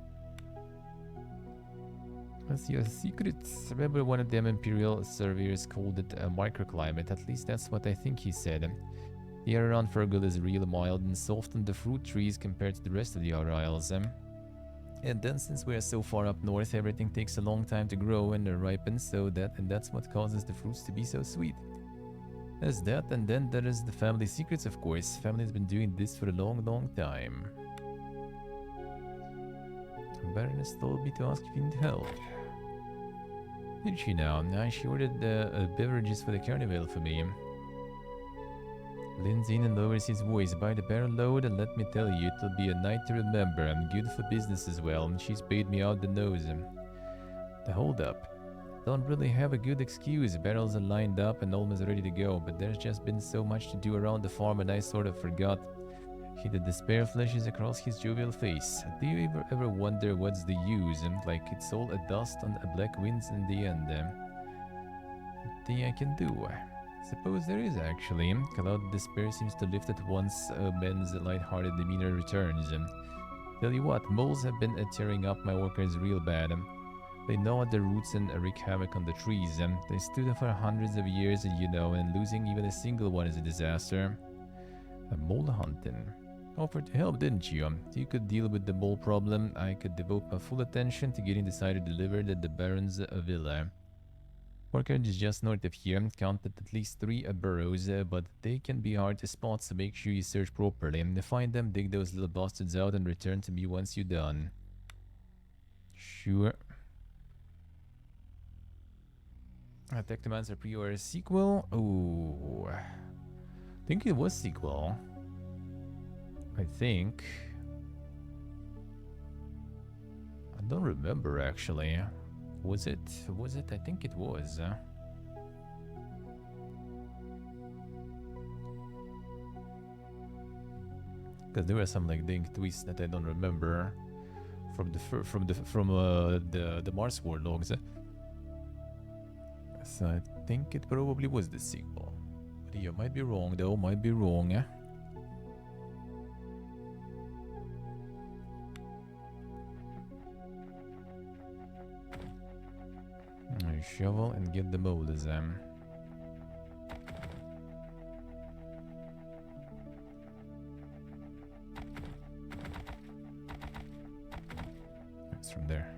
What's your secret? Remember one of them Imperial surveyors called it a microclimate. At least that's what I think he said. The air around Fergal is real mild and soft on the fruit trees compared to the rest of the outer isles. And then since we are so far up north, everything takes a long time to grow and ripen, and that's what causes the fruits to be so sweet. There's that, and then there is the family secrets, of course. Family has been doing this for a long time. Baroness told me to ask if you need help. Did she now? She ordered beverages for the carnival for me. Leans in and lowers his voice. By the barrel load, and let me tell you, it'll be a night to remember. I'm good for business as well, and she's paid me out the nose. The hold up. Don't really have a good excuse. Barrels are lined up and almost ready to go, but there's just been so much to do around the farm and I sort of forgot. The despair flashes across his jovial face. Do you ever wonder what's the use? Like it's all a dust on a black winds in the end. Thing I can do. Suppose there is actually. Cloud despair seems to lift at once. Men's light-hearted demeanor returns. Tell you what, moles have been tearing up my workers real bad. They gnaw at the roots and wreak havoc on the trees. They stood there for hundreds of years, and losing even a single one is a disaster. Mole hunting. Offered to help, didn't you? You could deal with the mole problem. I could devote my full attention to getting the cider delivered at the Baron's villa. Orchard is just north of here. Counted at least 3 burrows, but they can be hard to spot, so make sure you search properly. Find them, dig those little bastards out, and return to me once you're done. Sure. Technomancer Priory sequel? Oh, I think it was sequel. I think. I don't remember actually. Was it? Was it? I think it was. Because there were some like dink twists that I don't remember from the Mars War logs. So I think it probably was the sequel. But yeah, might be wrong though. Might be wrong. Shovel and get the molders. It's from there.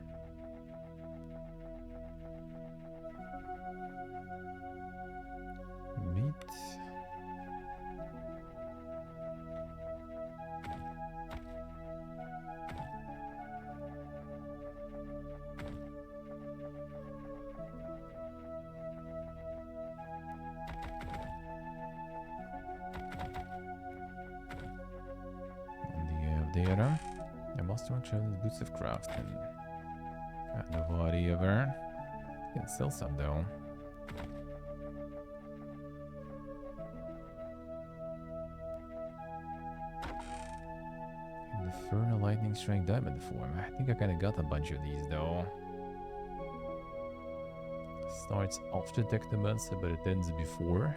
Meat. There. I must want Charlie's boots of crafting. No VOD ever. Can sell some though. Infernal lightning strike diamond form. I think I kinda got a bunch of these though. Starts after Technomancer, but it ends before.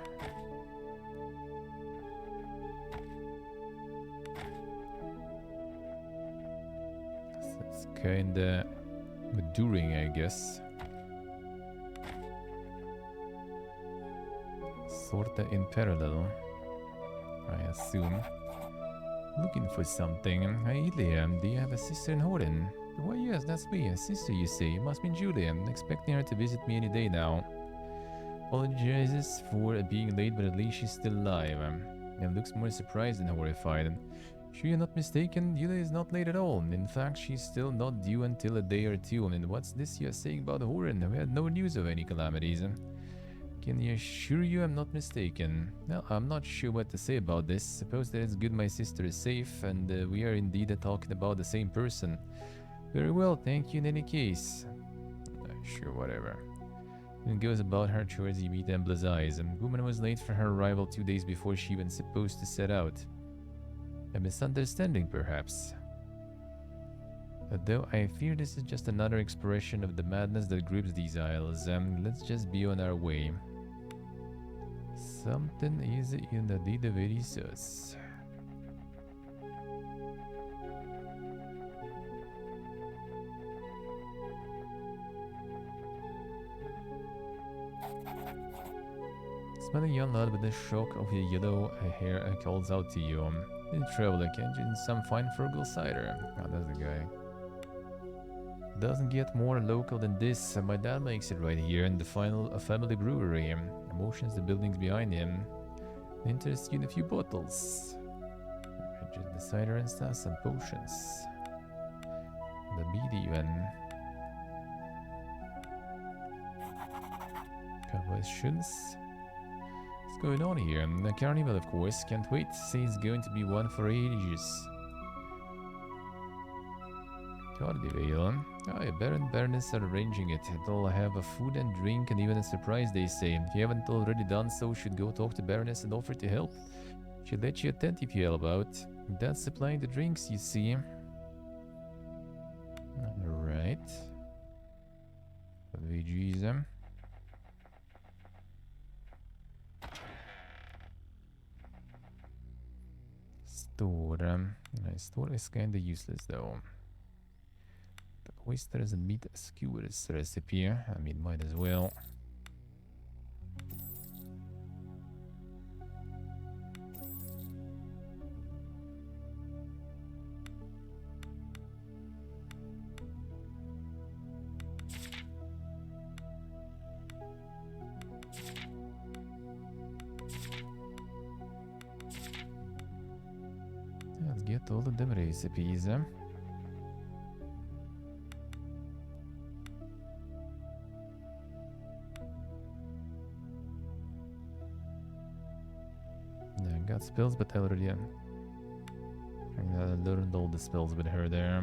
Kinda during, I guess. Sorta in parallel, I assume. Looking for something. Hey, Liam, do you have a sister in Horin? Why, yes, that's me. A sister, you say. It must be Julia. I'm expecting her to visit me any day now. Apologizes for being late, but at least she's still alive. And looks more surprised than horrified. Sure you're not mistaken, Julia is not late at all. In fact, she's still not due until a day or two. And what's this you're saying about Horin? We had no news of any calamities. Can you assure you I'm not mistaken? No, I'm not sure what to say about this. Suppose that it's good my sister is safe, and we are indeed talking about the same person. Very well, thank you in any case. Sure, whatever. and goes about her chores. You meet Embla's eyes. Woman was late for her arrival 2 days before she was supposed to set out. A misunderstanding, perhaps. Though I fear this is just another expression of the madness that grips these isles. Let's just be on our way. Something is in the deed very sus. Smelling young lad with the shock of your yellow hair calls out to you. In traveler, can't you some fine frugal cider? Oh, that's the guy. Doesn't get more local than this. My dad makes it right here in the final family brewery. Emotions the buildings behind him. Interest you in a few bottles. Just the cider and stuff, some potions. The bead even. Questions? What's going on here? The carnival, of course. Can't wait. Say it's going to be one for ages. Howdy, Vale. Oh, Baron Baroness are arranging it. They'll have a food and drink and even a surprise, they say. If you haven't already done so, should go talk to Baroness and offer to help. She'll let you attend if you help out. That's supplying the drinks, you see. Alright. VGs. Store. Store is kinda useless though. The oysters and meat skewers recipe. I mean, might as well. Let's get all of them recipes. Got spells, but I already learned all the spells with her there.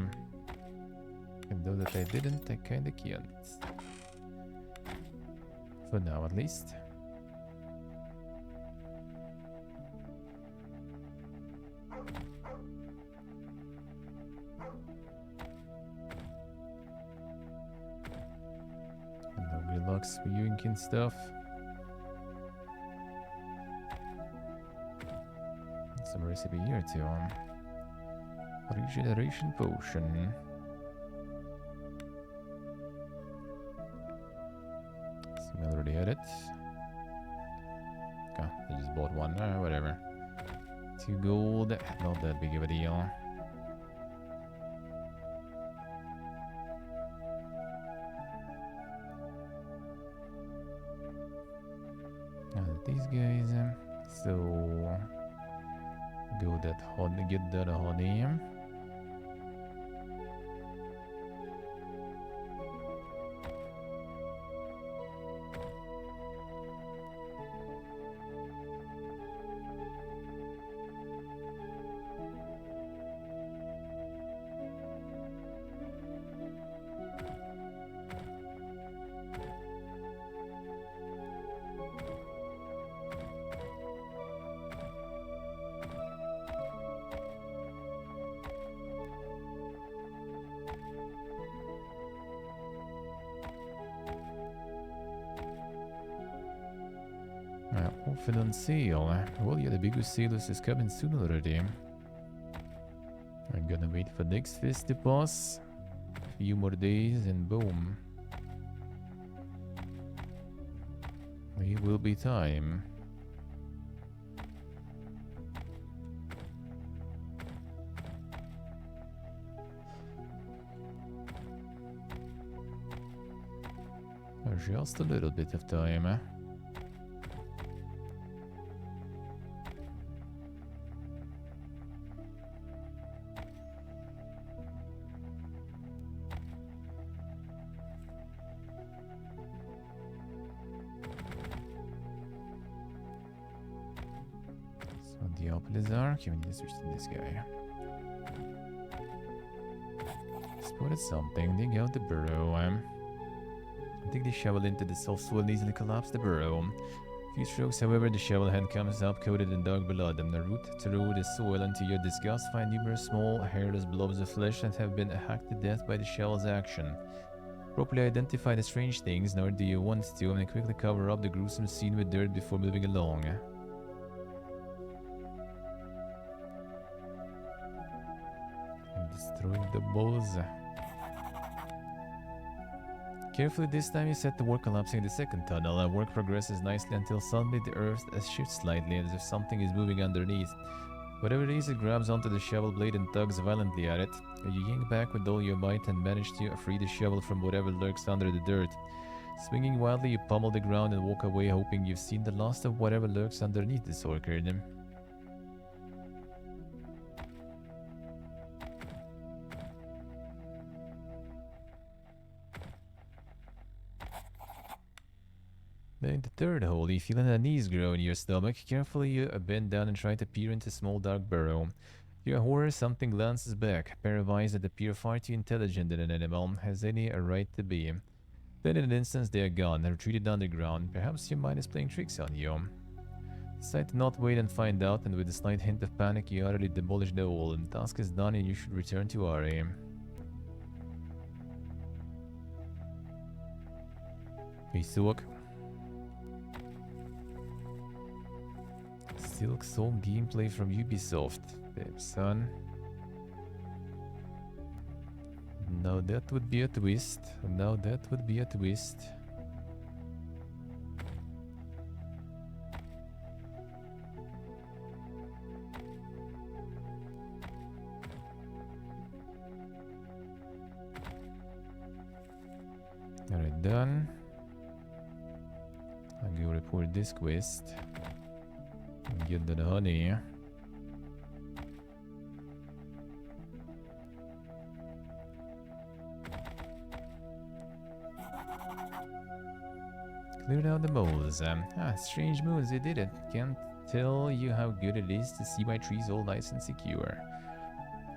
And though that I didn't, I kinda can't. For now, at least. And no relax for you and stuff. Some recipe here too. Regeneration potion. So I already had it. Okay, I just bought one. Whatever. 2 gold. Not that big of a deal. These guys. So. Go that honey, get that honey. Often on sale. Well, yeah, the biggest sale is coming soon already. I'm gonna wait for next fest to pass. A few more days and boom. It will be time. Just a little bit of time. Can we switch to this guy? Spotted something. Dig out the burrow. dig the shovel into the soft soil and easily collapse the burrow. A few strokes, however, the shovel head comes up coated in dark blood, and root through the soil, and to your disgust find numerous small, hairless blobs of flesh that have been hacked to death by the shovel's action. Properly identify the strange things, nor do you want to, and quickly cover up the gruesome scene with dirt before moving along. Destroying the balls. Carefully this time you set to work collapsing the second tunnel. Work progresses nicely until suddenly the earth shifts slightly as if something is moving underneath. Whatever it is, it grabs onto the shovel blade and tugs violently at it. You yank back with all your might and manage to free the shovel from whatever lurks under the dirt. Swinging wildly, you pummel the ground and walk away, hoping you've seen the last of whatever lurks underneath this orchard. In the third hole, you feel an unease grow in your stomach. Carefully, you bend down and try to peer into a small dark burrow. To your horror, something glances back. Pair of eyes that appear far too intelligent than an animal has any right to be. Then in an instant, they are gone, retreated underground. Perhaps your mind is playing tricks on you. Decide to not wait and find out, and with a slight hint of panic, you utterly demolish the hole. The task is done, and you should return to Ari. Peace to work. Silk Soul gameplay from Ubisoft. Damn, son. Now that would be a twist. Now that would be a twist. Alright, done. I'll go report this quest. Get the honey. Cleared out the moles. Strange moons, they did it. Can't tell you how good it is to see my trees all nice and secure.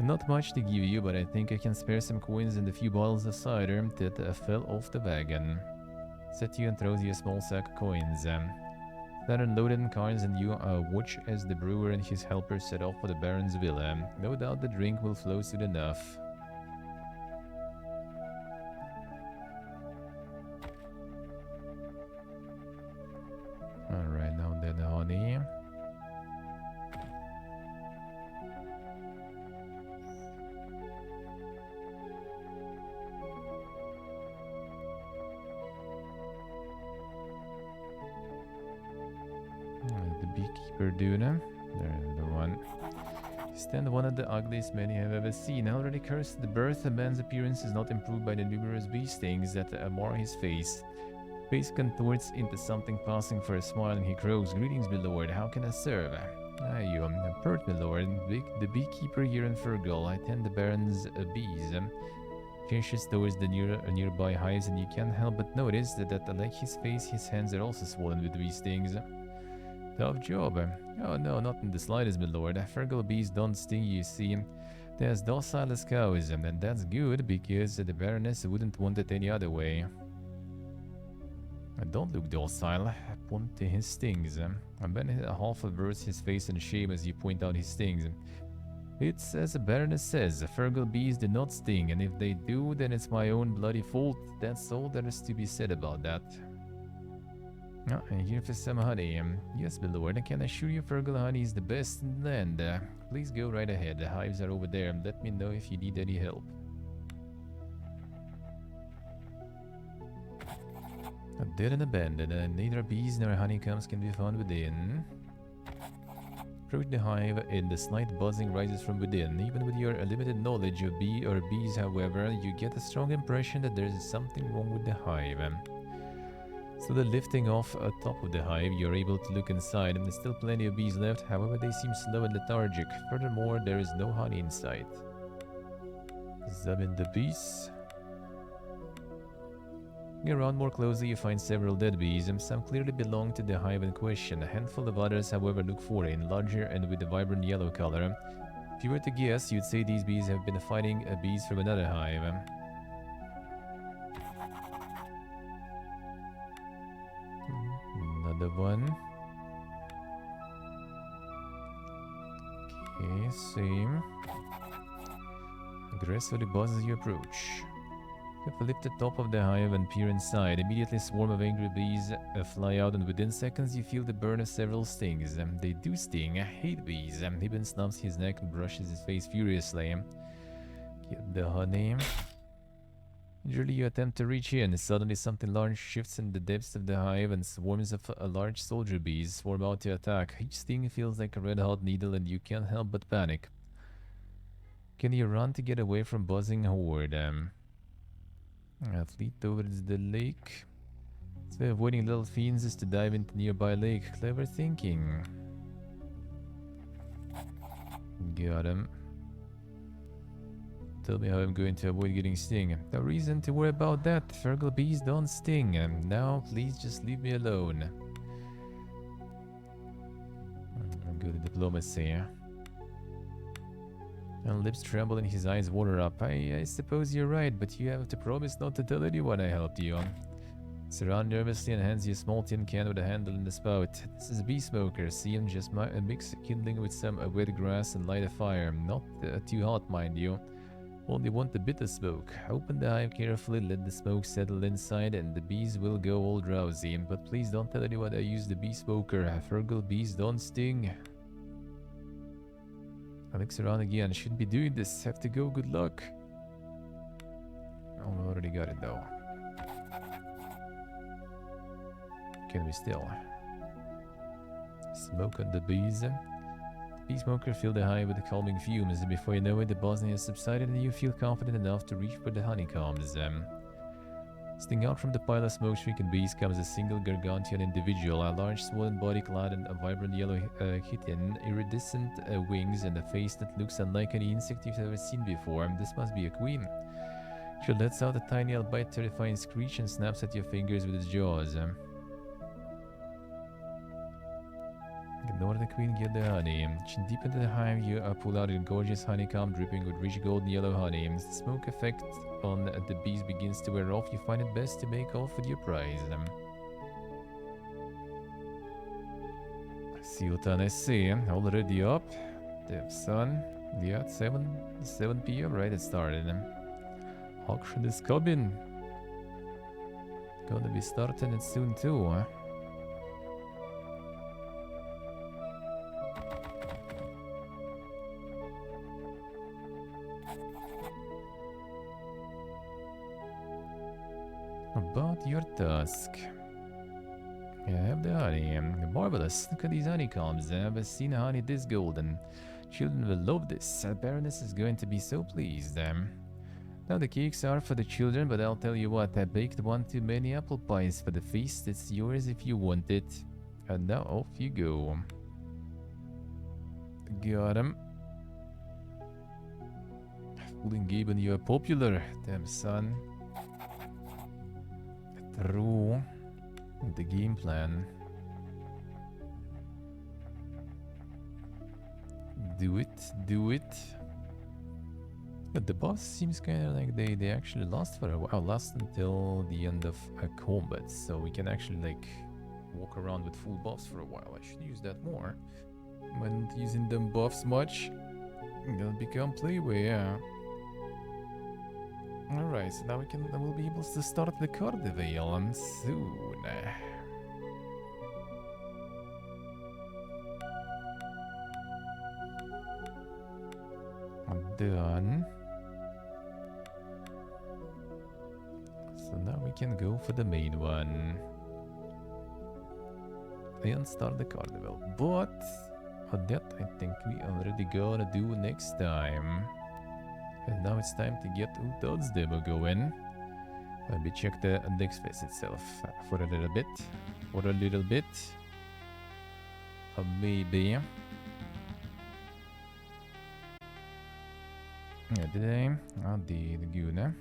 Not much to give you, but I think I can spare some coins and a few bottles of cider that fell off the wagon. Set you and throws you a small sack of coins. That unloaded in cars, and you watch as the brewer and his helpers set off for the Baron's villa. No doubt the drink will flow soon enough. Alright, now then, honey. The beekeeper Duna. There's the one. Stand one of the ugliest men you have ever seen. Already cursed the birth, a man's appearance is not improved by the numerous bee stings that mar his face. Face contorts into something passing for a smile, and he croaks, "Greetings, my lord. How can I serve?" You am pert, my lord. The beekeeper here in Fergal. I tend the Baron's bees. Gestures towards the nearby hives, and you can't help but notice that like his face, his hands are also swollen with bee stings. Tough job. Oh no, not in the slightest, my lord. Fergal bees don't sting, you see. They're as docile as cows, and that's good because the Baroness wouldn't want it any other way. Don't look docile. Point to his stings. Ben half averts his face in shame as you point out his stings. It's as the Baroness says, Fergal bees do not sting, and if they do, then it's my own bloody fault. That's all there is to be said about that. And here for some honey. Yes, my lord, I can assure you Fergal honey is the best in the land. Please go right ahead. The hives are over there, and let me know if you need any help. Dead and abandoned, and neither bees nor honeycombs can be found within. Approach the hive, and the slight buzzing rises from within. Even with your limited knowledge of bee or bees, however, you get a strong impression that there is something wrong with the hive. So the lifting off top of the hive, you're able to look inside, and there's still plenty of bees left. However, they seem slow and lethargic. Furthermore, there is no honey in sight. Examine the bees. Looking around more closely, you find several dead bees, and some clearly belong to the hive in question. A handful of others, however, look foreign, larger and with a vibrant yellow color. If you were to guess, you'd say these bees have been fighting bees from another hive. Another one. Okay, same. Aggressively buzz as you approach. You have to lift the top of the hive and peer inside. Immediately a swarm of angry bees fly out, and within seconds you feel the burn of several stings. They do sting. I hate bees. Hibben snubs his neck and brushes his face furiously. Get the honey. Usually you attempt to reach in. Suddenly something large shifts in the depths of the hive, and swarms of large soldier bees swarm out to attack. Each sting feels like a red-hot needle, and you can't help but panic. Can you run to get away from buzzing horde? Fleet towards the lake. So avoiding little fiends is to dive into nearby lake. Clever thinking. Got him. Tell me how I'm going to avoid getting sting. No reason to worry about that. Fergal bees don't sting. Now, please just leave me alone. Good at diplomacy. And lips tremble and his eyes water up. I suppose you're right, but you have to promise not to tell anyone I helped you. Surround nervously and hands you a small tin can with a handle and a spout. This is a bee smoker. See him just mix kindling with some wet grass and light a fire. Not too hot, mind you. Only want a bit of smoke. Open the hive carefully, let the smoke settle inside, and the bees will go all drowsy. But please don't tell anyone I used the bee smoker. Fergal bees don't sting. I look around again. Shouldn't be doing this. Have to go. Good luck. Oh, we already got it though. Can we still? Smoke on the bees. The bee smoker filled the hive with calming fumes. Before you know it, the buzzing has subsided and you feel confident enough to reach for the honeycombs. Sticking out from the pile of smoke-stricken bees comes a single gargantuan individual, a large swollen body clad in a vibrant yellow chitin, iridescent wings, and a face that looks unlike any insect you've ever seen before. This must be a queen. She lets out a tiny albeit terrifying screech and snaps at your fingers with its jaws. Ignore the queen, get the honey. Chin deep into the hive, you pull out a gorgeous honeycomb dripping with rich golden yellow honey. As the smoke effect on the bees begins to wear off, you find it best to make off with your prize. See what I see. Already up. Damn son. Yeah, 7 p.m. right? It started. Auction is coming. Gonna be starting it soon too, huh? About your task. I have the honey. Marvelous. Look at these honeycombs. I've never seen a honey this golden. Children will love this. Baroness is going to be so pleased. Now the cakes are for the children, but I'll tell you what, I baked one too many apple pies for the feast. It's yours if you want it. And now off you go. Got him. Fooling Gaben, you are popular. Damn son. Through the game plan. Do it, do it. But the boss seems kind of like they actually last for a while. Last until the end of a combat, so we can actually like walk around with full buffs for a while. I should use that more. I'm not using them buffs much. They'll become playway, yeah. Alright, so now we'll be able to start the Cardival soon. I'm done. So now we can go for the main one. And start the Cardival. But that I think we already gonna do next time. And now it's time to get Utod's demo going. Let me check the next phase itself for a little bit. Maybe. Ja, det är det gula.